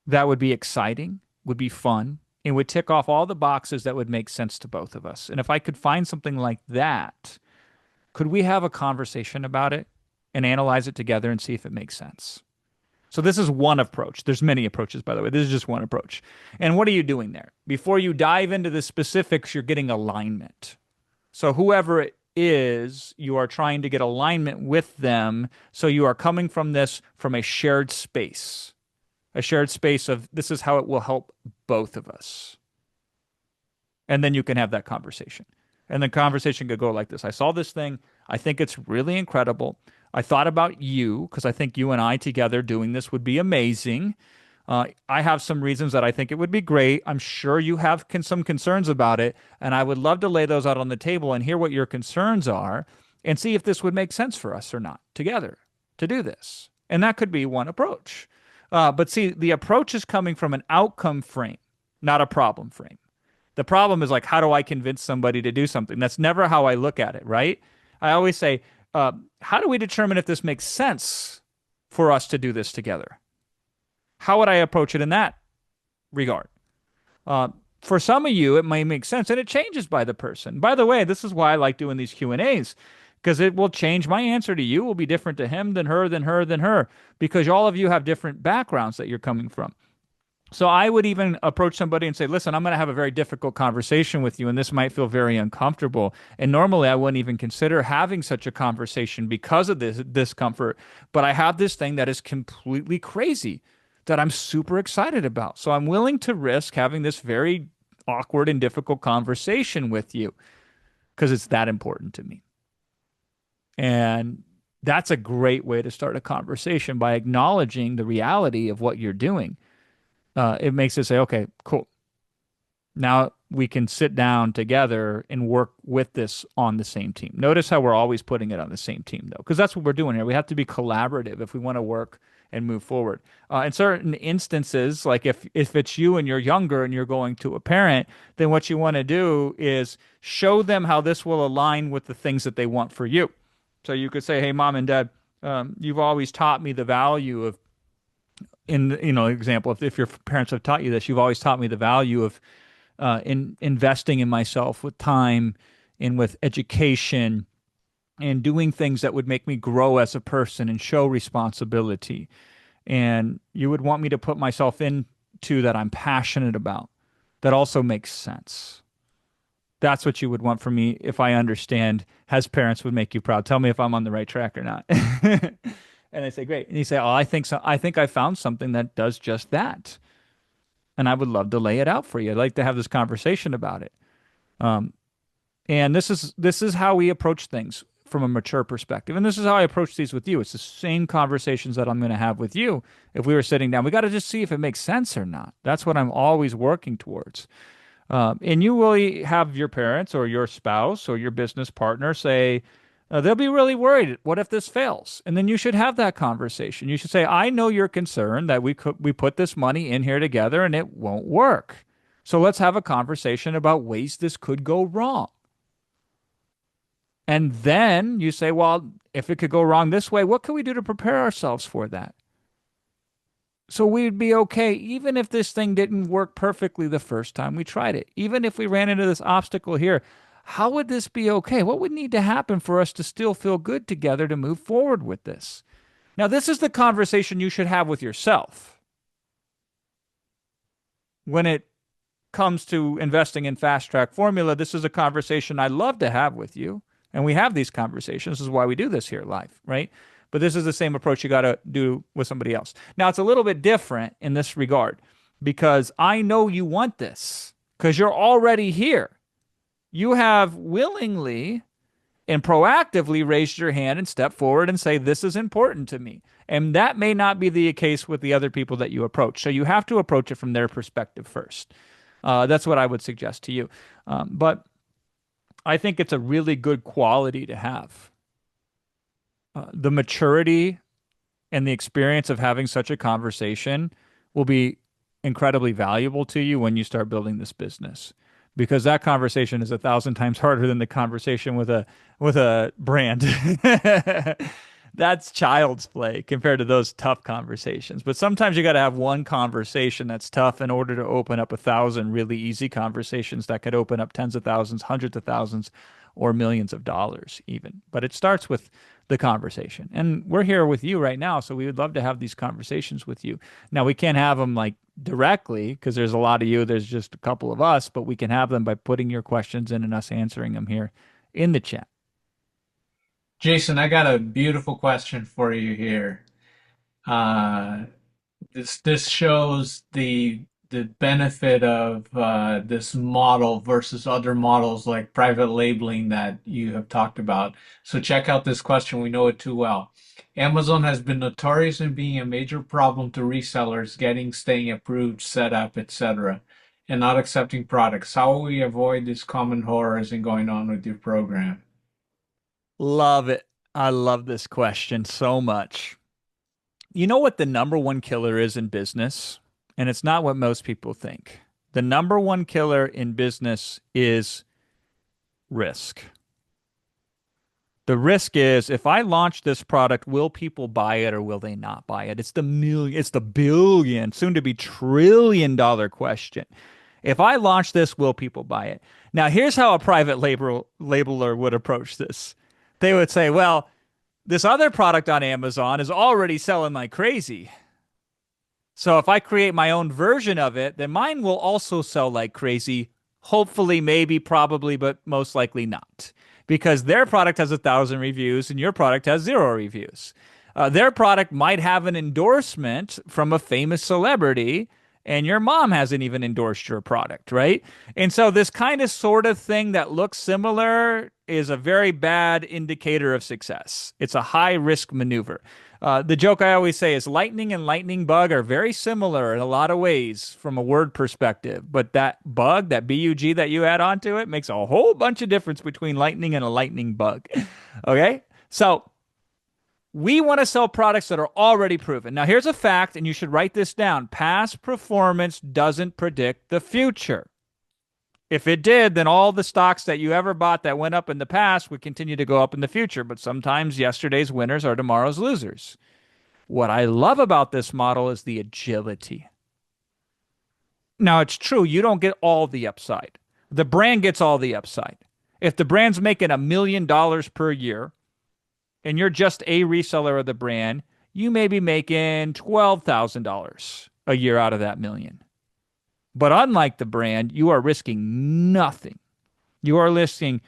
that would be exciting, would be fun, and would tick off all the boxes that would make sense to both of us. And if I could find something like that, could we have a conversation about it and analyze it together and see if it makes sense? So this is one approach. There's many approaches, by the way. This is just one approach. And what are you doing there? Before you dive into the specifics, you're getting alignment. So whoever it is, you are trying to get alignment with them. So you are coming from this from a shared space of this is how it will help both of us. And then you can have that conversation. And the conversation could go like this. I saw this thing. I think it's really incredible. I thought about you because I think you and I together doing this would be amazing. I have some reasons that I think it would be great. I'm sure you have some concerns about it, and I would love to lay those out on the table and hear what your concerns are. and see if this would make sense for us or not together to do this. And that could be one approach. But see, the approach is coming from an outcome frame, not a problem frame. The problem is like, how do I convince somebody to do something? That's never how I look at it, right? I always say, how do we determine if this makes sense for us to do this together? How would I approach it in that regard? Uh, for some of you, it may make sense, and it changes by the person. By the way, this is why I like doing these Q&As, because it will change. My answer to you will be different to him than her, than her, than her, because all of you have different backgrounds that you're coming from. So I would even approach somebody and say, listen, I'm going to have a very difficult conversation with you, and this might feel very uncomfortable. And normally I wouldn't even consider having such a conversation because of this discomfort. But I have this thing that is completely crazy that I'm super excited about. So I'm willing to risk having this very awkward and difficult conversation with you because it's that important to me. And that's a great way to start a conversation by acknowledging the reality of what you're doing. It makes it say, okay, cool. Now we can sit down together and work with this on the same team. Notice how we're always putting it on the same team, though, because that's what we're doing here. We have to be collaborative if we want to work and move forward. In certain instances, like if it's you and you're younger and you're going to a parent, then what you want to do is show them how this will align with the things that they want for you. So you could say, hey, mom and dad, you've always taught me the value of, example, if your parents have taught you this, you've always taught me the value of in investing in myself with time and with education and doing things that would make me grow as a person and show responsibility. And you would want me to put myself into that I'm passionate about. That also makes sense. That's what you would want from me if I understand as parents would make you proud. Tell me if I'm on the right track or not. And I say, great. And you say, oh, I think so. I think I found something that does just that. And I would love to lay it out for you. I'd like to have this conversation about it. And this is how we approach things from a mature perspective. And this is how I approach these with you. It's the same conversations that I'm going to have with you if we were sitting down. We got to just see if it makes sense or not. That's what I'm always working towards. And you will have your parents or your spouse or your business partner say, they'll be really worried. What if this fails? And then you should have that conversation. You should say, I know you're concerned that we put this money in here together and it won't work. So let's have a conversation about ways this could go wrong. And then you say, well, if it could go wrong this way, what can we do to prepare ourselves for that? So we'd be okay, even if this thing didn't work perfectly the first time we tried it. Even if we ran into this obstacle here, how would this be okay? What would need to happen for us to still feel good together to move forward with this? Now, this is the conversation you should have with yourself when it comes to investing in FastTrack formula. This is a conversation I love to have with you. And we have these conversations. This is why we do this here live, right? But this is the same approach you got to do with somebody else. Now, it's a little bit different in this regard because I know you want this because you're already here. You have willingly and proactively raised your hand and stepped forward and say, this is important to me. And that may not be the case with the other people that you approach. So you have to approach it from their perspective first. That's what I would suggest to you. But I think it's a really good quality to have. The maturity and the experience of having such a conversation will be incredibly valuable to you when you start building this business, because that conversation is 1,000 times harder than the conversation with a brand. That's child's play compared to those tough conversations. But sometimes you got to have one conversation that's tough in order to open up 1,000 really easy conversations that could open up tens of thousands, hundreds of thousands, or millions of dollars even. But it starts with the conversation. And we're here with you right now, so we would love to have these conversations with you. Now, we can't have them like directly because there's a lot of you. There's just a couple of us, but we can have them by putting your questions in and us answering them here in the chat. Jason, I got a beautiful question for you here. This shows the benefit of this model versus other models like private labeling that you have talked about. So check out this question. We know it too well. Amazon has been notorious in being a major problem to resellers getting, staying approved, set up, etc., and not accepting products. How will we avoid these common horrors in going on with your program? Love it. I love this question so much. You know what the number one killer is in business? And it's not what most people think. The number one killer in business is risk. The risk is if I launch this product, will people buy it or will they not buy it? It's the billion, soon to be $1 trillion question. If I launch this, will people buy it? Now, here's how a private labeler would approach this. They would say, well, this other product on Amazon is already selling like crazy. So if I create my own version of it, then mine will also sell like crazy. Hopefully, maybe, probably, but most likely not. Because their product has 1,000 reviews and your product has 0 reviews. Their product might have an endorsement from a famous celebrity, and your mom hasn't even endorsed your product, right? And so this kind of sort of thing that looks similar is a very bad indicator of success. It's a high risk maneuver. The joke I always say is lightning and lightning bug are very similar in a lot of ways from a word perspective, but that bug, that bug that you add onto it, makes a whole bunch of difference between lightning and a lightning bug. Okay? So we want to sell products that are already proven. Now, here's a fact, and you should write this down. Past performance doesn't predict the future. If it did, then all the stocks that you ever bought that went up in the past would continue to go up in the future. But sometimes yesterday's winners are tomorrow's losers. What I love about this model is the agility. Now, it's true, you don't get all the upside. The brand gets all the upside. If the brand's making $1 million per year and you're just a reseller of the brand, you may be making $12,000 a year out of that million. But unlike the brand, you are risking nothing. You are risking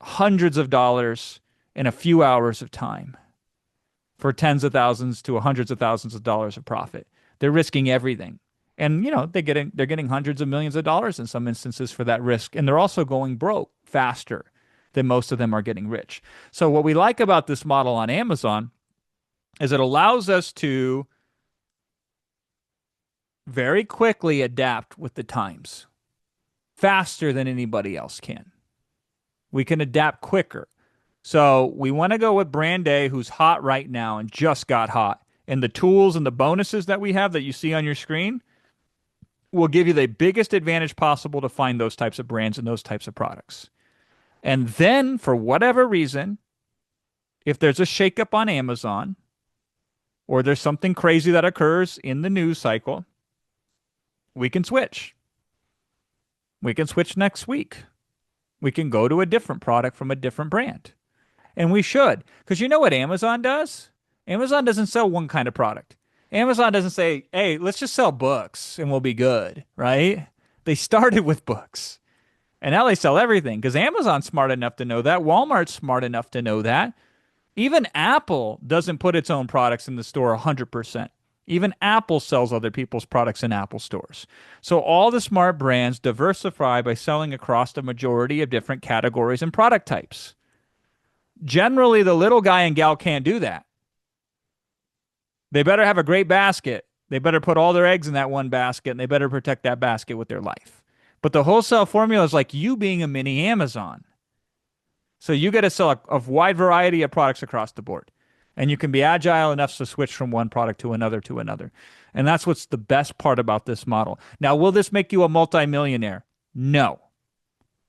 hundreds of dollars in a few hours of time for tens of thousands to hundreds of thousands of dollars of profit. They're risking everything. And, you know, they're getting hundreds of millions of dollars in some instances for that risk. And they're also going broke faster than most of them are getting rich. So what we like about this model on Amazon is it allows us to very quickly adapt with the times, faster than anybody else can. We can adapt quicker. So we want to go with brand A, who's hot right now and just got hot. And the tools and the bonuses that we have that you see on your screen will give you the biggest advantage possible to find those types of brands and those types of products. And then, for whatever reason, if there's a shakeup on Amazon or there's something crazy that occurs in the news cycle, we can switch. We can switch next week. We can go to a different product from a different brand. And we should. Because you know what Amazon does? Amazon doesn't sell one kind of product. Amazon doesn't say, hey, let's just sell books and we'll be good, right? They started with books. And now they sell everything because Amazon's smart enough to know that. Walmart's smart enough to know that. Even Apple doesn't put its own products in the store 100%. Even Apple sells other people's products in Apple stores. So all the smart brands diversify by selling across the majority of different categories and product types. Generally, the little guy and gal can't do that. They better have a great basket. They better put all their eggs in that one basket, and they better protect that basket with their life. But the wholesale formula is like you being a mini Amazon. So you got to sell a wide variety of products across the board. And you can be agile enough to switch from one product to another to another. And that's what's the best part about this model. Now, will this make you a multimillionaire? No.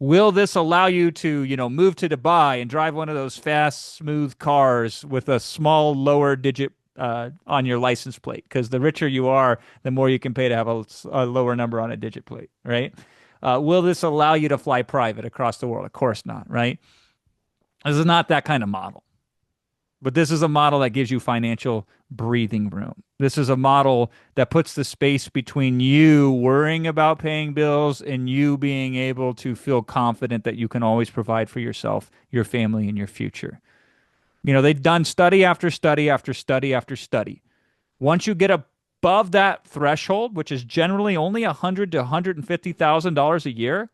Will this allow you to, move to Dubai and drive one of those fast, smooth cars with a small lower digit on your license plate? Because the richer you are, the more you can pay to have a lower number on a digit plate, right? Will this allow you to fly private across the world? Of course not, right? This is not that kind of model. But this is a model that gives you financial breathing room. This is a model that puts the space between you worrying about paying bills and you being able to feel confident that you can always provide for yourself, your family, and your future. They've done study after study after study after study. Once you get above that threshold, which is generally only $100,000 to $150,000 a year,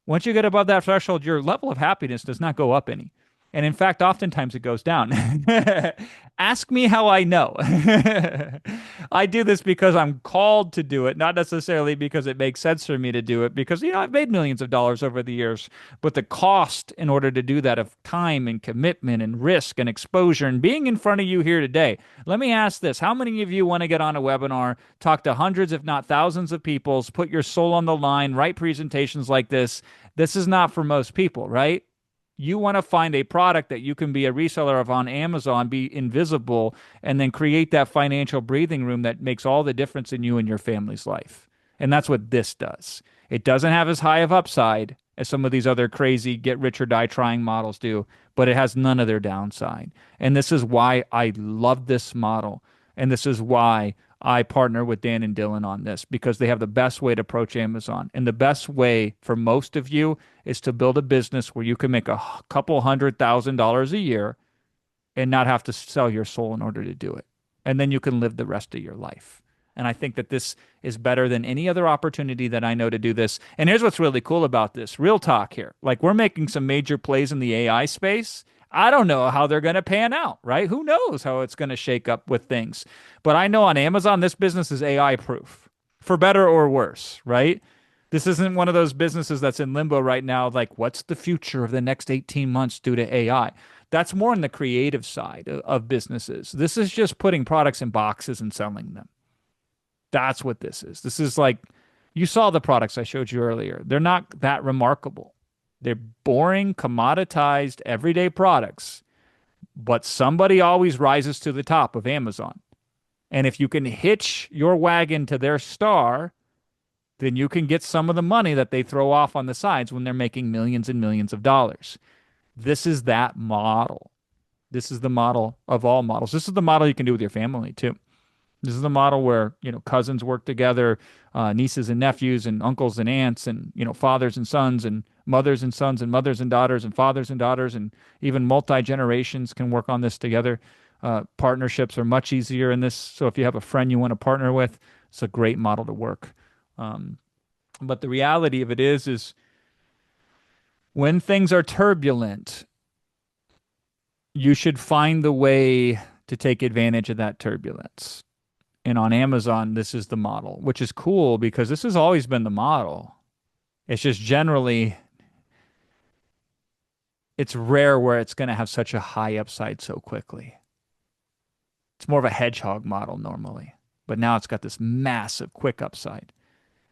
once you get above that threshold, your level of happiness does not go up any. And in fact, oftentimes it goes down. Ask me how I know. I do this because I'm called to do it, not necessarily because it makes sense for me to do it, because, I've made millions of dollars over the years, but the cost in order to do that of time and commitment and risk and exposure and being in front of you here today. Let me ask this. How many of you want to get on a webinar, talk to hundreds, if not thousands of people, put your soul on the line, write presentations like this? This is not for most people, right? You want to find a product that you can be a reseller of on Amazon, be invisible, and then create that financial breathing room that makes all the difference in you and your family's life. And that's what this does. It doesn't have as high of upside as some of these other crazy get rich or die trying models do, but it has none of their downside. And this is why I love this model. And this is why I partner with Dan and Dylan on this, because they have the best way to approach Amazon. And the best way for most of you is to build a business where you can make a couple $100,000 a year and not have to sell your soul in order to do it. And then you can live the rest of your life. And I think that this is better than any other opportunity that I know to do this. And here's what's really cool about this. Real talk here. Like, we're making some major plays in the AI space. I don't know how they're going to pan out, right? Who knows how it's going to shake up with things. But I know on Amazon, this business is AI proof, for better or worse, right? This isn't one of those businesses that's in limbo right now, like, what's the future of the next 18 months due to AI? That's more on the creative side of businesses. This is just putting products in boxes and selling them. That's what this is. This is like, you saw the products I showed you earlier. They're not that remarkable. They're boring, commoditized, everyday products, but somebody always rises to the top of Amazon. And if you can hitch your wagon to their star, then you can get some of the money that they throw off on the sides when they're making millions and millions of dollars. This is that model. This is the model of all models. This is the model you can do with your family too. This is the model where, cousins work together, nieces and nephews and uncles and aunts and, fathers and sons and mothers and sons and mothers and daughters and fathers and daughters and even multi-generations can work on this together. Partnerships are much easier in this. So if you have a friend you want to partner with, it's a great model to work. But the reality of it is when things are turbulent, you should find the way to take advantage of that turbulence. And on Amazon, this is the model, which is cool because this has always been the model. It's just generally, it's rare where it's going to have such a high upside so quickly. It's more of a hedgehog model normally, but now it's got this massive quick upside.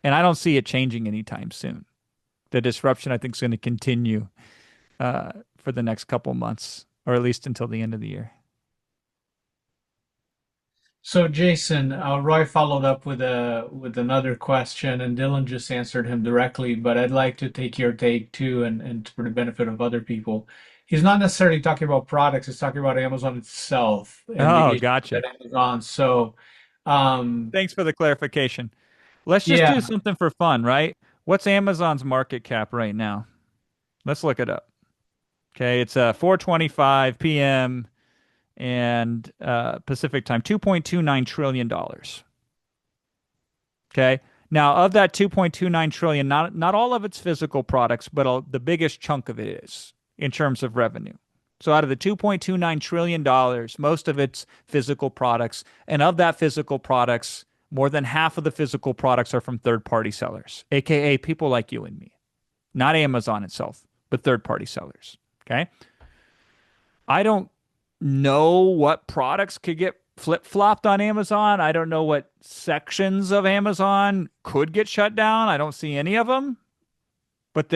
And I don't see it changing anytime soon. The disruption, I think, is going to continue for the next couple months, or at least until the end of the year. So Jason, Roy followed up with another question, and Dylan just answered him directly. But I'd like to take your take too, and for the benefit of other people. He's not necessarily talking about products; he's talking about Amazon itself and the Oh, issue gotcha. that Amazon. So, Thanks for the clarification. Let's just do yeah. something for fun, right? What's Amazon's market cap right now? Let's look it up. Okay, it's 4:25 p.m. and Pacific time, $2.29 trillion. Okay. Now, of that 2.29 trillion, not all of it's physical products, but the biggest chunk of it is in terms of revenue. So out of the $2.29 trillion, most of it's physical products. And of that physical products, more than half of the physical products are from third-party sellers, aka people like you and me. Not Amazon itself, but third-party sellers. Okay. I don't know what products could get flip-flopped on Amazon. I don't know what sections of Amazon could get shut down. I don't see any of them. But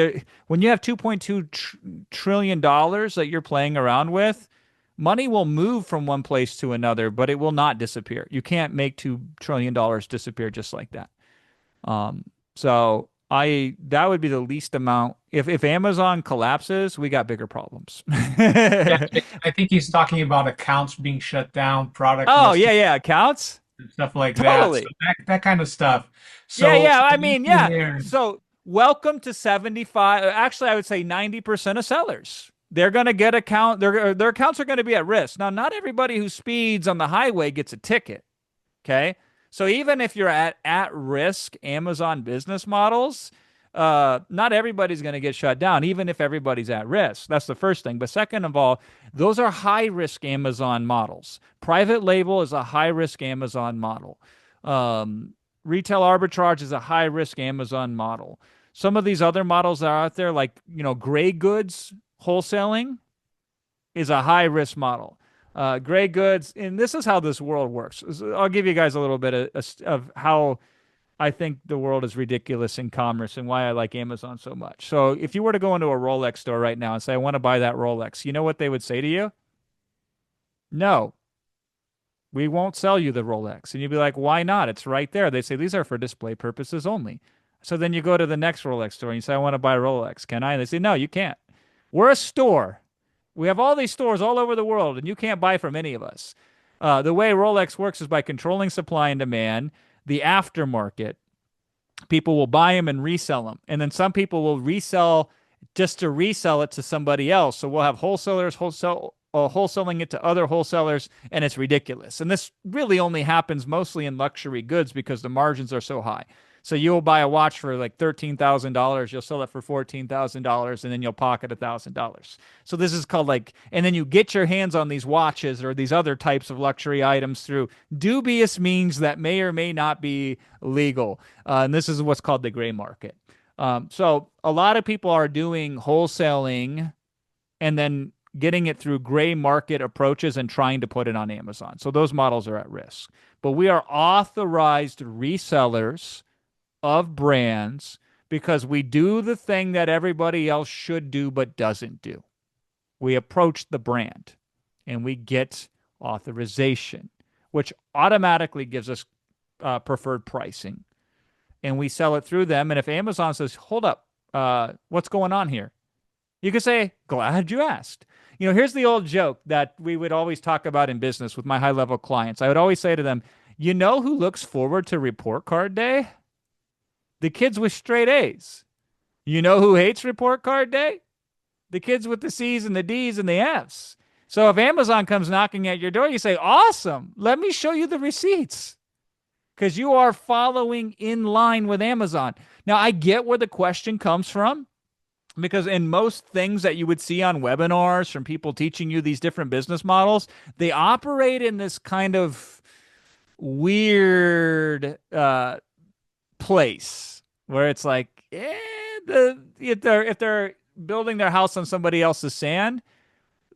when you have $2.2 trillion that you're playing around with, money will move from one place to another, but it will not disappear. You can't make $2 trillion disappear just like that. So that would be the least amount. If Amazon collapses, we got bigger problems. Yeah, I think he's talking about accounts being shut down, product Oh, listings, yeah, accounts. and stuff like that. So Totally. that kind of stuff. Yeah. So I the mean, issue yeah. here, So welcome to 75. Actually, I would say 90% of sellers. They're going to get their accounts are going to be at risk. Now, not everybody who speeds on the highway gets a ticket. Okay. So even if you're at risk Amazon business models, not everybody's going to get shut down, even if everybody's at risk. That's the first thing. But second of all, those are high risk Amazon models. Private label is a high risk Amazon model. Retail arbitrage is a high risk Amazon model. Some of these other models that are out there, like, gray goods wholesaling, is a high risk model. Gray goods, and this is how this world works. I'll give you guys a little bit of how I think the world is ridiculous in commerce and why I like Amazon so much. So if you were to go into a Rolex store right now and say, I want to buy that Rolex, you know what they would say to you? No, we won't sell you the Rolex. And you'd be like, why not? It's right there. They say, these are for display purposes only. So then you go to the next Rolex store and you say, I want to buy a Rolex. Can I? And they say, no, you can't. We're a store. We have all these stores all over the world, and you can't buy from any of us. The way Rolex works is by controlling supply and demand, the aftermarket. People will buy them and resell them. And then some people will resell just to resell it to somebody else. So we'll have wholesalers wholesaling it to other wholesalers, and it's ridiculous. And this really only happens mostly in luxury goods because the margins are so high. So you'll buy a watch for like $13,000, you'll sell it for $14,000, and then you'll pocket $1,000. So this is called and then you get your hands on these watches or these other types of luxury items through dubious means that may or may not be legal. And this is what's called the gray market. So a lot of people are doing wholesaling and then getting it through gray market approaches and trying to put it on Amazon. So those models are at risk. But we are authorized resellers of brands because we do the thing that everybody else should do but doesn't do. We approach the brand and we get authorization, which automatically gives us preferred pricing. And we sell it through them. And if Amazon says, hold up, what's going on here? You could say, glad you asked. Here's the old joke that we would always talk about in business with my high level clients. I would always say to them, you know who looks forward to report card day? The kids with straight A's. You know who hates report card day? The kids with the C's and the D's and the F's. So if Amazon comes knocking at your door, you say, awesome, let me show you the receipts. Because you are following in line with Amazon. Now, I get where the question comes from. Because in most things that you would see on webinars from people teaching you these different business models, they operate in this kind of weird place where it's like, if they're building their house on somebody else's sand,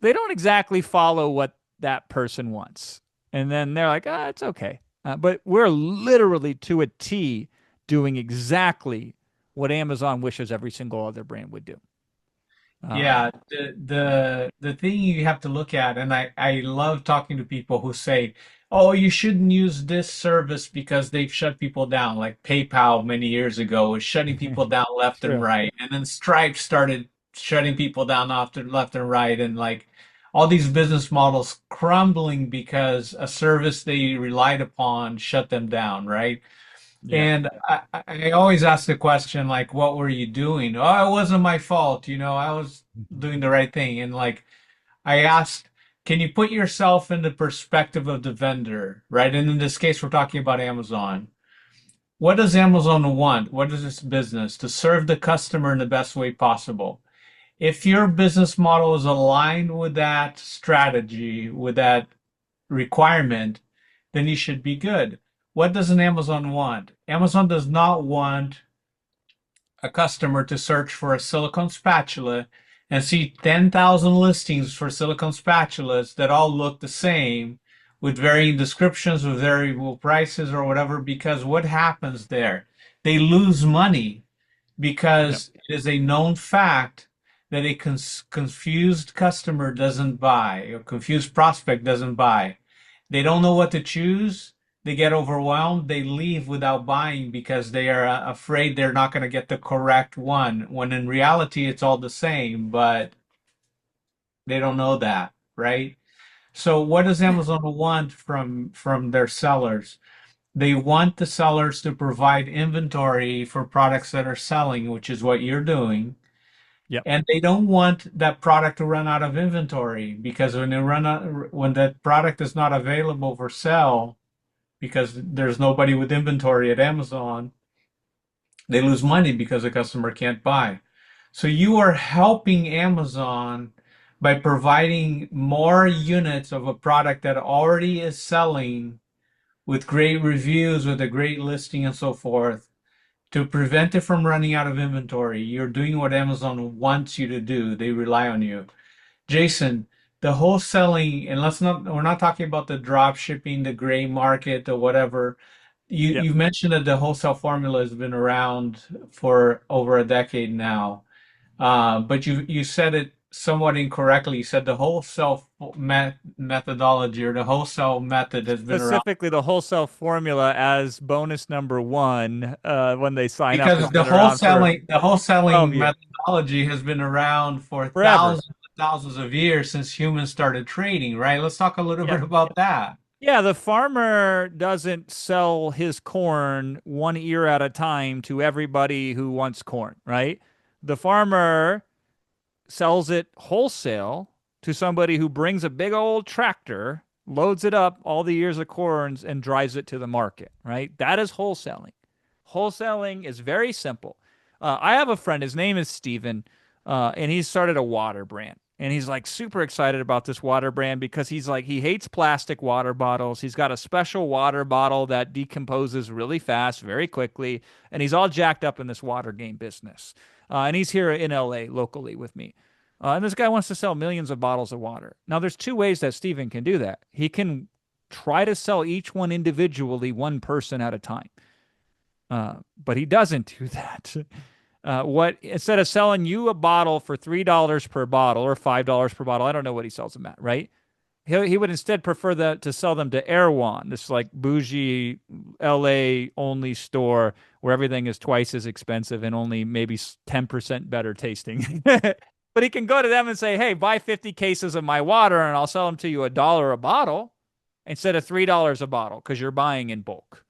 they don't exactly follow what that person wants. And then they're like, it's okay. But we're literally to a T doing exactly what Amazon wishes every single other brand would do. Yeah, the thing you have to look at, and I love talking to people who say, "Oh, you shouldn't use this service because they've shut people down." Like PayPal many years ago was shutting people down left and True. right, and then Stripe started shutting people down left and right, and like all these business models crumbling because a service they relied upon shut them down, right? Yeah. And I always ask the question, like, what were you doing? Oh, it wasn't my fault. I was doing the right thing. And like, I asked, can you put yourself in the perspective of the vendor, right? And in this case, we're talking about Amazon. What does Amazon want? What is its business? To serve the customer in the best way possible. If your business model is aligned with that strategy, with that requirement, then you should be good. What does an Amazon want? Amazon does not want a customer to search for a silicone spatula and see 10,000 listings for silicone spatulas that all look the same with varying descriptions, with variable prices or whatever, because what happens there? They lose money Yep. because it is a known fact that a confused customer doesn't buy, or confused prospect doesn't buy. They don't know what to choose. They get overwhelmed. They leave without buying because they are afraid they're not going to get the correct one. When in reality, it's all the same, but they don't know that, right? So what does Yeah. Amazon want from their sellers? They want the sellers to provide inventory for products that are selling, which is what you're doing. Yep. And they don't want that product to run out of inventory because when that product is not available for sale, because there's nobody with inventory at Amazon, They lose money because the customer can't buy. So you are helping Amazon by providing more units of a product that already is selling with great reviews, with a great listing and so forth, to prevent it from running out of inventory. You're doing what Amazon wants you to do. They rely on you. Jason, the wholesaling, and we're not talking about the drop shipping, the gray market or whatever. Yep. You mentioned that the wholesale formula has been around for over a decade now. But you said it somewhat incorrectly. You said the wholesale methodology or the wholesale method has been around Specifically, the wholesale formula as bonus number one when they sign up has because been around for the 12 wholesaling years, methodology has been around for forever. thousands of years since humans started trading, right? Let's talk a little bit Yep. about that. Yeah, the farmer doesn't sell his corn one ear at a time to everybody who wants corn, right? The farmer sells it wholesale to somebody who brings a big old tractor, loads it up, all the ears of corns, and drives it to the market, right? That is wholesaling. Wholesaling is very simple. I have a friend, his name is Steven, and he started a water brand. And he's like super excited about this water brand because he's like, he hates plastic water bottles. He's got a special water bottle that decomposes really fast, very quickly. And he's all jacked up in this water game business. And he's here in LA locally with me. And this guy wants to sell millions of bottles of water. Now, there's two ways that Steven can do that. He can try to sell each one individually, one person at a time. But he doesn't do that. What instead of selling you a bottle for $3 per bottle or $5 per bottle, I don't know what he sells them at, right? He would instead prefer to sell them to Erewhon, this like bougie LA only store where everything is twice as expensive and only maybe 10% better tasting. But he can go to them and say, "Hey, buy 50 cases of my water and I'll sell them to you $1 a bottle instead of $3 a bottle because you're buying in bulk."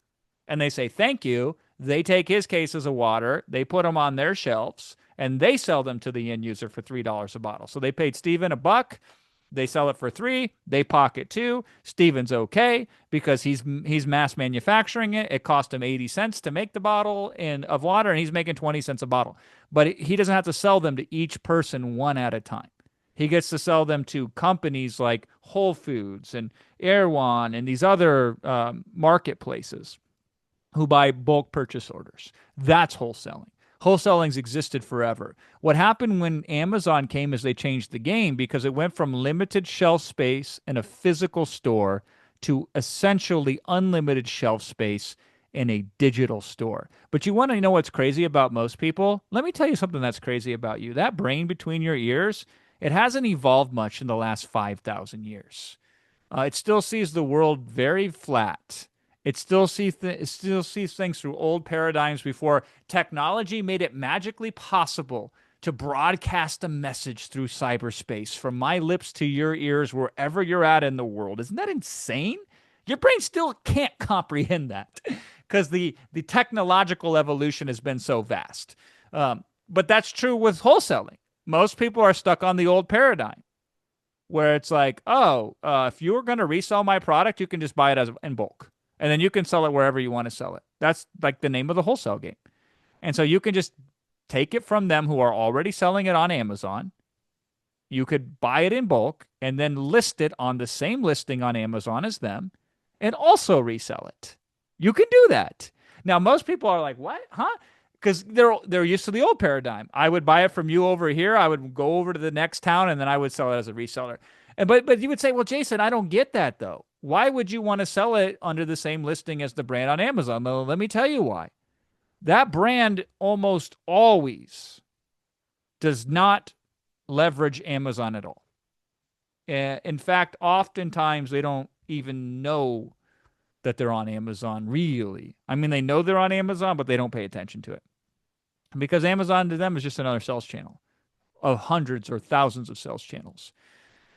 And they say, "Thank you." They take his cases of water, they put them on their shelves, and they sell them to the end user for $3 a bottle. So they paid Steven a buck. They sell it for 3. They pocket 2. Steven's okay because he's mass manufacturing it. It cost him 80 cents to make the bottle of water, and he's making 20 cents a bottle. But he doesn't have to sell them to each person one at a time. He gets to sell them to companies like Whole Foods and Erewhon and these other marketplaces who buy bulk purchase orders. That's wholesaling. Wholesaling's existed forever. What happened when Amazon came is they changed the game because it went from limited shelf space in a physical store to essentially unlimited shelf space in a digital store. But you want to know what's crazy about most people? Let me tell you something that's crazy about you. That brain between your ears, it hasn't evolved much in the last 5,000 years. It still sees the world very flat. It still sees things through old paradigms before technology made it magically possible to broadcast a message through cyberspace from my lips to your ears wherever you're at in the world. Isn't that insane? Your brain still can't comprehend that because the technological evolution has been so vast. But that's true with wholesaling. Most people are stuck on the old paradigm where it's like, oh, if you were going to resell my product, you can just buy it as in bulk. And then you can sell it wherever you want to sell it. That's like the name of the wholesale game. And so you can just take it from them who are already selling it on Amazon. You could buy it in bulk and then list it on the same listing on Amazon as them and also resell it. You can do that. Now, most people are like, what? Huh? Because they're used to the old paradigm. I would buy it from you over here. I would go over to the next town and then I would sell it as a reseller. And but you would say, well, Jason, I don't get that though. Why would you want to sell it under the same listing as the brand on Amazon? Well, let me tell you why. That brand almost always does not leverage Amazon at all. In fact, oftentimes they don't even know that they're on Amazon, really. I mean, they know they're on Amazon, but they don't pay attention to it. Because Amazon to them is just another sales channel of hundreds or thousands of sales channels.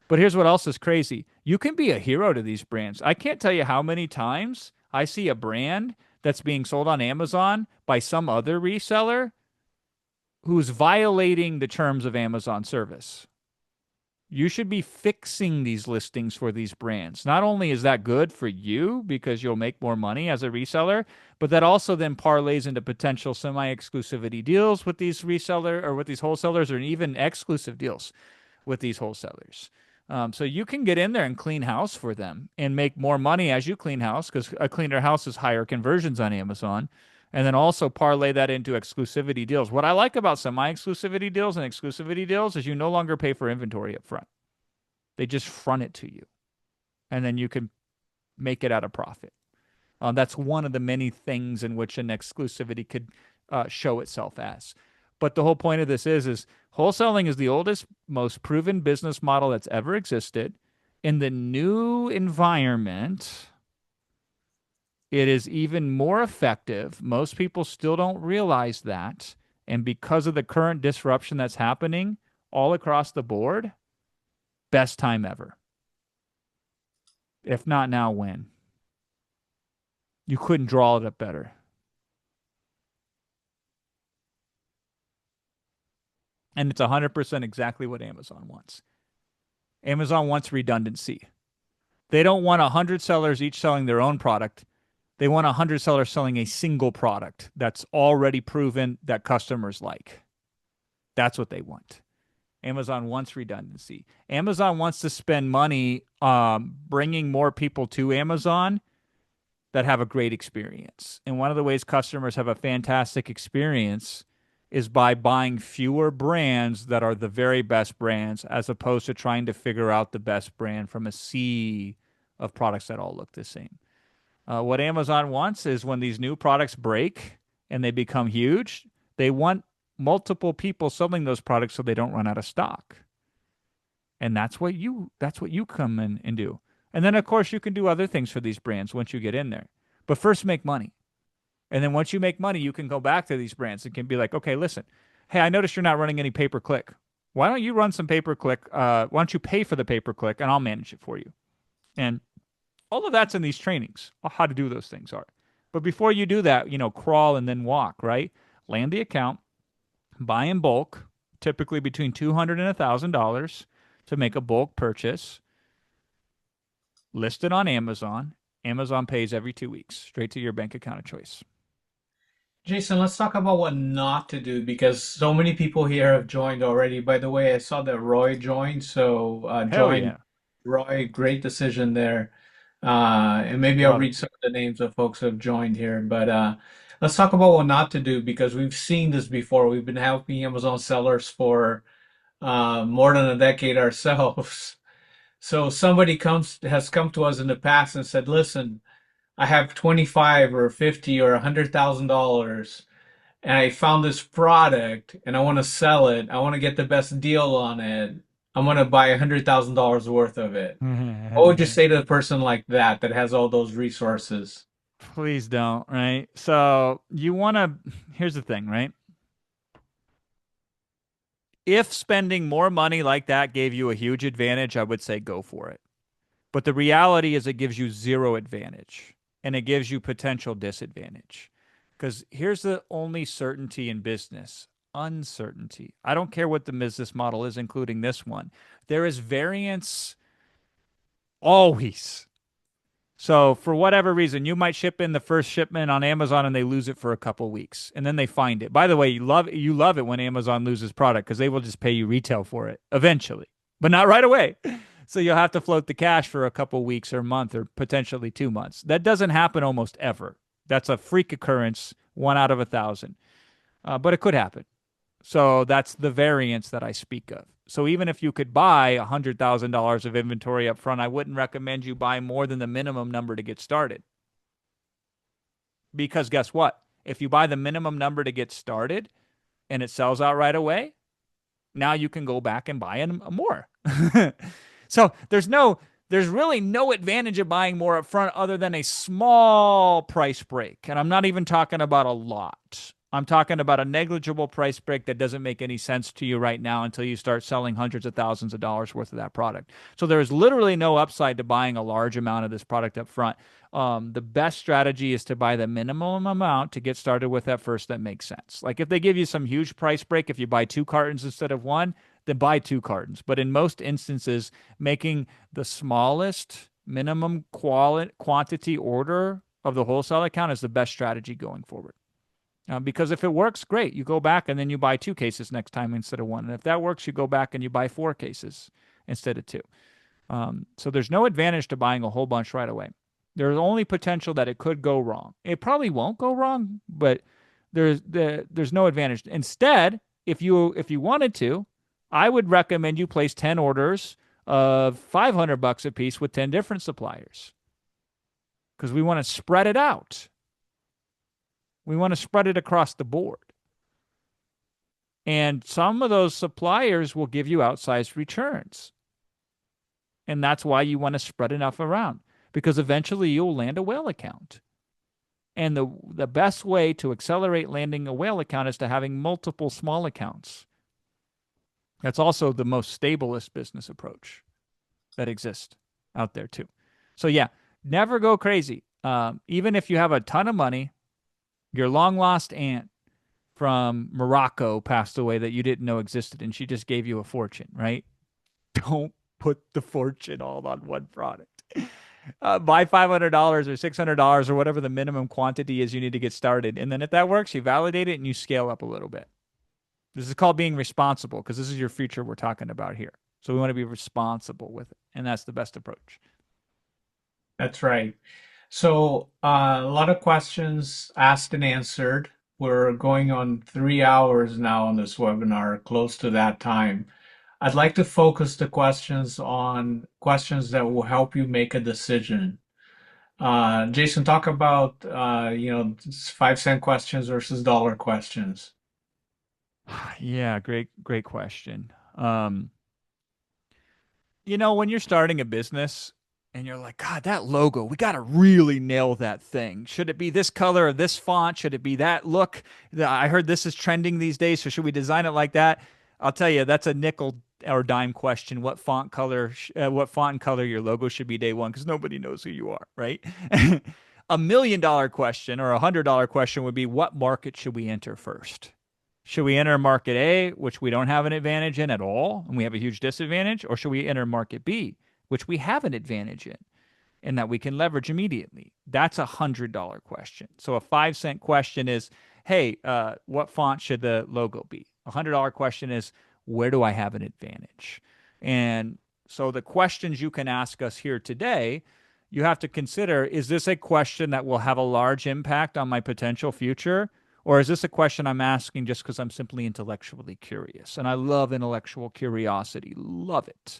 But here's what else is crazy. You can be a hero to these brands. I can't tell you how many times I see a brand that's being sold on Amazon by some other reseller who's violating the terms of Amazon service. You should be fixing these listings for these brands. Not only is that good for you because you'll make more money as a reseller, but that also then parlays into potential semi-exclusivity deals with these reseller or with these wholesalers, or even exclusive deals with these wholesalers. So you can get in there and clean house for them and make more money as you clean house, because a cleaner house is higher conversions on Amazon. And then also parlay that into exclusivity deals. What I like about semi-exclusivity deals and exclusivity deals is you no longer pay for inventory up front. They just front it to you, and then you can make it at a profit. That's one of the many things in which an exclusivity could show itself as. But the whole point of this is wholesaling is the oldest, most proven business model that's ever existed. In the new environment, it is even more effective. Most people still don't realize that. And because of the current disruption that's happening all across the board, best time ever. If not now, when? You couldn't draw it up better. And it's 100% exactly what Amazon wants. Amazon wants redundancy. They don't want 100 sellers each selling their own product. They want 100 sellers selling a single product that's already proven that customers like. That's what they want. Amazon wants redundancy. Amazon wants to spend money bringing more people to Amazon that have a great experience. And one of the ways customers have a fantastic experience is by buying fewer brands that are the very best brands, as opposed to trying to figure out the best brand from a sea of products that all look the same. What Amazon wants is when these new products break and they become huge, they want multiple people selling those products so they don't run out of stock. And that's what you come in and do. And then of course you can do other things for these brands once you get in there. But first make money. And then once you make money, you can go back to these brands and can be like, okay, listen, hey, I noticed you're not running any pay-per-click. Why don't you run some pay-per-click? Why don't you pay for the pay-per-click and I'll manage it for you? And all of that's in these trainings, how to do those things are. But before you do that, crawl and then walk, right? Land the account, buy in bulk, typically between $200 and $1,000 to make a bulk purchase. List it on Amazon. Amazon pays every 2 weeks, straight to your bank account of choice. Jason, let's talk about what not to do because so many people here have joined already. By the way, I saw that Roy joined, so Hell join yeah. Roy. Great decision there. And maybe I'll Love it. read some of the names of folks who have joined here. But let's talk about what not to do because we've seen this before. We've been helping Amazon sellers for more than a decade ourselves. So somebody has come to us in the past and said, "Listen, I have 25 or 50 or $100,000 and I found this product and I want to sell it. I want to get the best deal on it. I want to buy $100,000 worth of it." What would you say to a person like that has all those resources? Please don't, right? So here's the thing, right? If spending more money like that gave you a huge advantage, I would say go for it. But the reality is it gives you zero advantage and it gives you potential disadvantage. Because here's the only certainty in business: uncertainty. I don't care what the business model is, including this one. There is variance always. So for whatever reason, you might ship in the first shipment on Amazon and they lose it for a couple weeks and then they find it. By the way, you love it when Amazon loses product because they will just pay you retail for it eventually, but not right away. So you'll have to float the cash for a couple weeks or a month or potentially 2 months. That doesn't happen almost ever. That's a freak occurrence, 1 out of 1,000. But it could happen. So that's the variance that I speak of. So even if you could buy $100,000 of inventory up front, I wouldn't recommend you buy more than the minimum number to get started. Because guess what? If you buy the minimum number to get started and it sells out right away, now you can go back and buy more. So there's really no advantage of buying more up front other than a small price break. And I'm not even talking about a lot. I'm talking about a negligible price break that doesn't make any sense to you right now until you start selling hundreds of thousands of dollars worth of that product. So there is literally no upside to buying a large amount of this product up front. The best strategy is to buy the minimum amount to get started with at first that makes sense. Like if they give you some huge price break, if you buy 2 cartons instead of 1, then buy 2 cartons. But in most instances, making the smallest minimum quantity order of the wholesale account is the best strategy going forward. Because if it works, great. You go back and then you buy 2 cases next time instead of one. And if that works, you go back and you buy 4 cases instead of 2. So there's no advantage to buying a whole bunch right away. There's only potential that it could go wrong. It probably won't go wrong, but there's no advantage. Instead, if you wanted to, I would recommend you place 10 orders of $500 a piece with 10 different suppliers, because we want to spread it out. We want to spread it across the board. And some of those suppliers will give you outsized returns. And that's why you want to spread enough around, because eventually you'll land a whale account. And the best way to accelerate landing a whale account is to having multiple small accounts. That's also the most stablest business approach that exists out there too. So yeah, never go crazy. Even if you have a ton of money, your long lost aunt from Morocco passed away that you didn't know existed, and she just gave you a fortune, right? Don't put the fortune all on one product. Buy $500 or $600 or whatever the minimum quantity is you need to get started. And then if that works, you validate it and you scale up a little bit. This is called being responsible, because this is your future we're talking about here. So we want to be responsible with it. And that's the best approach. That's right. So a lot of questions asked and answered. We're going on 3 hours now on this webinar, close to that time. I'd like to focus the questions on questions that will help you make a decision. Jason, talk about 5-cent questions versus dollar questions. Yeah, great question. When you're starting a business and you're like, God, that logo, we got to really nail that thing. Should it be this color or this font? Should it be that look? I heard this is trending these days, so should we design it like that? I'll tell you, that's a nickel or dime question. What font and color your logo should be day one, because nobody knows who you are, right? $1 million question or $100 question would be, what market should we enter first? Should we enter market A, which we don't have an advantage in at all, and we have a huge disadvantage? Or should we enter market B, which we have an advantage in and that we can leverage immediately? That's a $100 question. So a 5-cent question is, hey, what font should the logo be? A $100 question is, where do I have an advantage? And so the questions you can ask us here today, you have to consider, is this a question that will have a large impact on my potential future? Or is this a question I'm asking just because I'm simply intellectually curious? And I love intellectual curiosity, love it.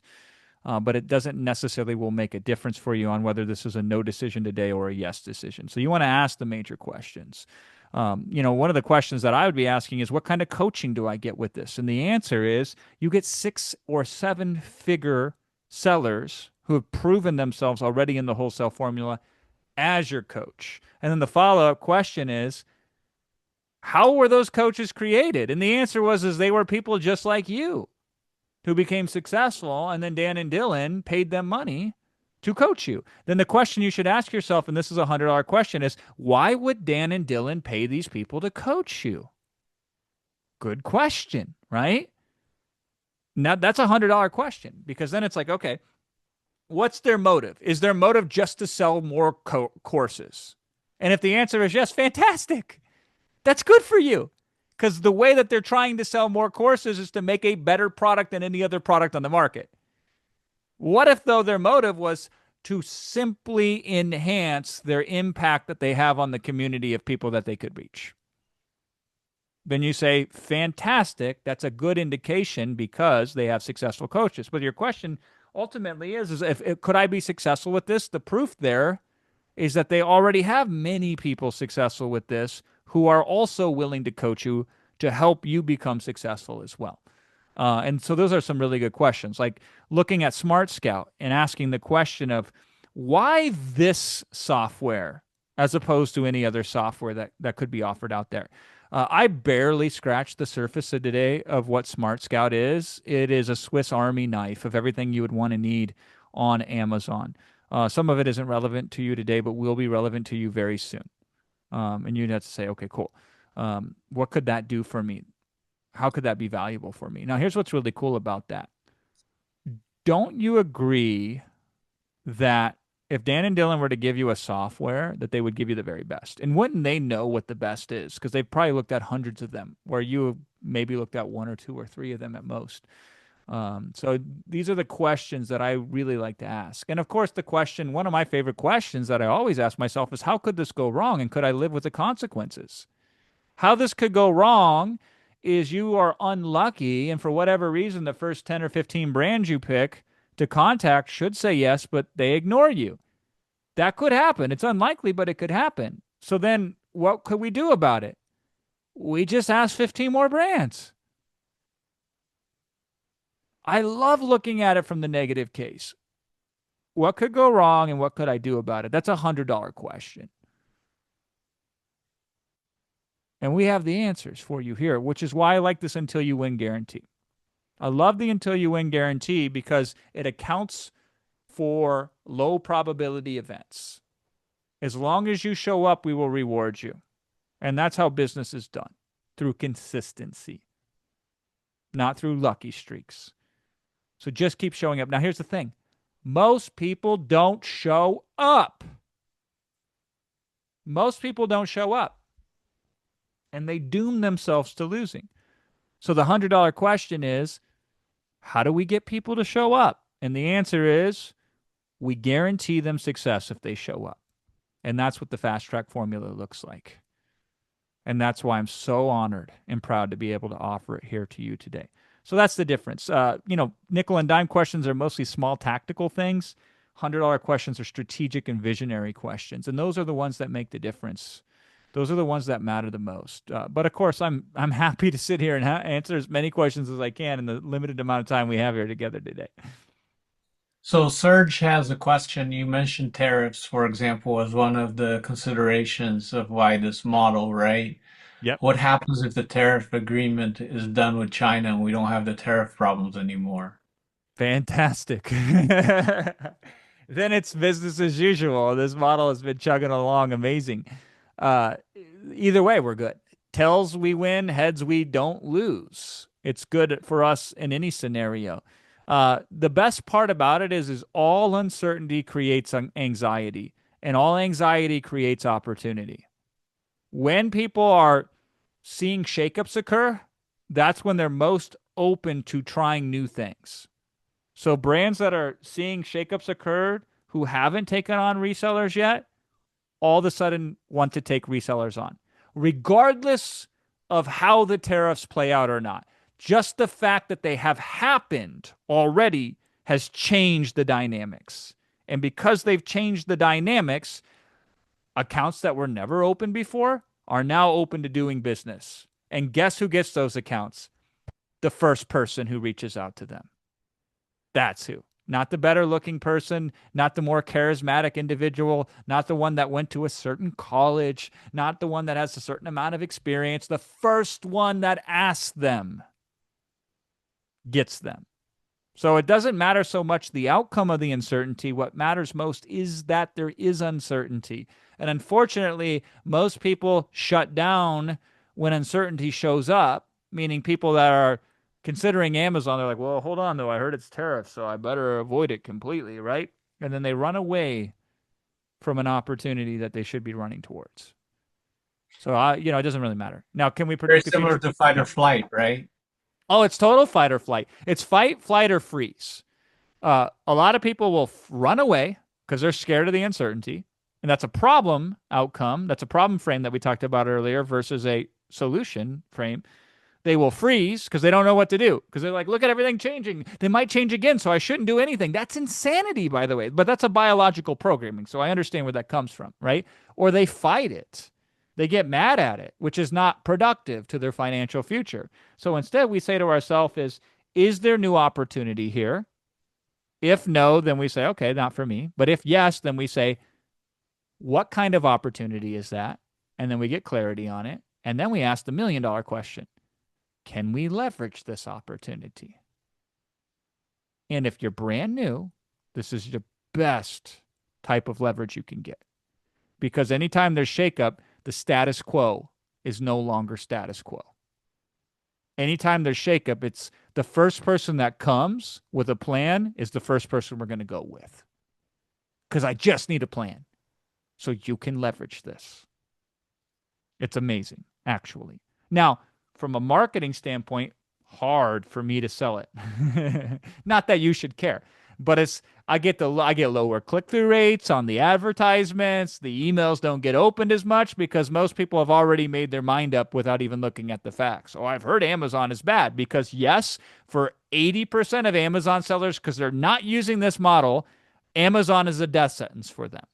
But it doesn't necessarily will make a difference for you on whether this is a no decision today or a yes decision. So you want to ask the major questions. One of the questions that I would be asking is, what kind of coaching do I get with this? And the answer is, you get 6 or 7 figure sellers who have proven themselves already in the wholesale formula as your coach. And then the follow-up question is, how were those coaches created? And the answer was they were people just like you who became successful, and then Dan and Dylan paid them money to coach you. Then the question you should ask yourself, and this is a $100 question, is, why would Dan and Dylan pay these people to coach you? Good question, right? Now that's a $100 question, because then it's like, okay, what's their motive? Is their motive just to sell more courses? And if the answer is yes, fantastic. That's good for you, because the way that they're trying to sell more courses is to make a better product than any other product on the market. What if, though, their motive was to simply enhance their impact that they have on the community of people that they could reach? Then you say, fantastic, that's a good indication because they have successful coaches. But your question ultimately is if could I be successful with this? The proof there is that they already have many people successful with this who are also willing to coach you to help you become successful as well. And so those are some really good questions, like looking at Smart Scout and asking the question of, why this software as opposed to any other software that could be offered out there? I barely scratched the surface of today of what Smart Scout is. It is a Swiss Army knife of everything you would want to need on Amazon. Some of it isn't relevant to you today, but will be relevant to you very soon. And you'd have to say, okay, cool. What could that do for me? How could that be valuable for me? Now, here's what's really cool about that. Don't you agree that if Dan and Dylan were to give you a software, that they would give you the very best? And wouldn't they know what the best is? Because they've probably looked at hundreds of them, where you maybe looked at one or two or three of them at most. So these are the questions that I really like to ask. And of course, the question, one of my favorite questions that I always ask myself is, how could this go wrong? And could I live with the consequences? How this could go wrong is you are unlucky, and for whatever reason, the first 10 or 15 brands you pick to contact should say yes, but they ignore you. That could happen. It's unlikely, but it could happen. So then what could we do about it? We just ask 15 more brands. I love looking at it from the negative case. What could go wrong and what could I do about it? That's a $100 question. And we have the answers for you here, which is why I like this until you win guarantee. I love the until you win guarantee because it accounts for low probability events. As long as you show up, we will reward you. And that's how business is done, through consistency, not through lucky streaks. So just keep showing up. Now, here's the thing. Most people don't show up. Most people don't show up. And they doom themselves to losing. So the $100 question is, how do we get people to show up? And the answer is, we guarantee them success if they show up. And that's what the FastTrack formula looks like. And that's why I'm so honored and proud to be able to offer it here to you today. So that's the difference. Nickel and dime questions are mostly small tactical things. $100 questions are strategic and visionary questions. And those are the ones that make the difference. Those are the ones that matter the most. But of course, I'm happy to sit here and answer as many questions as I can in the limited amount of time we have here together today. So Serge has a question. You mentioned tariffs, for example, as one of the considerations of why this model, right? Yep. What happens if the tariff agreement is done with China and we don't have the tariff problems anymore? Fantastic. Then it's business as usual. This model has been chugging along amazing. Uh, Either way, we're good. Tails we win, heads we don't lose. It's good for us in any scenario. The best part about it is all uncertainty creates anxiety, and all anxiety creates opportunity. When people are seeing shakeups occur, that's when they're most open to trying new things. So brands that are seeing shakeups occur who haven't taken on resellers yet, all of a sudden want to take resellers on, regardless of how the tariffs play out or not. Just the fact that they have happened already has changed the dynamics. And because they've changed the dynamics, accounts that were never open before are now open to doing business. And guess who gets those accounts? The first person who reaches out to them. That's who. Not the better looking person, not the more charismatic individual, not the one that went to a certain college, not the one that has a certain amount of experience. The first one that asks them gets them. So it doesn't matter so much the outcome of the uncertainty. What matters most is that there is uncertainty. And unfortunately, most people shut down when uncertainty shows up, meaning people that are considering Amazon, they're like, well, hold on, though. I heard it's tariffs, so I better avoid it completely, right? And then they run away from an opportunity that they should be running towards. So, it doesn't really matter. Now, can we Very predict the similar future? to fight or flight, right? Oh, it's total fight or flight. It's fight, flight, or freeze. A lot of people will run away because they're scared of the uncertainty. And that's a problem outcome. That's a problem frame that we talked about earlier versus a solution frame. They will freeze because they don't know what to do. Because they're like, look at everything changing. They might change again, so I shouldn't do anything. That's insanity, by the way. But that's a biological programming, so I understand where that comes from, right? Or they fight it. They get mad at it, which is not productive to their financial future. So instead, we say to ourselves is there new opportunity here? If no, then we say, okay, not for me. But if yes, then we say, what kind of opportunity is that? And then we get clarity on it. And then we ask the $1,000,000 question. Can we leverage this opportunity? And if you're brand new, this is the best type of leverage you can get. Because anytime there's shakeup, the status quo is no longer status quo. Anytime there's shakeup, it's the first person that comes with a plan is the first person we're going to go with because I just need a plan so you can leverage this. It's amazing, actually. Now, from a marketing standpoint, hard for me to sell it. Not that you should care, but I get lower click-through rates on the advertisements. The emails don't get opened as much because most people have already made their mind up without even looking at the facts. Oh, I've heard Amazon is bad because yes, for 80% of Amazon sellers, because they're not using this model, Amazon is a death sentence for them.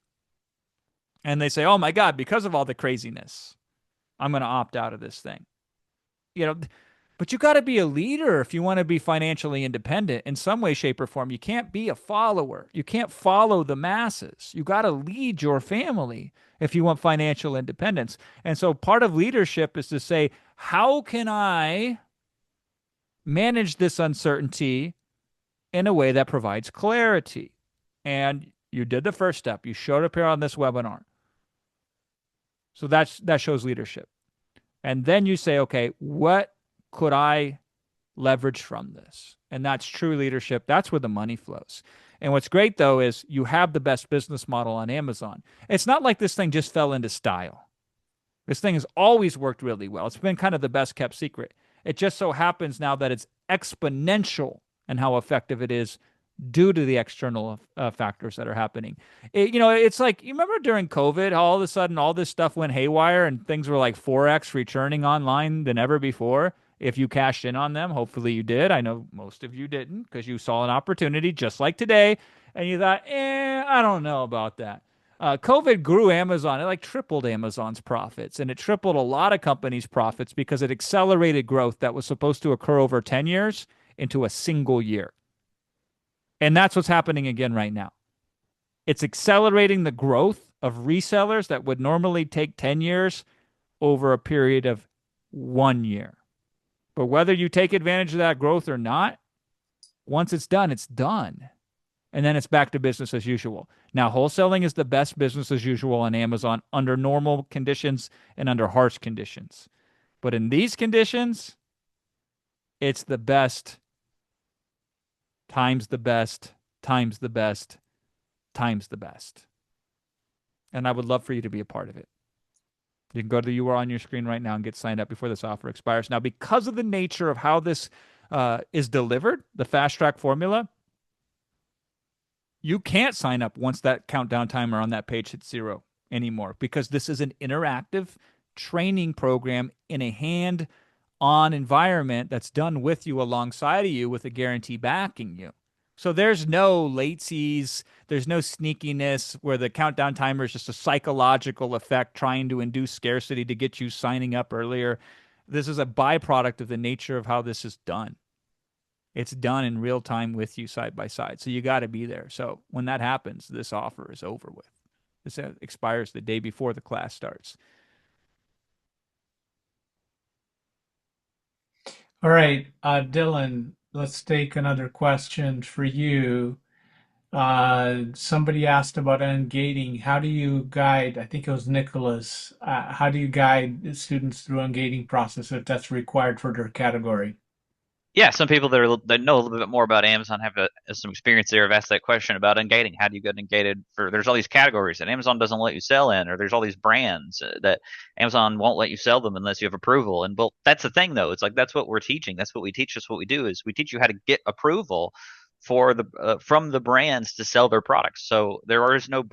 And they say, "Oh my God, because of all the craziness, I'm going to opt out of this thing." You know, but you got to be a leader if you want to be financially independent in some way, shape, or form. You can't be a follower. You can't follow the masses. You got to lead your family if you want financial independence. And so part of leadership is to say, how can I manage this uncertainty in a way that provides clarity? And you did the first step. You showed up here on this webinar. So that shows leadership. And then you say, okay, what could I leverage from this? And that's true leadership. That's where the money flows. And what's great, though, is you have the best business model on Amazon. It's not like this thing just fell into style. This thing has always worked really well. It's been kind of the best kept secret. It just so happens now that it's exponential in how effective it is due to the external factors that are happening. It's like, you remember during COVID, how all of a sudden all this stuff went haywire and things were like 4x returning online than ever before. If you cashed in on them, hopefully you did. I know most of you didn't because you saw an opportunity just like today and you thought, I don't know about that. COVID grew Amazon. It like tripled Amazon's profits and it tripled a lot of companies' profits because it accelerated growth that was supposed to occur over 10 years into a single year. And that's what's happening again right now. It's accelerating the growth of resellers that would normally take 10 years over a period of 1 year. But whether you take advantage of that growth or not, once it's done, it's done. And then it's back to business as usual. Now, wholesaling is the best business as usual on Amazon under normal conditions and under harsh conditions. But in these conditions, it's the best times the best, times the best, times the best. And I would love for you to be a part of it. You can go to the URL on your screen right now and get signed up before this offer expires. Now, because of the nature of how this is delivered, the FastTrack formula, you can't sign up once that countdown timer on that page hits 0 anymore because this is an interactive training program in a hand-on environment that's done with you alongside of you with a guarantee backing you. So there's no latecies, there's no sneakiness where the countdown timer is just a psychological effect trying to induce scarcity to get you signing up earlier. This is a byproduct of the nature of how this is done. It's done in real time with you side by side. So you got to be there. So when that happens, this offer is over with. This expires the day before the class starts. All right, Dylan, let's take another question for you. Somebody asked about ungating. How do you guide, I think it was Nicholas, how do you guide students through ungating process if that's required for their category? Yeah, some people that know a little bit more about Amazon have some experience there. Have asked that question about ungating. How do you get ungated for? There's all these categories that Amazon doesn't let you sell in, or there's all these brands that Amazon won't let you sell them unless you have approval. And well, that's the thing though. It's like that's what we're teaching. That's what we teach. That's what we do is we teach you how to get approval for the from the brands to sell their products. So there is no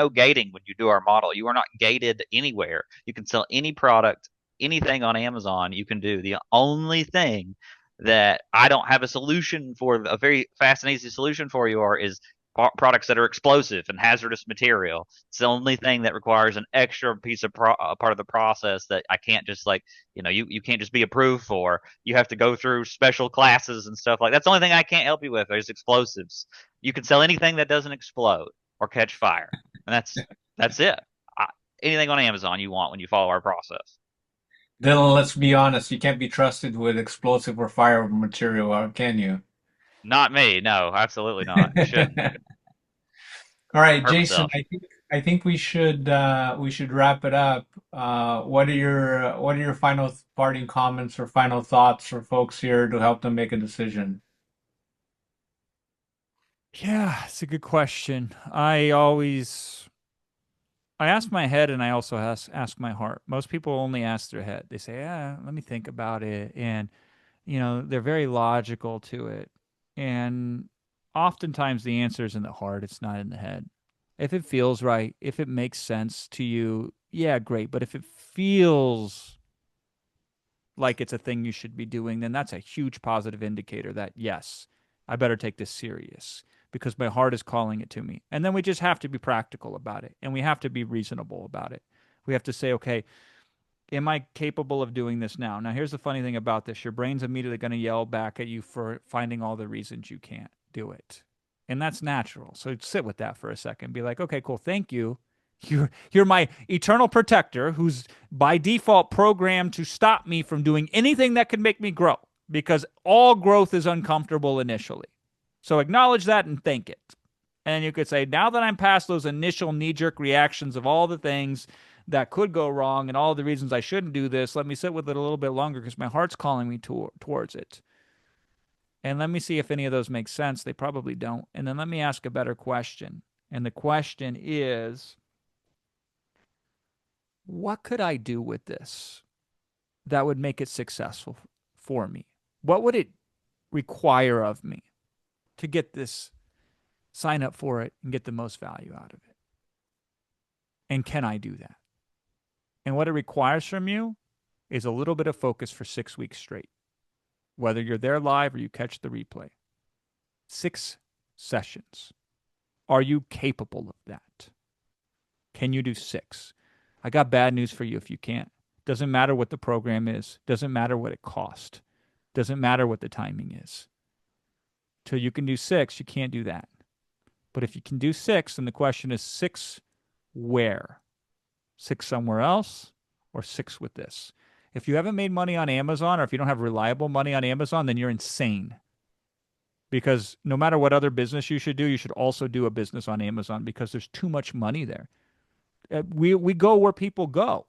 gating when you do our model. You are not gated anywhere. You can sell any product, anything on Amazon. You can do. The only thing that I don't have a solution for, a very fast and easy solution for you, is products that are explosive and hazardous material. It's the only thing that requires an extra piece of part of the process that I can't just you can't just be approved for. You have to go through special classes and stuff like that. That's the only thing I can't help you with is explosives. You can sell anything that doesn't explode or catch fire, and that's it. Anything on Amazon you want when you follow our process. Dylan, let's be honest, you can't be trusted with explosive or fire material, can you? Not me. No, absolutely not. You shouldn't. All right, Hurt Jason, myself. I think we should wrap it up. What are your final parting comments or final thoughts for folks here to help them make a decision? Yeah, it's a good question. I ask my head and I also ask my heart. Most people only ask their head. They say, "Yeah, let me think about it." And, they're very logical to it. And oftentimes the answer is in the heart, it's not in the head. If it feels right, if it makes sense to you, yeah, great. But if it feels like it's a thing you should be doing, then that's a huge positive indicator that, yes, I better take this serious because my heart is calling it to me. And then we just have to be practical about it and we have to be reasonable about it. We have to say, okay, am I capable of doing this now? Now, here's the funny thing about this: your brain's immediately going to yell back at you for finding all the reasons you can't do it. And that's natural. So sit with that for a second. Be like, okay, cool. Thank you. You're my eternal protector who's by default programmed to stop me from doing anything that could make me grow because all growth is uncomfortable initially. So acknowledge that and thank it. And you could say, now that I'm past those initial knee jerk reactions of all the things that could go wrong and all the reasons I shouldn't do this, let me sit with it a little bit longer because my heart's calling me towards it. And let me see if any of those make sense. They probably don't. And then let me ask a better question. And the question is, what could I do with this that would make it successful for me? What would it require of me to get this, sign up for it, and get the most value out of it? And can I do that? And what it requires from you is a little bit of focus for 6 weeks straight, whether you're there live or you catch the replay. 6 sessions. Are you capable of that? Can you do 6? I got bad news for you if you can't. Doesn't matter what the program is. Doesn't matter what it costs. Doesn't matter what the timing is. Till you can do 6, you can't do that. But if you can do 6, then the question is 6 where? 6 somewhere else or 6 with this? If you haven't made money on Amazon or if you don't have reliable money on Amazon, then you're insane. Because no matter what other business you should do, you should also do a business on Amazon because there's too much money there. We go where people go.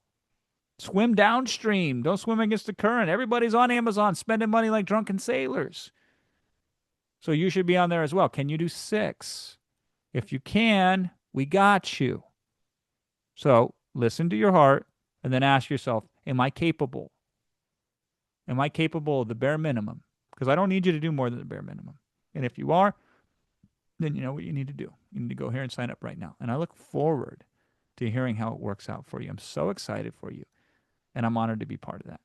Swim downstream. Don't swim against the current. Everybody's on Amazon spending money like drunken sailors. So you should be on there as well. Can you do 6? If you can, we got you. So listen to your heart and then ask yourself, am I capable? Am I capable of the bare minimum? Because I don't need you to do more than the bare minimum. And if you are, then you know what you need to do. You need to go here and sign up right now. And I look forward to hearing how it works out for you. I'm so excited for you. And I'm honored to be part of that.